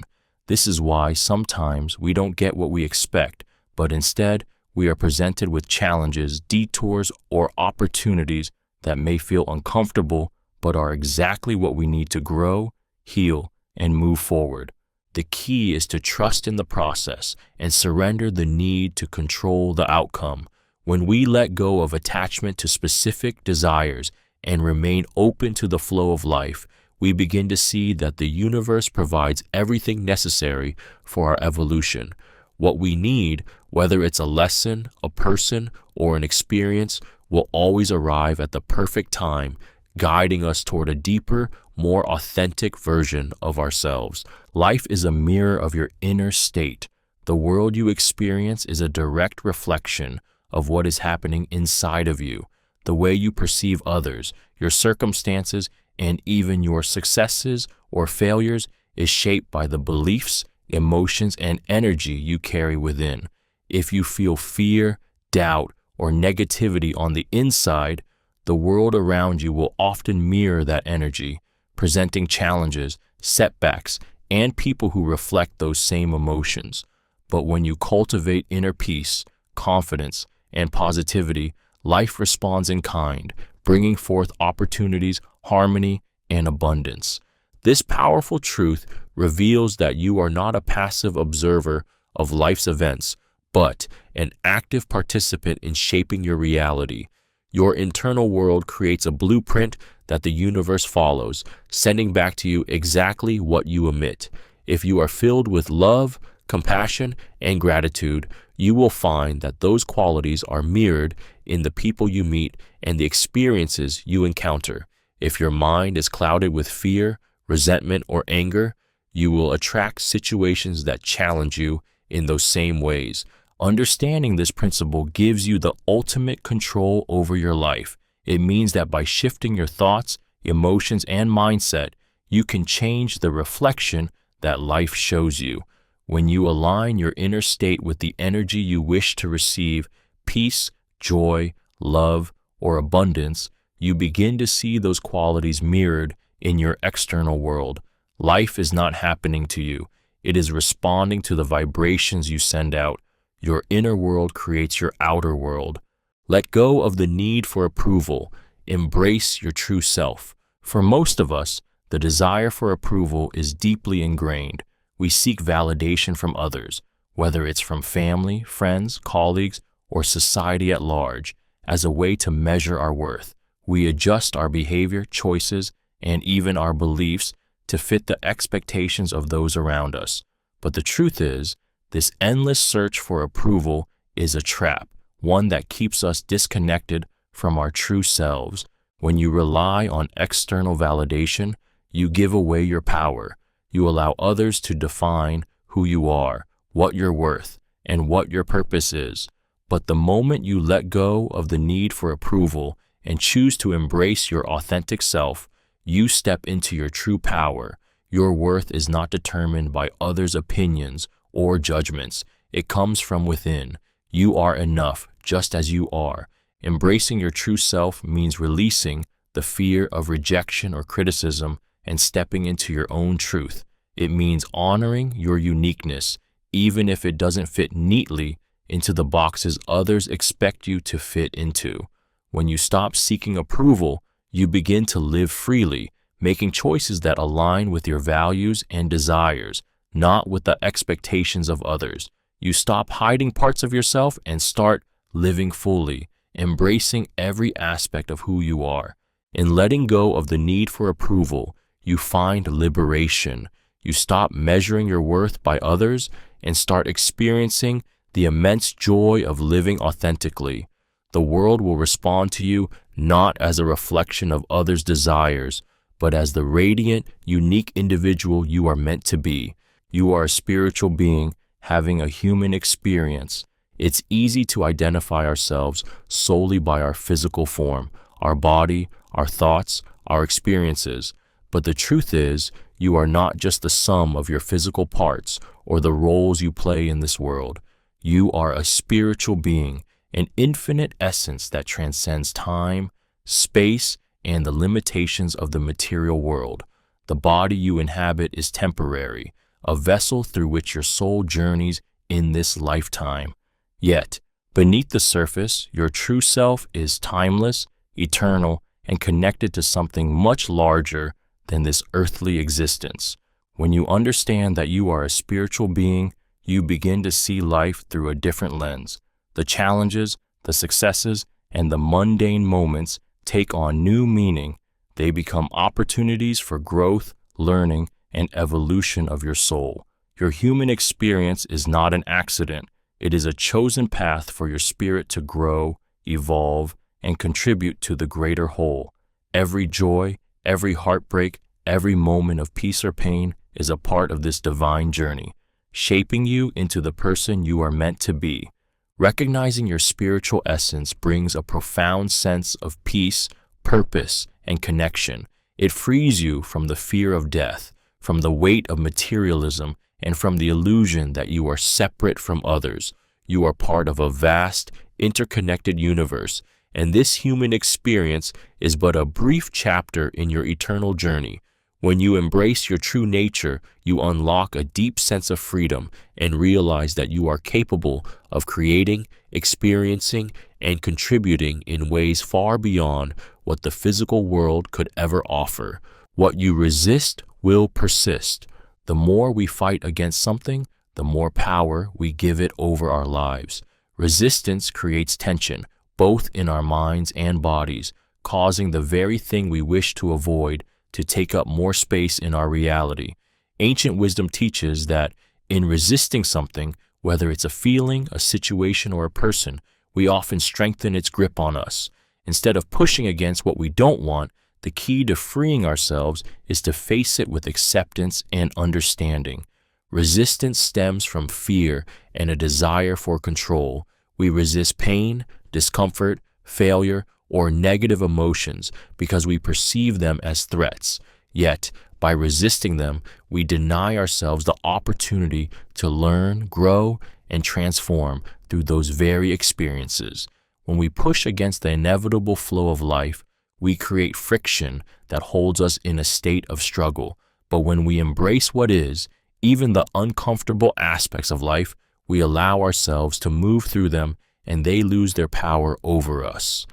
This is why sometimes we don't get what we expect, but instead we are presented with challenges, detours, or opportunities that may feel uncomfortable, but are exactly what we need to grow, heal, and move forward. The key is to trust in the process and surrender the need to control the outcome. When we let go of attachment to specific desires and remain open to the flow of life, we begin to see that the universe provides everything necessary for our evolution. What we need, whether it's a lesson, a person, or an experience, will always arrive at the perfect time, guiding us toward a deeper, more authentic version of ourselves. Life is a mirror of your inner state. The world you experience is a direct reflection of what is happening inside of you. The way you perceive others, your circumstances, and even your successes or failures is shaped by the beliefs, emotions, and energy you carry within. If you feel fear, doubt, or negativity on the inside, the world around you will often mirror that energy, presenting challenges, setbacks, and people who reflect those same emotions. But when you cultivate inner peace, confidence, and positivity, life responds in kind, bringing forth opportunities, harmony, and abundance. This powerful truth reveals that you are not a passive observer of life's events, but an active participant in shaping your reality. Your internal world creates a blueprint that the universe follows, sending back to you exactly what you emit. If you are filled with love, compassion, and gratitude, you will find that those qualities are mirrored in the people you meet and the experiences you encounter. If your mind is clouded with fear, resentment, or anger, you will attract situations that challenge you in those same ways. Understanding this principle gives you the ultimate control over your life. It means that by shifting your thoughts, emotions, and mindset, you can change the reflection that life shows you. When you align your inner state with the energy you wish to receive, peace, joy, love, or abundance, you begin to see those qualities mirrored in your external world. Life is not happening to you. It is responding to the vibrations you send out. Your inner world creates your outer world. Let go of the need for approval. Embrace your true self. For most of us, the desire for approval is deeply ingrained. We seek validation from others, whether it's from family, friends, colleagues, or society at large, as a way to measure our worth. We adjust our behavior, choices, and even our beliefs to fit the expectations of those around us. But the truth is, this endless search for approval is a trap, one that keeps us disconnected from our true selves. When you rely on external validation, you give away your power. You allow others to define who you are, what you're worth, and what your purpose is. But the moment you let go of the need for approval and choose to embrace your authentic self, you step into your true power. Your worth is not determined by others' opinions or judgments. It comes from within. You are enough just as you are. Embracing your true self means releasing the fear of rejection or criticism and stepping into your own truth. It means honoring your uniqueness, even if it doesn't fit neatly into the boxes others expect you to fit into. When you stop seeking approval, you begin to live freely, making choices that align with your values and desires, not with the expectations of others. You stop hiding parts of yourself and start living fully, embracing every aspect of who you are. In letting go of the need for approval, you find liberation. You stop measuring your worth by others and start experiencing the immense joy of living authentically. The world will respond to you not as a reflection of others' desires, but as the radiant, unique individual you are meant to be. You are a spiritual being having a human experience. It's easy to identify ourselves solely by our physical form, our body, our thoughts, our experiences. But the truth is, you are not just the sum of your physical parts or the roles you play in this world. You are a spiritual being, an infinite essence that transcends time, space, and the limitations of the material world. The body you inhabit is temporary, a vessel through which your soul journeys in this lifetime. Yet, beneath the surface, your true self is timeless, eternal, and connected to something much larger than this earthly existence. When you understand that you are a spiritual being, you begin to see life through a different lens. The challenges, the successes, and the mundane moments take on new meaning. They become opportunities for growth, learning, and evolution of your soul. Your human experience is not an accident. It is a chosen path for your spirit to grow, evolve, and contribute to the greater whole. Every joy, every heartbreak, every moment of peace or pain is a part of this divine journey, shaping you into the person you are meant to be. Recognizing your spiritual essence brings a profound sense of peace, purpose, and connection. It frees you from the fear of death, from the weight of materialism, and from the illusion that you are separate from others. You are part of a vast, interconnected universe, and this human experience is but a brief chapter in your eternal journey. When you embrace your true nature, you unlock a deep sense of freedom and realize that you are capable of creating, experiencing, and contributing in ways far beyond what the physical world could ever offer. What you resist will persist. The more we fight against something, the more power we give it over our lives. Resistance creates tension, both in our minds and bodies, causing the very thing we wish to avoid to take up more space in our reality. Ancient wisdom teaches that in resisting something, whether it's a feeling, a situation, or a person, we often strengthen its grip on us. Instead of pushing against what we don't want, the key to freeing ourselves is to face it with acceptance and understanding. Resistance stems from fear and a desire for control. We resist pain, discomfort, failure, or negative emotions because we perceive them as threats. Yet, by resisting them, we deny ourselves the opportunity to learn, grow, and transform through those very experiences. When we push against the inevitable flow of life, we create friction that holds us in a state of struggle. But when we embrace what is, even the uncomfortable aspects of life, we allow ourselves to move through them and they lose their power over us.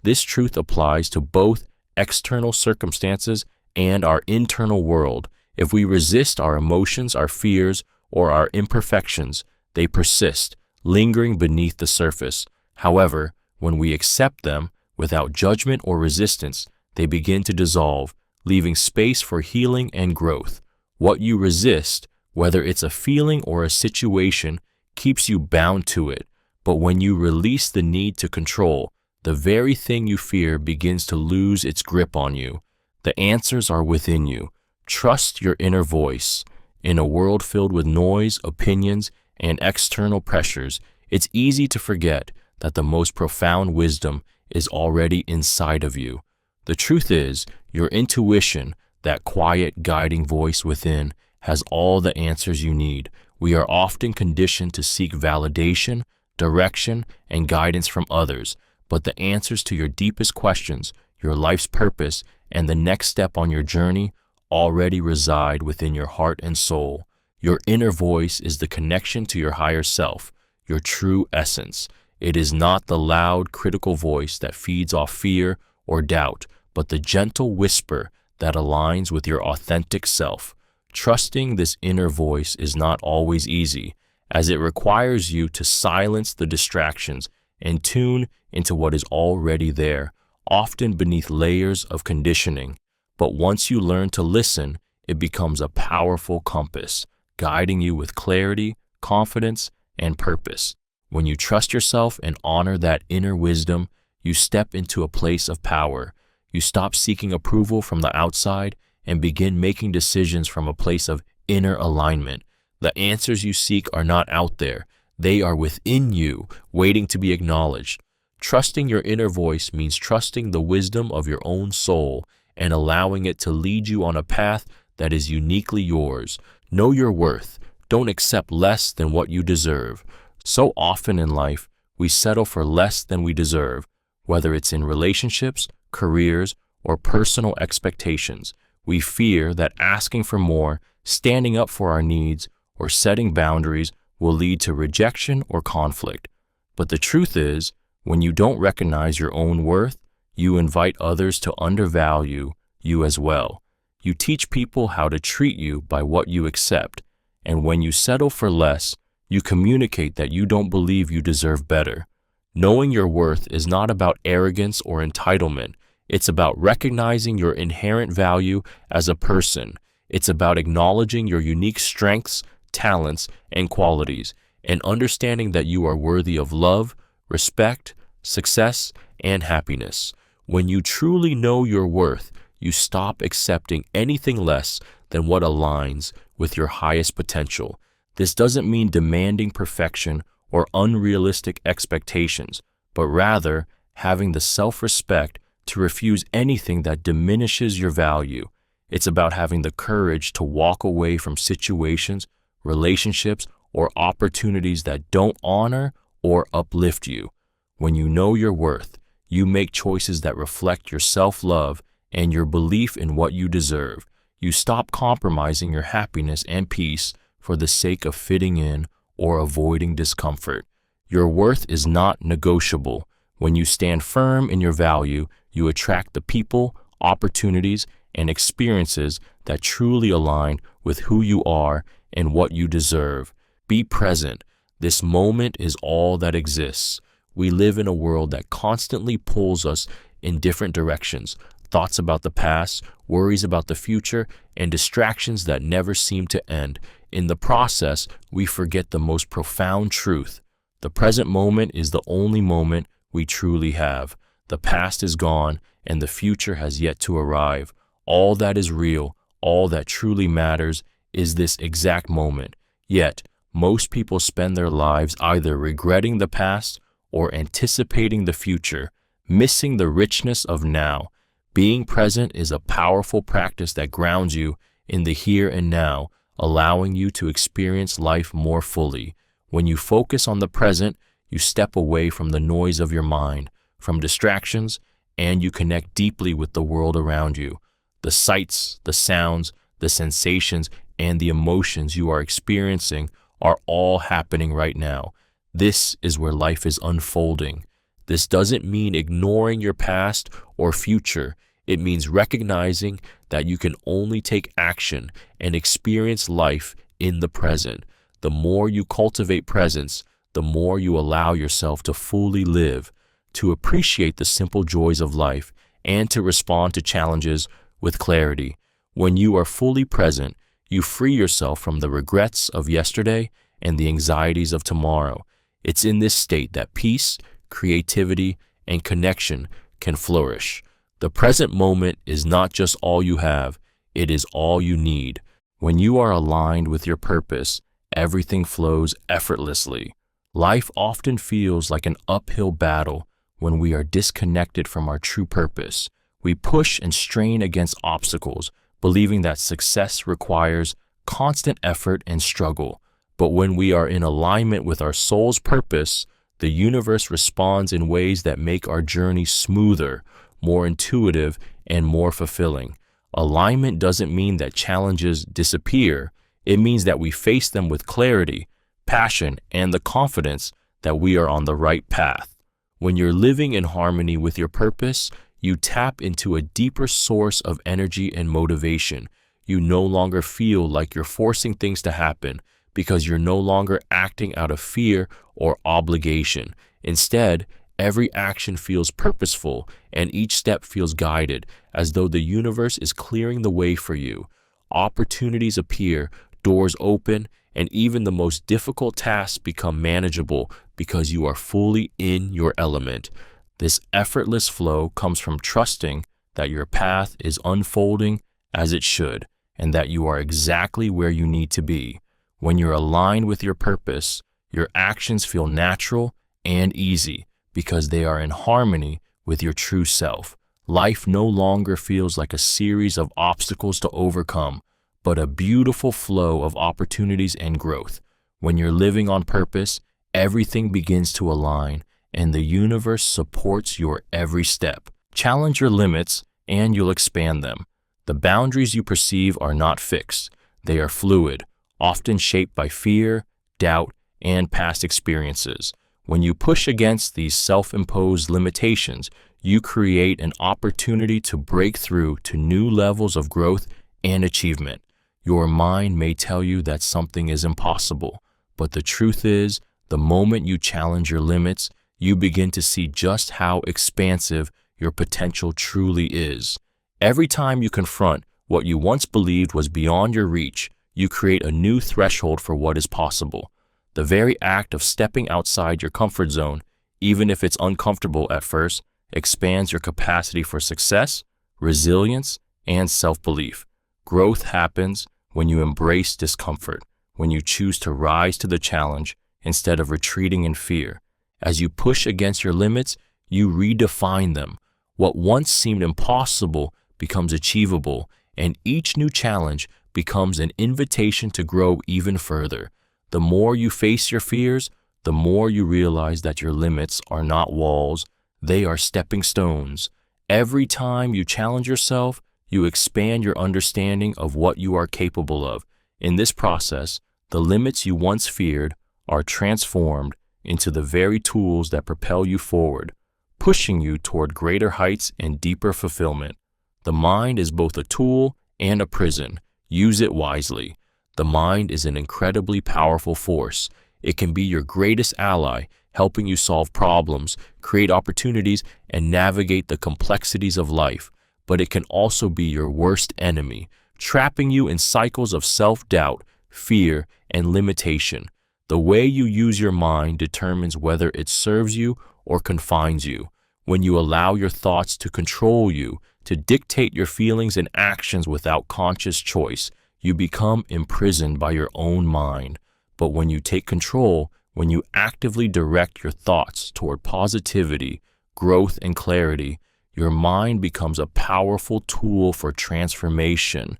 This truth applies to both external circumstances and our internal world. If we resist our emotions, our fears, or our imperfections, they persist, lingering beneath the surface. However, when we accept them without judgment or resistance, they begin to dissolve, leaving space for healing and growth. What you resist, whether it's a feeling or a situation, keeps you bound to it. But when you release the need to control, the very thing you fear begins to lose its grip on you. The answers are within you. Trust your inner voice. In a world filled with noise, opinions, and external pressures, it's easy to forget that the most profound wisdom is already inside of you. The truth is, your intuition, that quiet guiding voice within, has all the answers you need. We are often conditioned to seek validation, direction, and guidance from others, but the answers to your deepest questions, your life's purpose, and the next step on your journey already reside within your heart and soul. Your inner voice is the connection to your higher self, your true essence. It is not the loud, critical voice that feeds off fear or doubt, but the gentle whisper that aligns with your authentic self. Trusting this inner voice is not always easy, as it requires you to silence the distractions and tune into what is already there, often beneath layers of conditioning. But once you learn to listen, it becomes a powerful compass, guiding you with clarity, confidence, and purpose. When you trust yourself and honor that inner wisdom, you step into a place of power. You stop seeking approval from the outside and begin making decisions from a place of inner alignment. The answers you seek are not out there. They are within you, waiting to be acknowledged. Trusting your inner voice means trusting the wisdom of your own soul and allowing it to lead you on a path that is uniquely yours. Know your worth. Don't accept less than what you deserve. So often in life, we settle for less than we deserve, whether it's in relationships, careers, or personal expectations. We fear that asking for more, standing up for our needs, or setting boundaries will lead to rejection or conflict. But the truth is, when you don't recognize your own worth, you invite others to undervalue you as well. You teach people how to treat you by what you accept, and when you settle for less, you communicate that you don't believe you deserve better. Knowing your worth is not about arrogance or entitlement. It's about recognizing your inherent value as a person. It's about acknowledging your unique strengths, talents, and qualities, and understanding that you are worthy of love, respect, success, and happiness. When you truly know your worth, you stop accepting anything less than what aligns with your highest potential. This doesn't mean demanding perfection or unrealistic expectations, but rather having the self-respect to refuse anything that diminishes your value. It's about having the courage to walk away from situations, relationships, or opportunities that don't honor or uplift you. When you know your worth, you make choices that reflect your self-love and your belief in what you deserve. You stop compromising your happiness and peace for the sake of fitting in or avoiding discomfort. Your worth is not negotiable. When you stand firm in your value, you attract the people, opportunities, and experiences that truly align with who you are and what you deserve. Be present. This moment is all that exists. We live in a world that constantly pulls us in different directions. Thoughts about the past, worries about the future, and distractions that never seem to end. In the process, we forget the most profound truth. The present moment is the only moment we truly have. The past is gone, and the future has yet to arrive. All that is real, all that truly matters, is this exact moment. Yet, most people spend their lives either regretting the past or anticipating the future, missing the richness of now. Being present is a powerful practice that grounds you in the here and now, allowing you to experience life more fully. When you focus on the present, you step away from the noise of your mind, from distractions, and you connect deeply with the world around you. The sights, the sounds, the sensations, and the emotions you are experiencing are all happening right now. This is where life is unfolding. This doesn't mean ignoring your past or future. It means recognizing that you can only take action and experience life in the present. The more you cultivate presence, the more you allow yourself to fully live, to appreciate the simple joys of life, and to respond to challenges with clarity. When you are fully present, you free yourself from the regrets of yesterday and the anxieties of tomorrow. It's in this state that peace, creativity, and connection can flourish. The present moment is not just all you have, it is all you need. When you are aligned with your purpose, everything flows effortlessly. Life often feels like an uphill battle when we are disconnected from our true purpose. We push and strain against obstacles, believing that success requires constant effort and struggle. But when we are in alignment with our soul's purpose, the universe responds in ways that make our journey smoother, more intuitive, and more fulfilling. Alignment doesn't mean that challenges disappear. It means that we face them with clarity, passion, and the confidence that we are on the right path. When you're living in harmony with your purpose, you tap into a deeper source of energy and motivation. You no longer feel like you're forcing things to happen because you're no longer acting out of fear or obligation. Instead, every action feels purposeful and each step feels guided, as though the universe is clearing the way for you. Opportunities appear, doors open, and even the most difficult tasks become manageable because you are fully in your element. This effortless flow comes from trusting that your path is unfolding as it should, and that you are exactly where you need to be. When you're aligned with your purpose, your actions feel natural and easy because they are in harmony with your true self. Life no longer feels like a series of obstacles to overcome, but a beautiful flow of opportunities and growth. When you're living on purpose, everything begins to align, and the universe supports your every step. Challenge your limits, and you'll expand them. The boundaries you perceive are not fixed. They are fluid, often shaped by fear, doubt, and past experiences. When you push against these self-imposed limitations, you create an opportunity to break through to new levels of growth and achievement. Your mind may tell you that something is impossible, but the truth is, the moment you challenge your limits, you begin to see just how expansive your potential truly is. Every time you confront what you once believed was beyond your reach, you create a new threshold for what is possible. The very act of stepping outside your comfort zone, even if it's uncomfortable at first, expands your capacity for success, resilience, and self-belief. Growth happens when you embrace discomfort, when you choose to rise to the challenge instead of retreating in fear. As you push against your limits, you redefine them. What once seemed impossible becomes achievable, and each new challenge becomes an invitation to grow even further. The more you face your fears, the more you realize that your limits are not walls, they are stepping stones. Every time you challenge yourself, You expand your understanding of what you are capable of. In this process, the limits you once feared are transformed into the very tools that propel you forward, pushing you toward greater heights and deeper fulfillment. The mind is both a tool and a prison. Use it wisely. The mind is an incredibly powerful force. It can be your greatest ally, helping you solve problems, create opportunities, and navigate the complexities of life. But it can also be your worst enemy, trapping you in cycles of self-doubt, fear, and limitation. The way you use your mind determines whether it serves you or confines you. When you allow your thoughts to control you, to dictate your feelings and actions without conscious choice, you become imprisoned by your own mind. But when you take control, when you actively direct your thoughts toward positivity, growth, and clarity, your mind becomes a powerful tool for transformation.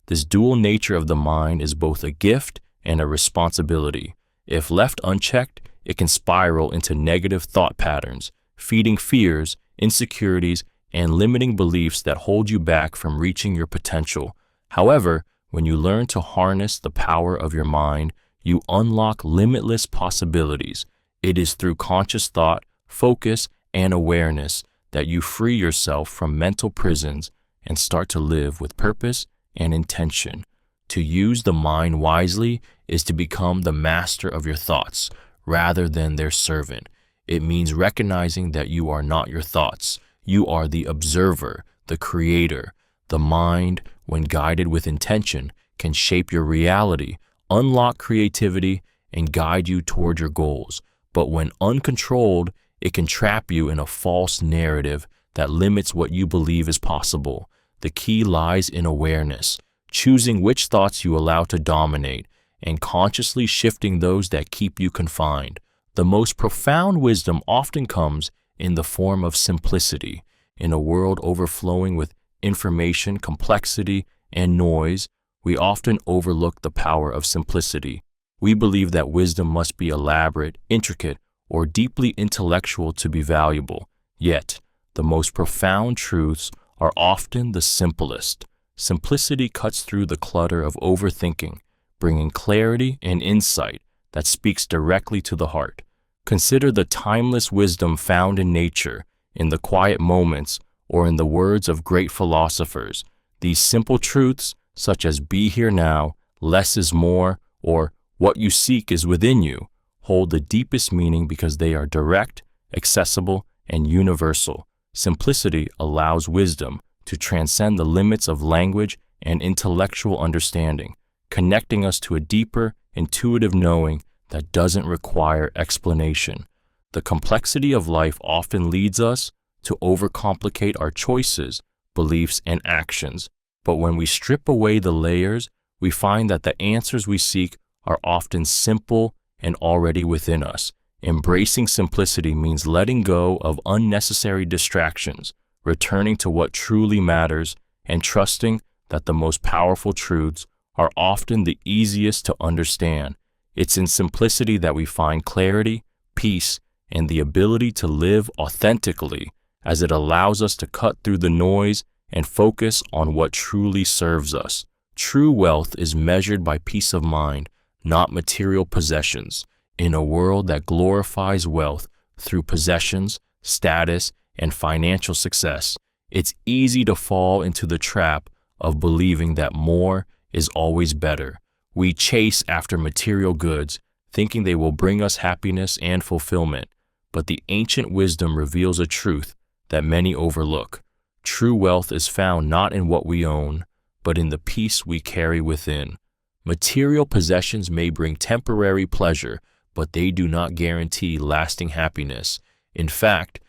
This dual nature of the mind is both a gift and a responsibility. If left unchecked, it can spiral into negative thought patterns, feeding fears, insecurities, and limiting beliefs that hold you back from reaching your potential. However, when you learn to harness the power of your mind, you unlock limitless possibilities. It is through conscious thought, focus, and awareness that you free yourself from mental prisons and start to live with purpose and intention. To use the mind wisely is to become the master of your thoughts rather than their servant. It means recognizing that you are not your thoughts. You are the observer, the creator. The mind, when guided with intention, can shape your reality, unlock creativity, and guide you toward your goals. But when uncontrolled, it can trap you in a false narrative that limits what you believe is possible. The key lies in awareness, choosing which thoughts you allow to dominate, and consciously shifting those that keep you confined. The most profound wisdom often comes in the form of simplicity. In a world overflowing with information, complexity, and noise, we often overlook the power of simplicity. We believe that wisdom must be elaborate, intricate, or deeply intellectual to be valuable. Yet, the most profound truths are often the simplest. Simplicity cuts through the clutter of overthinking, bringing clarity and insight that speaks directly to the heart. Consider the timeless wisdom found in nature, in the quiet moments, or in the words of great philosophers. These simple truths, such as "be here now," "less is more," or "what you seek is within you," hold the deepest meaning because they are direct, accessible, and universal. Simplicity allows wisdom to transcend the limits of language and intellectual understanding, connecting us to a deeper, intuitive knowing that doesn't require explanation. The complexity of life often leads us to overcomplicate our choices, beliefs, and actions. But when we strip away the layers, we find that the answers we seek are often simple and already within us. Embracing simplicity means letting go of unnecessary distractions, returning to what truly matters, and trusting that the most powerful truths are often the easiest to understand. It's in simplicity that we find clarity, peace, and the ability to live authentically, as it allows us to cut through the noise and focus on what truly serves us. True wealth is measured by peace of mind, not material possessions. In a world that glorifies wealth through possessions, status, and financial success, it's easy to fall into the trap of believing that more is always better. We chase after material goods, thinking they will bring us happiness and fulfillment. But the ancient wisdom reveals a truth that many overlook. True wealth is found not in what we own, but in the peace we carry within. Material possessions may bring temporary pleasure, but they do not guarantee lasting happiness. In fact,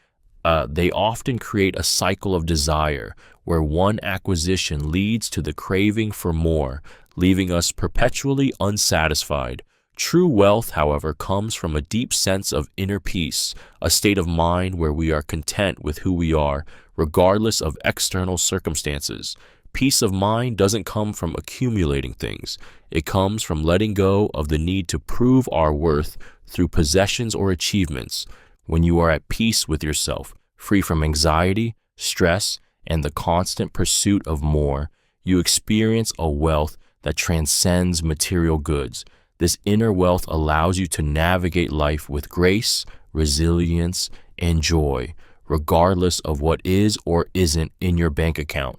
they often create a cycle of desire, where one acquisition leads to the craving for more, leaving us perpetually unsatisfied. True wealth, however, comes from a deep sense of inner peace, a state of mind where we are content with who we are, regardless of external circumstances. Peace of mind doesn't come from accumulating things. It comes from letting go of the need to prove our worth through possessions or achievements. When you are at peace with yourself, free from anxiety, stress, and the constant pursuit of more, you experience a wealth that transcends material goods. This inner wealth allows you to navigate life with grace, resilience, and joy, regardless of what is or isn't in your bank account.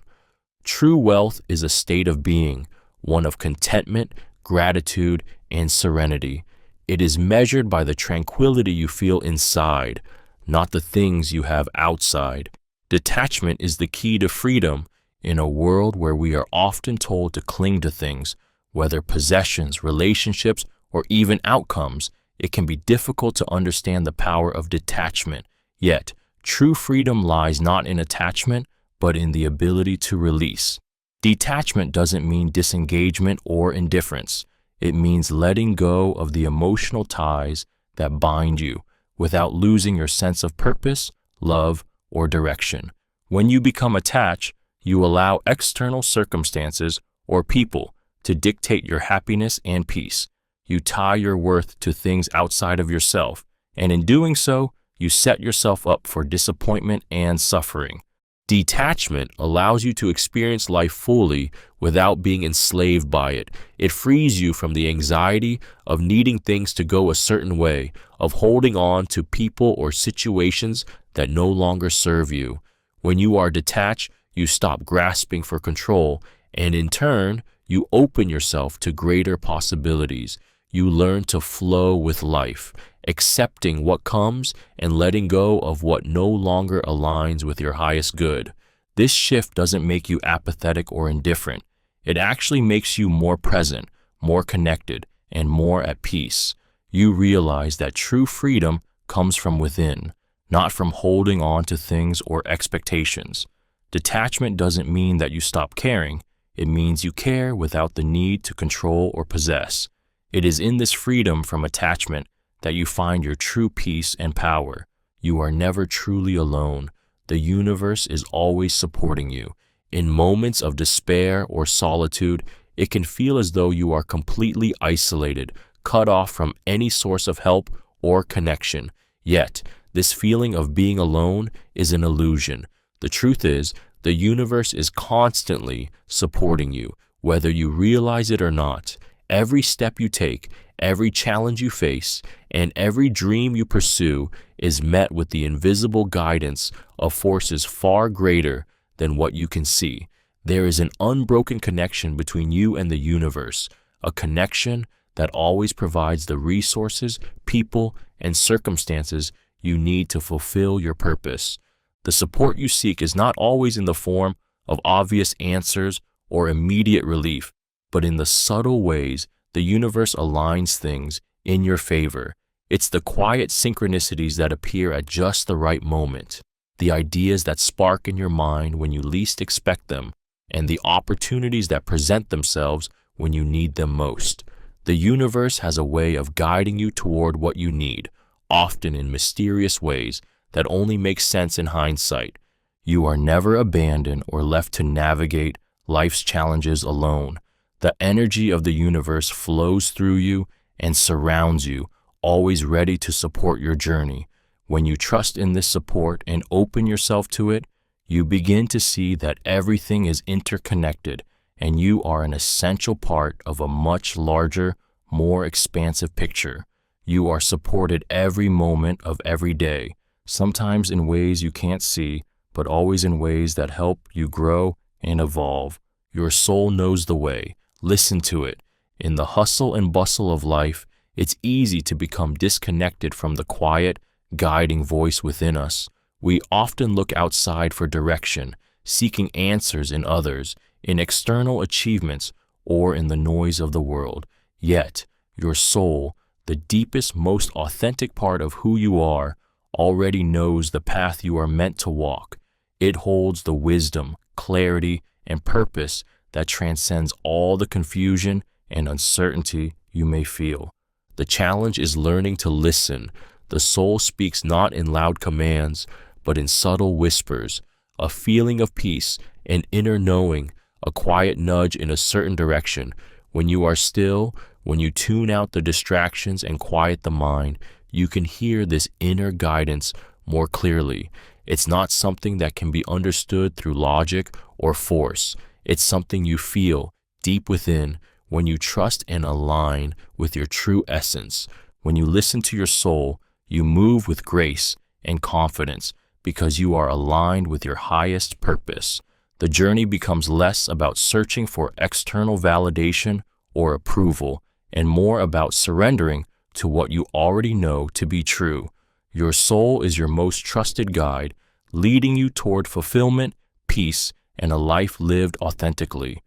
True wealth is a state of being, one of contentment, gratitude, and serenity. It is measured by the tranquility you feel inside, not the things you have outside. Detachment is the key to freedom in a world where we are often told to cling to things, whether possessions, relationships, or even outcomes. It can be difficult to understand the power of detachment. Yet, true freedom lies not in attachment, but in the ability to release. Detachment doesn't mean disengagement or indifference. It means letting go of the emotional ties that bind you without losing your sense of purpose, love, or direction. When you become attached, you allow external circumstances or people to dictate your happiness and peace. You tie your worth to things outside of yourself, and in doing so, you set yourself up for disappointment and suffering. Detachment allows you to experience life fully without being enslaved by it. It frees you from the anxiety of needing things to go a certain way, of holding on to people or situations that no longer serve you. When you are detached, you stop grasping for control, and in turn, you open yourself to greater possibilities. You learn to flow with life, accepting what comes and letting go of what no longer aligns with your highest good. This shift doesn't make you apathetic or indifferent. It actually makes you more present, more connected, and more at peace. You realize that true freedom comes from within, not from holding on to things or expectations. Detachment doesn't mean that you stop caring. It means you care without the need to control or possess. It is in this freedom from attachment that you find your true peace and power. You are never truly alone. The universe is always supporting you. In moments of despair or solitude, it can feel as though you are completely isolated, cut off from any source of help or connection. Yet, this feeling of being alone is an illusion. The truth is, the universe is constantly supporting you, whether you realize it or not. Every step you take, every challenge you face, and every dream you pursue is met with the invisible guidance of forces far greater than what you can see. There is an unbroken connection between you and the universe, a connection that always provides the resources, people, and circumstances you need to fulfill your purpose. The support you seek is not always in the form of obvious answers or immediate relief, but in the subtle ways the universe aligns things in your favor. It's the quiet synchronicities that appear at just the right moment, the ideas that spark in your mind when you least expect them, and the opportunities that present themselves when you need them most. The universe has a way of guiding you toward what you need, often in mysterious ways that only make sense in hindsight. You are never abandoned or left to navigate life's challenges alone. The energy of the universe flows through you and surrounds you, always ready to support your journey. When you trust in this support and open yourself to it, you begin to see that everything is interconnected and you are an essential part of a much larger, more expansive picture. You are supported every moment of every day, sometimes in ways you can't see, but always in ways that help you grow and evolve. Your soul knows the way. Listen to it. In the hustle and bustle of life, it's easy to become disconnected from the quiet, guiding voice within us. We often look outside for direction, seeking answers in others, in external achievements, or in the noise of the world. Yet, your soul, the deepest, most authentic part of who you are, already knows the path you are meant to walk. It holds the wisdom, clarity, and purpose that transcends all the confusion and uncertainty you may feel. The challenge is learning to listen. The soul speaks not in loud commands, but in subtle whispers, a feeling of peace, an inner knowing, a quiet nudge in a certain direction. When you are still, when you tune out the distractions and quiet the mind, you can hear this inner guidance more clearly. It's not something that can be understood through logic or force. It's something you feel deep within when you trust and align with your true essence. When you listen to your soul, you move with grace and confidence because you are aligned with your highest purpose. The journey becomes less about searching for external validation or approval and more about surrendering to what you already know to be true. Your soul is your most trusted guide, leading you toward fulfillment, peace, and a life lived authentically.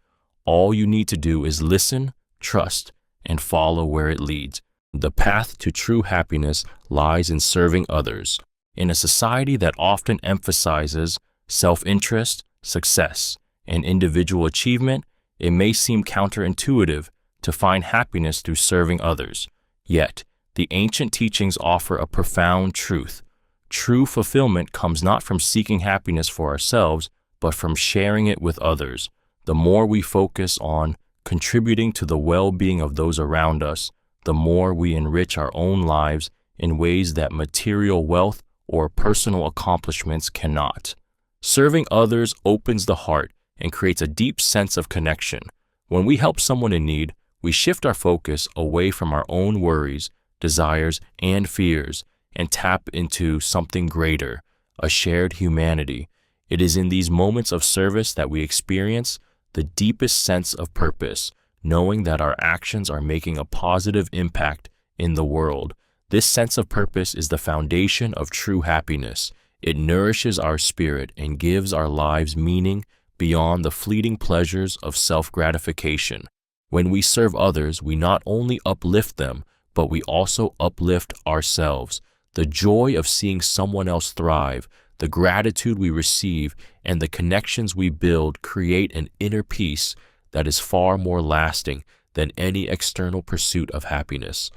All you need to do is listen, trust, and follow where it leads. The path to true happiness lies in serving others. In a society that often emphasizes self-interest, success, and individual achievement, it may seem counterintuitive to find happiness through serving others. Yet, the ancient teachings offer a profound truth. True fulfillment comes not from seeking happiness for ourselves, but from sharing it with others. The more we focus on contributing to the well-being of those around us, the more we enrich our own lives in ways that material wealth or personal accomplishments cannot. Serving others opens the heart and creates a deep sense of connection. When we help someone in need, we shift our focus away from our own worries, desires, and fears and tap into something greater, a shared humanity. It is in these moments of service that we experience the deepest sense of purpose, knowing that our actions are making a positive impact in the world. This sense of purpose is the foundation of true happiness. It nourishes our spirit and gives our lives meaning beyond the fleeting pleasures of self-gratification. When we serve others, we not only uplift them, but we also uplift ourselves. The joy of seeing someone else thrive, the gratitude we receive, and the connections we build create an inner peace that is far more lasting than any external pursuit of happiness.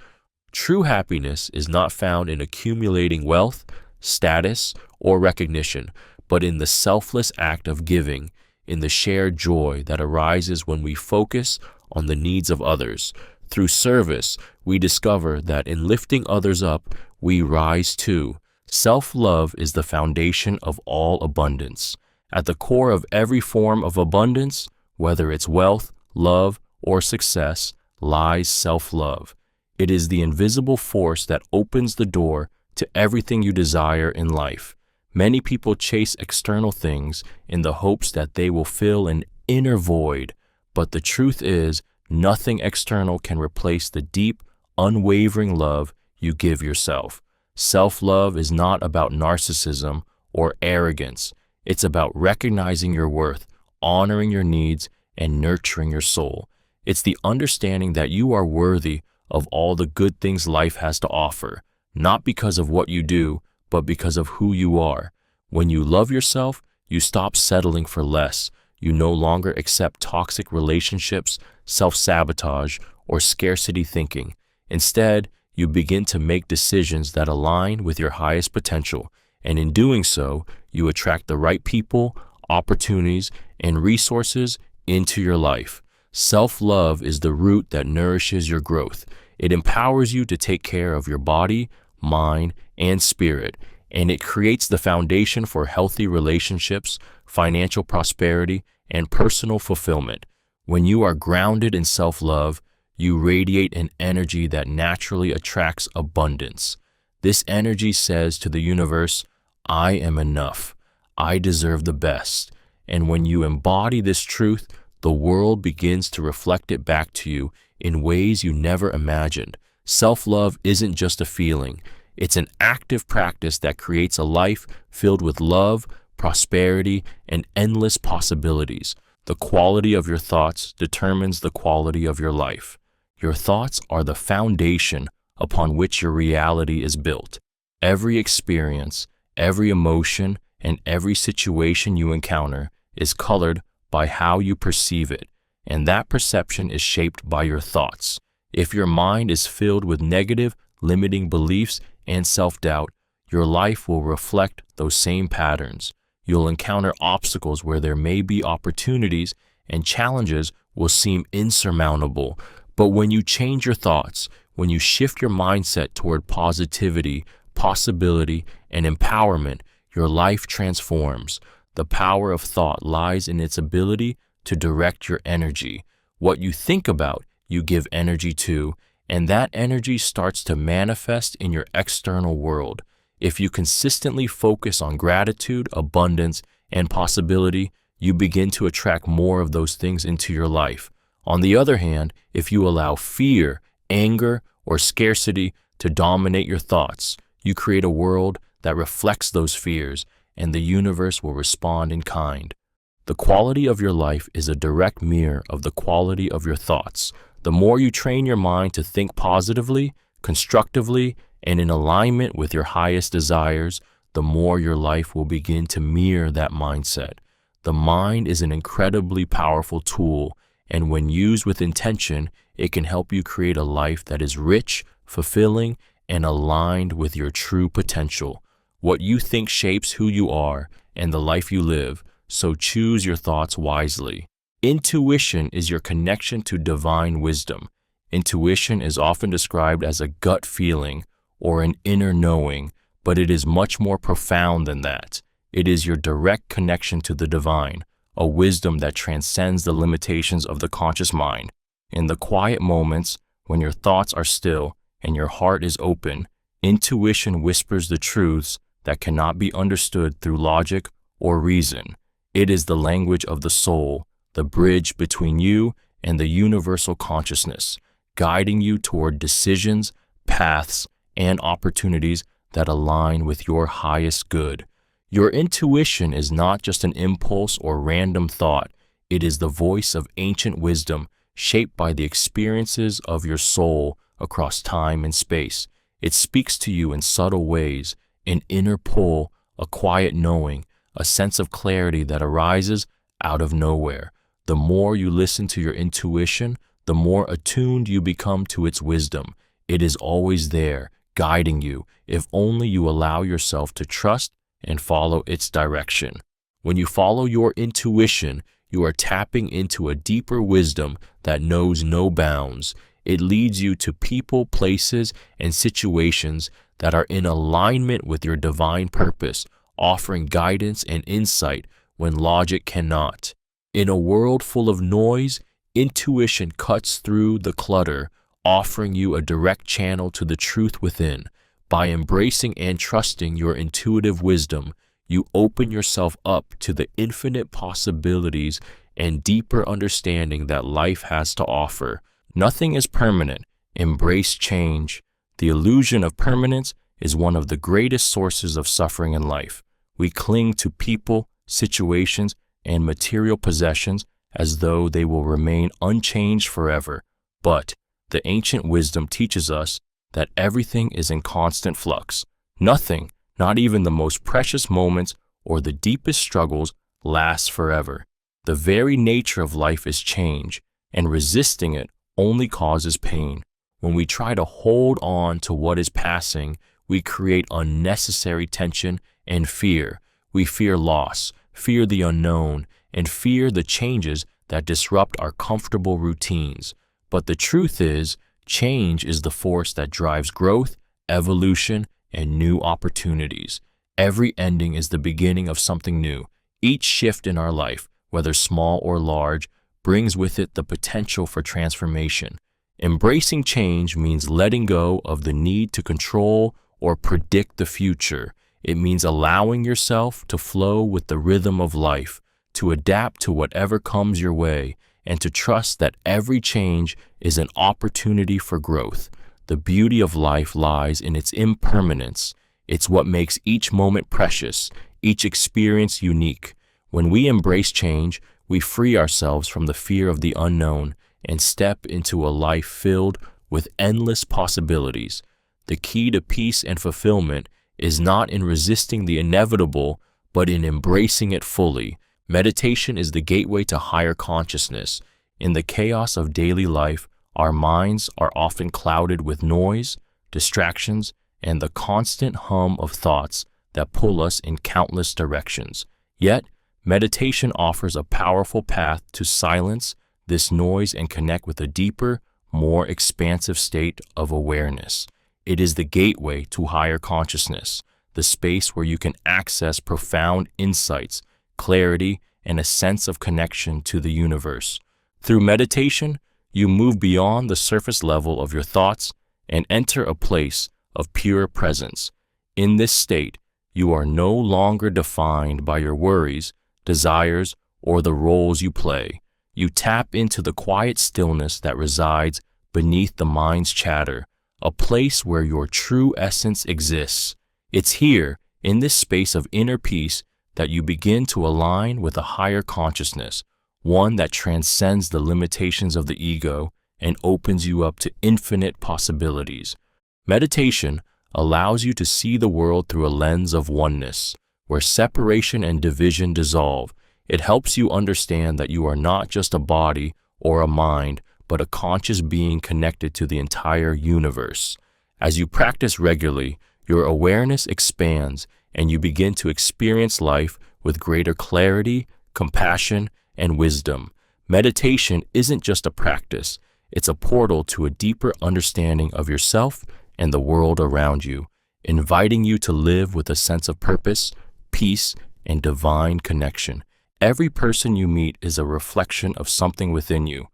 True happiness is not found in accumulating wealth, status, or recognition, but in the selfless act of giving, in the shared joy that arises when we focus on the needs of others. Through service, we discover that in lifting others up, we rise too. Self-love is the foundation of all abundance. At the core of every form of abundance, whether it's wealth, love, or success, lies self-love. It is the invisible force that opens the door to everything you desire in life. Many people chase external things in the hopes that they will fill an inner void, but the truth is, nothing external can replace the deep, unwavering love you give yourself. Self-love is not about narcissism or arrogance. It's about recognizing your worth, honoring your needs, and nurturing your soul. It's the understanding that you are worthy of all the good things life has to offer, not because of what you do, but because of who you are. When you love yourself, you stop settling for less. You no longer accept toxic relationships, self-sabotage, or scarcity thinking. Instead, you begin to make decisions that align with your highest potential, and in doing so, you attract the right people, opportunities, and resources into your life. Self-love is the root that nourishes your growth. It empowers you to take care of your body, mind, and spirit, and it creates the foundation for healthy relationships, financial prosperity, and personal fulfillment. When you are grounded in self-love, you radiate an energy that naturally attracts abundance. This energy says to the universe, I am enough. I deserve the best. And when you embody this truth, the world begins to reflect it back to you in ways you never imagined. Self-love isn't just a feeling. It's an active practice that creates a life filled with love, prosperity, and endless possibilities. The quality of your thoughts determines the quality of your life. Your thoughts are the foundation upon which your reality is built. Every experience, every emotion, and every situation you encounter is colored by how you perceive it, and that perception is shaped by your thoughts. If your mind is filled with negative, limiting beliefs and self-doubt, your life will reflect those same patterns. You'll encounter obstacles where there may be opportunities, and challenges will seem insurmountable. But when you change your thoughts, when you shift your mindset toward positivity, possibility, and empowerment, your life transforms. The power of thought lies in its ability to direct your energy. What you think about, you give energy to, and that energy starts to manifest in your external world. If you consistently focus on gratitude, abundance, and possibility, you begin to attract more of those things into your life. On the other hand, if you allow fear, anger, or scarcity to dominate your thoughts, you create a world that reflects those fears, and the universe will respond in kind. The quality of your life is a direct mirror of the quality of your thoughts. The more you train your mind to think positively, constructively, and in alignment with your highest desires, the more your life will begin to mirror that mindset. The mind is an incredibly powerful tool, and when used with intention, it can help you create a life that is rich, fulfilling, and aligned with your true potential. What you think shapes who you are and the life you live, so choose your thoughts wisely. Intuition is your connection to divine wisdom. Intuition is often described as a gut feeling or an inner knowing, but it is much more profound than that. It is your direct connection to the divine, a wisdom that transcends the limitations of the conscious mind. In the quiet moments, when your thoughts are still and your heart is open, intuition whispers the truths that cannot be understood through logic or reason. It is the language of the soul, the bridge between you and the universal consciousness, guiding you toward decisions, paths, and opportunities that align with your highest good. Your intuition is not just an impulse or random thought. It is the voice of ancient wisdom shaped by the experiences of your soul across time and space. It speaks to you in subtle ways, an inner pull, a quiet knowing, a sense of clarity that arises out of nowhere. The more you listen to your intuition, the more attuned you become to its wisdom. It is always there, guiding you, if only you allow yourself to trust and follow its direction. When you follow your intuition, you are tapping into a deeper wisdom that knows no bounds. It leads you to people, places, and situations that are in alignment with your divine purpose, offering guidance and insight when logic cannot. In a world full of noise, intuition cuts through the clutter, offering you a direct channel to the truth within. By embracing and trusting your intuitive wisdom, you open yourself up to the infinite possibilities and deeper understanding that life has to offer. Nothing is permanent. Embrace change. The illusion of permanence is one of the greatest sources of suffering in life. We cling to people, situations, and material possessions as though they will remain unchanged forever. But the ancient wisdom teaches us that everything is in constant flux. Nothing, not even the most precious moments or the deepest struggles, lasts forever. The very nature of life is change, and resisting it only causes pain. When we try to hold on to what is passing, we create unnecessary tension and fear. We fear loss, fear the unknown, and fear the changes that disrupt our comfortable routines. But the truth is, change is the force that drives growth, evolution, and new opportunities. Every ending is the beginning of something new. Each shift in our life, whether small or large, brings with it the potential for transformation. Embracing change means letting go of the need to control or predict the future. It means allowing yourself to flow with the rhythm of life, to adapt to whatever comes your way, and to trust that every change is an opportunity for growth. The beauty of life lies in its impermanence. It's what makes each moment precious, each experience unique. When we embrace change, we free ourselves from the fear of the unknown and step into a life filled with endless possibilities. The key to peace and fulfillment is not in resisting the inevitable, but in embracing it fully. Meditation is the gateway to higher consciousness. In the chaos of daily life, our minds are often clouded with noise, distractions, and the constant hum of thoughts that pull us in countless directions. Yet, meditation offers a powerful path to silence this noise and connect with a deeper, more expansive state of awareness. It is the gateway to higher consciousness. the space where you can access profound insights, clarity, and a sense of connection to the universe. Through meditation, you move beyond the surface level of your thoughts and enter a place of pure presence. In this state, you are no longer defined by your worries, desires, or the roles you play. You tap into the quiet stillness that resides beneath the mind's chatter, a place where your true essence exists. It's here, in this space of inner peace, that you begin to align with a higher consciousness, one that transcends the limitations of the ego and opens you up to infinite possibilities. Meditation allows you to see the world through a lens of oneness, where separation and division dissolve. It helps you understand that you are not just a body or a mind, but a conscious being connected to the entire universe. As you practice regularly, your awareness expands and you begin to experience life with greater clarity, compassion, and wisdom. Meditation isn't just a practice, it's a portal to a deeper understanding of yourself and the world around you, inviting you to live with a sense of purpose, peace, and divine connection. Every person you meet is a reflection of something within you.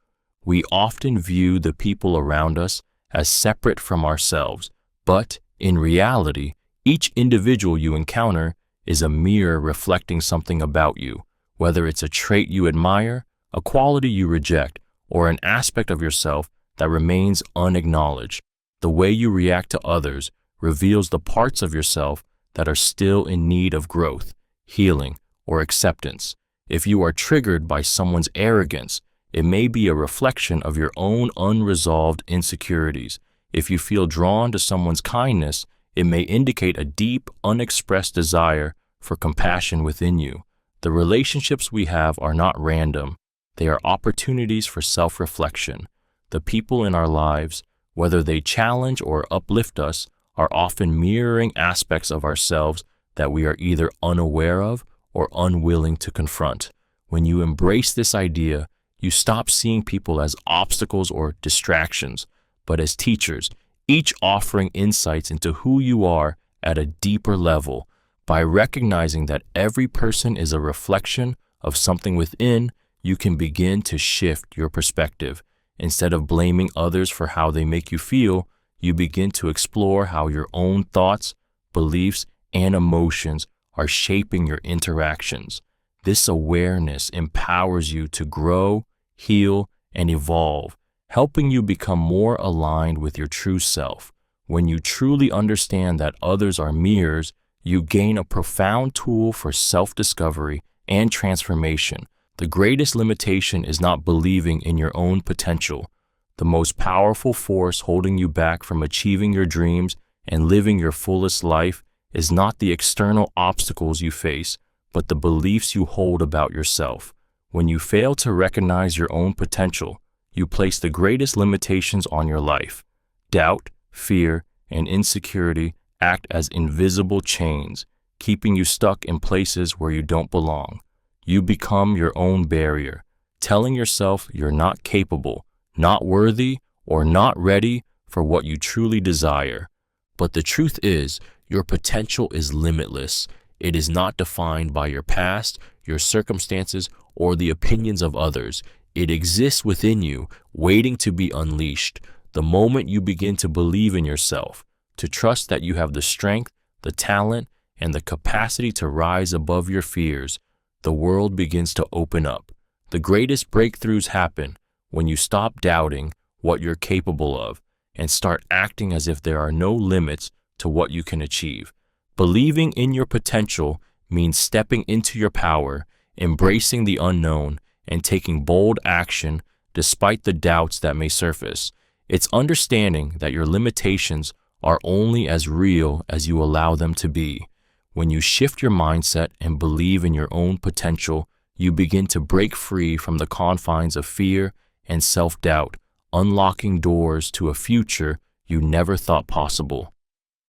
We often view the people around us as separate from ourselves, but in reality, each individual you encounter is a mirror reflecting something about you, whether it's a trait you admire, a quality you reject, or an aspect of yourself that remains unacknowledged. The way you react to others reveals the parts of yourself that are still in need of growth, healing, or acceptance. If you are triggered by someone's arrogance, it may be a reflection of your own unresolved insecurities. If you feel drawn to someone's kindness, it may indicate a deep, unexpressed desire for compassion within you. The relationships we have are not random. They are opportunities for self-reflection. The people in our lives, whether they challenge or uplift us, are often mirroring aspects of ourselves that we are either unaware of or unwilling to confront. When you embrace this idea, you stop seeing people as obstacles or distractions, but as teachers, each offering insights into who you are at a deeper level. By recognizing that every person is a reflection of something within, you can begin to shift your perspective. Instead of blaming others for how they make you feel, you begin to explore how your own thoughts, beliefs, and emotions are shaping your interactions. This awareness empowers you to grow, heal, and evolve, helping you become more aligned with your true self. When you truly understand that others are mirrors, you gain a profound tool for self-discovery and transformation. The greatest limitation is not believing in your own potential. The most powerful force holding you back from achieving your dreams and living your fullest life is not the external obstacles you face, but the beliefs you hold about yourself. When you fail to recognize your own potential, you place the greatest limitations on your life. Doubt, fear, and insecurity act as invisible chains, keeping you stuck in places where you don't belong. You become your own barrier, telling yourself you're not capable, not worthy, or not ready for what you truly desire. But the truth is, your potential is limitless. It is not defined by your past, your circumstances, or the opinions of others. It exists within you, waiting to be unleashed. The moment you begin to believe in yourself, to trust that you have the strength, the talent, and the capacity to rise above your fears, the world begins to open up. The greatest breakthroughs happen when you stop doubting what you're capable of and start acting as if there are no limits to what you can achieve. Believing in your potential means stepping into your power, embracing the unknown, and taking bold action despite the doubts that may surface. It's understanding that your limitations are only as real as you allow them to be. When you shift your mindset and believe in your own potential, you begin to break free from the confines of fear and self-doubt, unlocking doors to a future you never thought possible.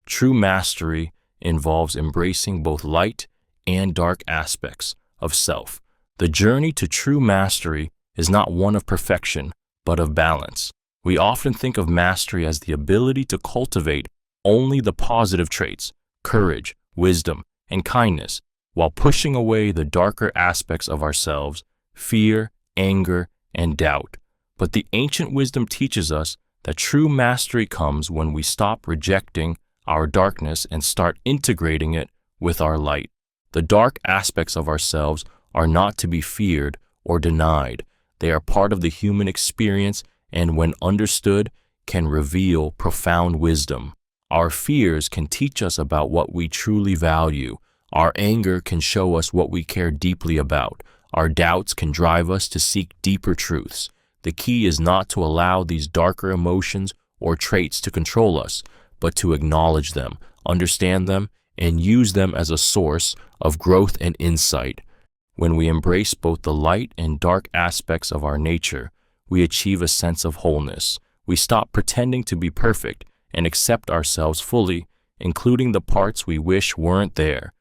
True mastery involves embracing both light and dark aspects of self. The journey to true mastery is not one of perfection, but of balance. We often think of mastery as the ability to cultivate only the positive traits, courage, wisdom, and kindness, while pushing away the darker aspects of ourselves, fear, anger, and doubt. But the ancient wisdom teaches us that true mastery comes when we stop rejecting our darkness and start integrating it with our light. The dark aspects of ourselves are not to be feared or denied. They are part of the human experience and, when understood, can reveal profound wisdom. Our fears can teach us about what we truly value. Our anger can show us what we care deeply about. Our doubts can drive us to seek deeper truths. The key is not to allow these darker emotions or traits to control us, but to acknowledge them, understand them, and use them as a source of growth and insight. When we embrace both the light and dark aspects of our nature, we achieve a sense of wholeness. We stop pretending to be perfect and accept ourselves fully, including the parts we wish weren't there.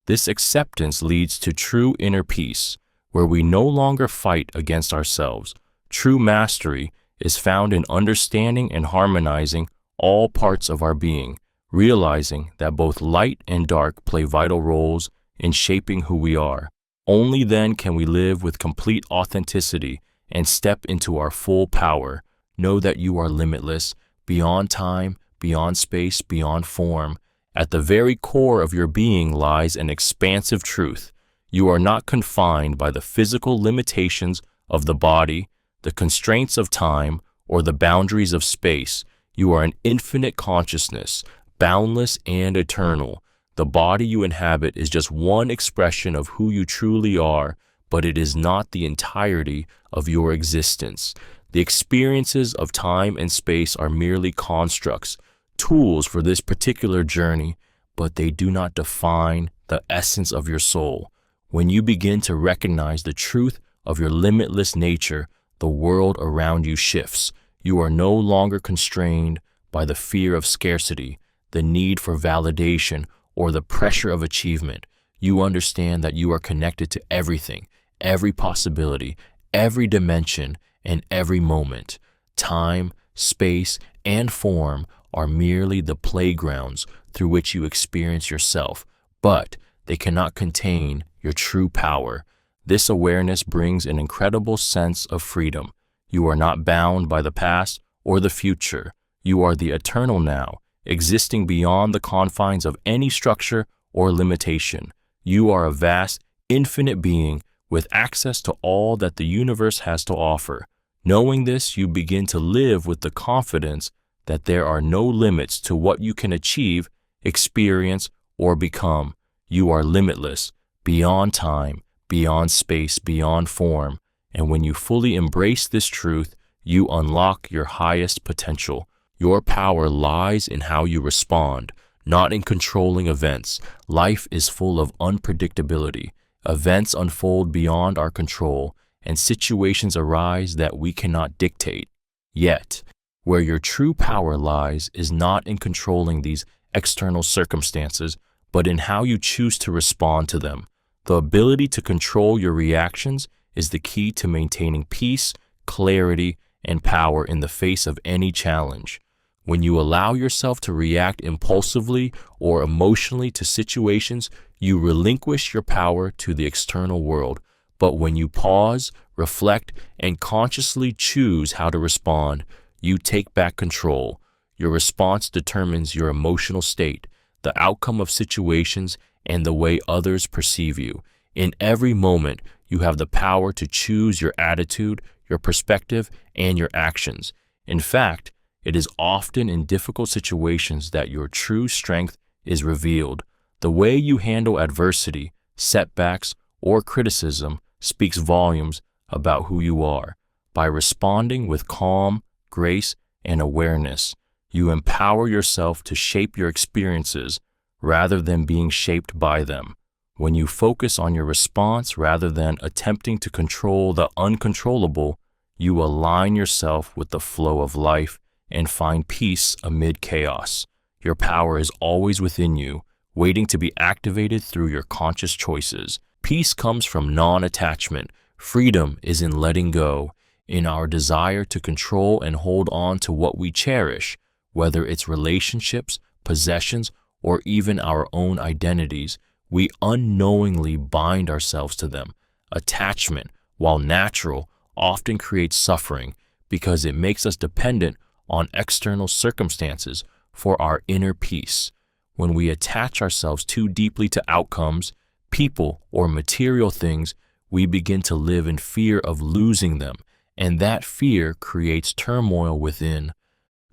This acceptance leads to true inner peace, where we no longer fight against ourselves. True mastery is found in understanding and harmonizing all parts of our being, realizing that both light and dark play vital roles in shaping who we are. Only then can we live with complete authenticity and step into our full power. Know that you are limitless, beyond time, beyond space, beyond form. At the very core of your being lies an expansive truth. You are not confined by the physical limitations of the body, the constraints of time, or the boundaries of space. You are an infinite consciousness, boundless and eternal. The body you inhabit is just one expression of who you truly are, but it is not the entirety of your existence. The experiences of time and space are merely constructs, tools for this particular journey, but they do not define the essence of your soul. When you begin to recognize the truth of your limitless nature, the world around you shifts. You are no longer constrained by the fear of scarcity, the need for validation, or the pressure of achievement. You understand that you are connected to everything, every possibility, every dimension, and every moment. Time, space, and form are merely the playgrounds through which you experience yourself, but they cannot contain your true power. This awareness brings an incredible sense of freedom. You are not bound by the past or the future. You are the eternal now, existing beyond the confines of any structure or limitation. You are a vast, infinite being with access to all that the universe has to offer. Knowing this, you begin to live with the confidence that there are no limits to what you can achieve, experience, or become. You are limitless, beyond time, beyond space, beyond form. And when you fully embrace this truth, you unlock your highest potential. Your power lies in how you respond, not in controlling events. Life is full of unpredictability. Events unfold beyond our control, and situations arise that we cannot dictate. Yet, where your true power lies is not in controlling these external circumstances, but in how you choose to respond to them. The ability to control your reactions is the key to maintaining peace, clarity, and power in the face of any challenge. When you allow yourself to react impulsively or emotionally to situations, you relinquish your power to the external world. But when you pause, reflect, and consciously choose how to respond, you take back control. Your response determines your emotional state, the outcome of situations, and the way others perceive you. In every moment, you have the power to choose your attitude, your perspective, and your actions. In fact, it is often in difficult situations that your true strength is revealed. The way you handle adversity, setbacks, or criticism speaks volumes about who you are. By responding with calm, grace, and awareness, you empower yourself to shape your experiences rather than being shaped by them. When you focus on your response rather than attempting to control the uncontrollable, you align yourself with the flow of life and find peace amid chaos. Your power is always within you, waiting to be activated through your conscious choices. Peace comes from non-attachment. Freedom is in letting go, in our desire to control and hold on to what we cherish, whether it's relationships, possessions, or even our own identities, we unknowingly bind ourselves to them. Attachment, while natural, often creates suffering because it makes us dependent on external circumstances for our inner peace. When we attach ourselves too deeply to outcomes, people, or material things, we begin to live in fear of losing them, and that fear creates turmoil within.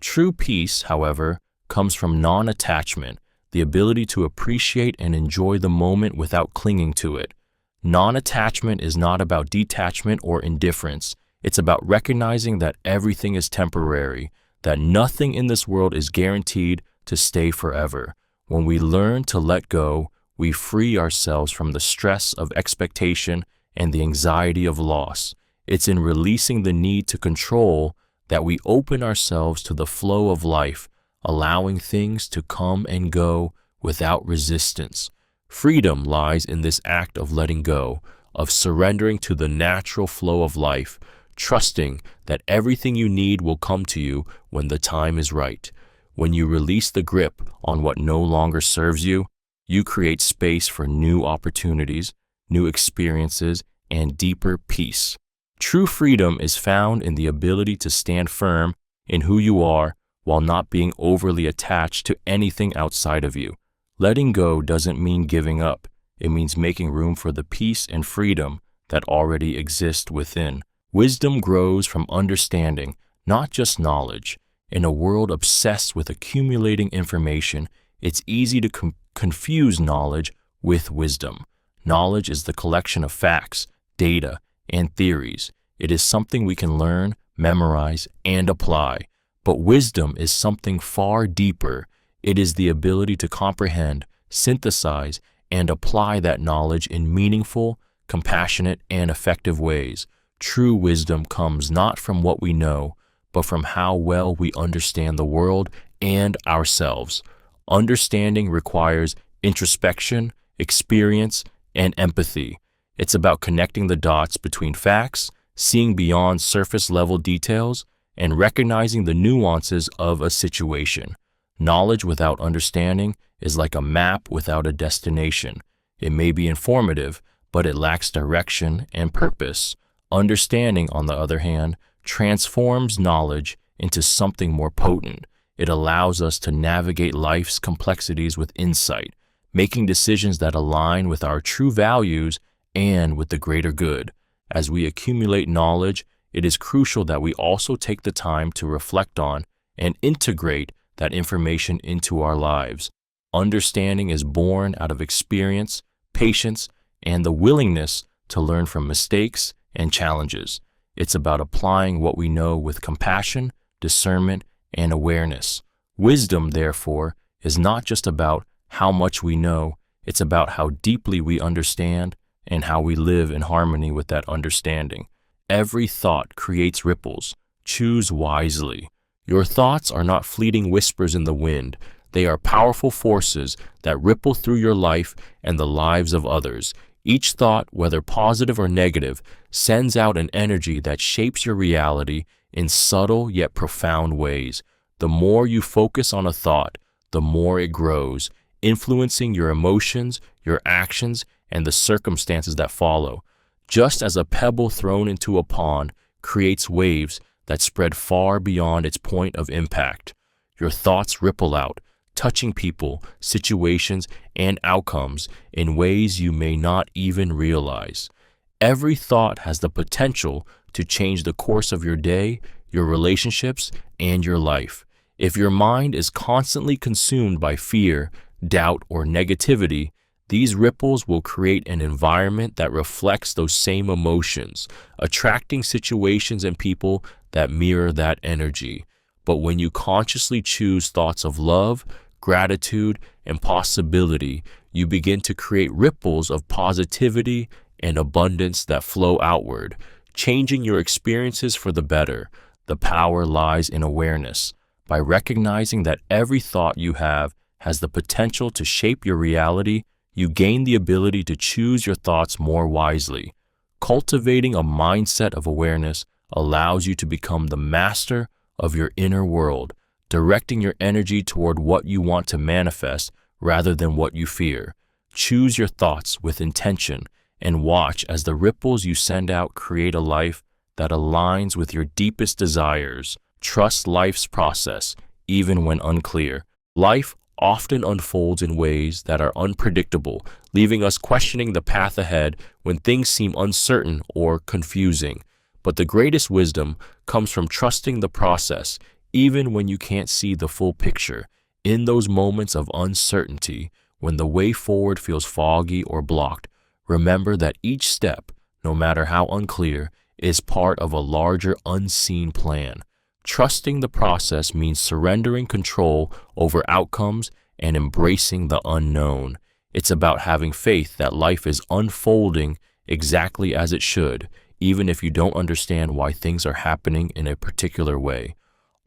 True peace, however, comes from non-attachment, the ability to appreciate and enjoy the moment without clinging to it. Non-attachment is not about detachment or indifference. It's about recognizing that everything is temporary, that nothing in this world is guaranteed to stay forever. When we learn to let go, we free ourselves from the stress of expectation and the anxiety of loss. It's in releasing the need to control that we open ourselves to the flow of life, allowing things to come and go without resistance. Freedom lies in this act of letting go, of surrendering to the natural flow of life, trusting that everything you need will come to you when the time is right. When you release the grip on what no longer serves you, you create space for new opportunities, new experiences, and deeper peace. True freedom is found in the ability to stand firm in who you are while not being overly attached to anything outside of you. Letting go doesn't mean giving up. It means making room for the peace and freedom that already exist within. Wisdom grows from understanding, not just knowledge. In a world obsessed with accumulating information, it's easy to confuse knowledge with wisdom. Knowledge is the collection of facts, data, and theories. It is something we can learn, memorize, and apply. But wisdom is something far deeper. It is the ability to comprehend, synthesize, and apply that knowledge in meaningful, compassionate, and effective ways. True wisdom comes not from what we know, but from how well we understand the world and ourselves. Understanding requires introspection, experience, and empathy. It's about connecting the dots between facts, seeing beyond surface-level details, and recognizing the nuances of a situation. Knowledge without understanding is like a map without a destination. It may be informative, but it lacks direction and purpose. Understanding, on the other hand, transforms knowledge into something more potent. It allows us to navigate life's complexities with insight, making decisions that align with our true values and with the greater good. As we accumulate knowledge, it is crucial that we also take the time to reflect on and integrate that information into our lives. Understanding is born out of experience, patience, and the willingness to learn from mistakes and challenges. It's about applying what we know with compassion, discernment, and awareness. Wisdom, therefore, is not just about how much we know, it's about how deeply we understand and how we live in harmony with that understanding. Every thought creates ripples. Choose wisely. Your thoughts are not fleeting whispers in the wind. They are powerful forces that ripple through your life and the lives of others. Each thought, whether positive or negative, sends out an energy that shapes your reality in subtle yet profound ways. The more you focus on a thought, the more it grows, influencing your emotions, your actions, and the circumstances that follow. Just as a pebble thrown into a pond creates waves that spread far beyond its point of impact, your thoughts ripple out, touching people, situations, and outcomes in ways you may not even realize. Every thought has the potential to change the course of your day, your relationships, and your life. If your mind is constantly consumed by fear, doubt, or negativity, these ripples will create an environment that reflects those same emotions, attracting situations and people that mirror that energy. But when you consciously choose thoughts of love, gratitude, and possibility, you begin to create ripples of positivity and abundance that flow outward, changing your experiences for the better. The power lies in awareness. By recognizing that every thought you have has the potential to shape your reality, you gain the ability to choose your thoughts more wisely. Cultivating a mindset of awareness allows you to become the master of your inner world, directing your energy toward what you want to manifest rather than what you fear. Choose your thoughts with intention and watch as the ripples you send out create a life that aligns with your deepest desires. Trust life's process, even when unclear. Life often unfolds in ways that are unpredictable, leaving us questioning the path ahead when things seem uncertain or confusing. But the greatest wisdom comes from trusting the process, even when you can't see the full picture. In those moments of uncertainty, when the way forward feels foggy or blocked, remember that each step, no matter how unclear, is part of a larger unseen plan. Trusting the process means surrendering control over outcomes and embracing the unknown. It's about having faith that life is unfolding exactly as it should, even if you don't understand why things are happening in a particular way.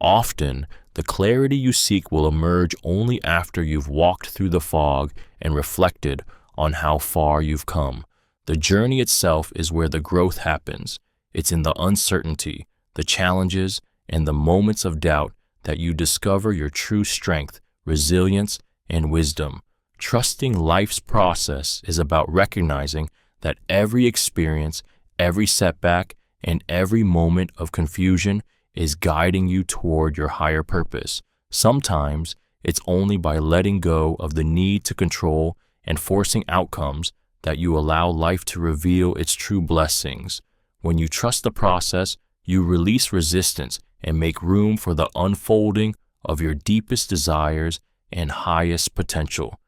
Often, the clarity you seek will emerge only after you've walked through the fog and reflected on how far you've come. The journey itself is where the growth happens. It's in the uncertainty, the challenges, and the moments of doubt that you discover your true strength, resilience, and wisdom. Trusting life's process is about recognizing that every experience, every setback, and every moment of confusion is guiding you toward your higher purpose. Sometimes it's only by letting go of the need to control and forcing outcomes that you allow life to reveal its true blessings. When you trust the process, you release resistance and make room for the unfolding of your deepest desires and highest potential.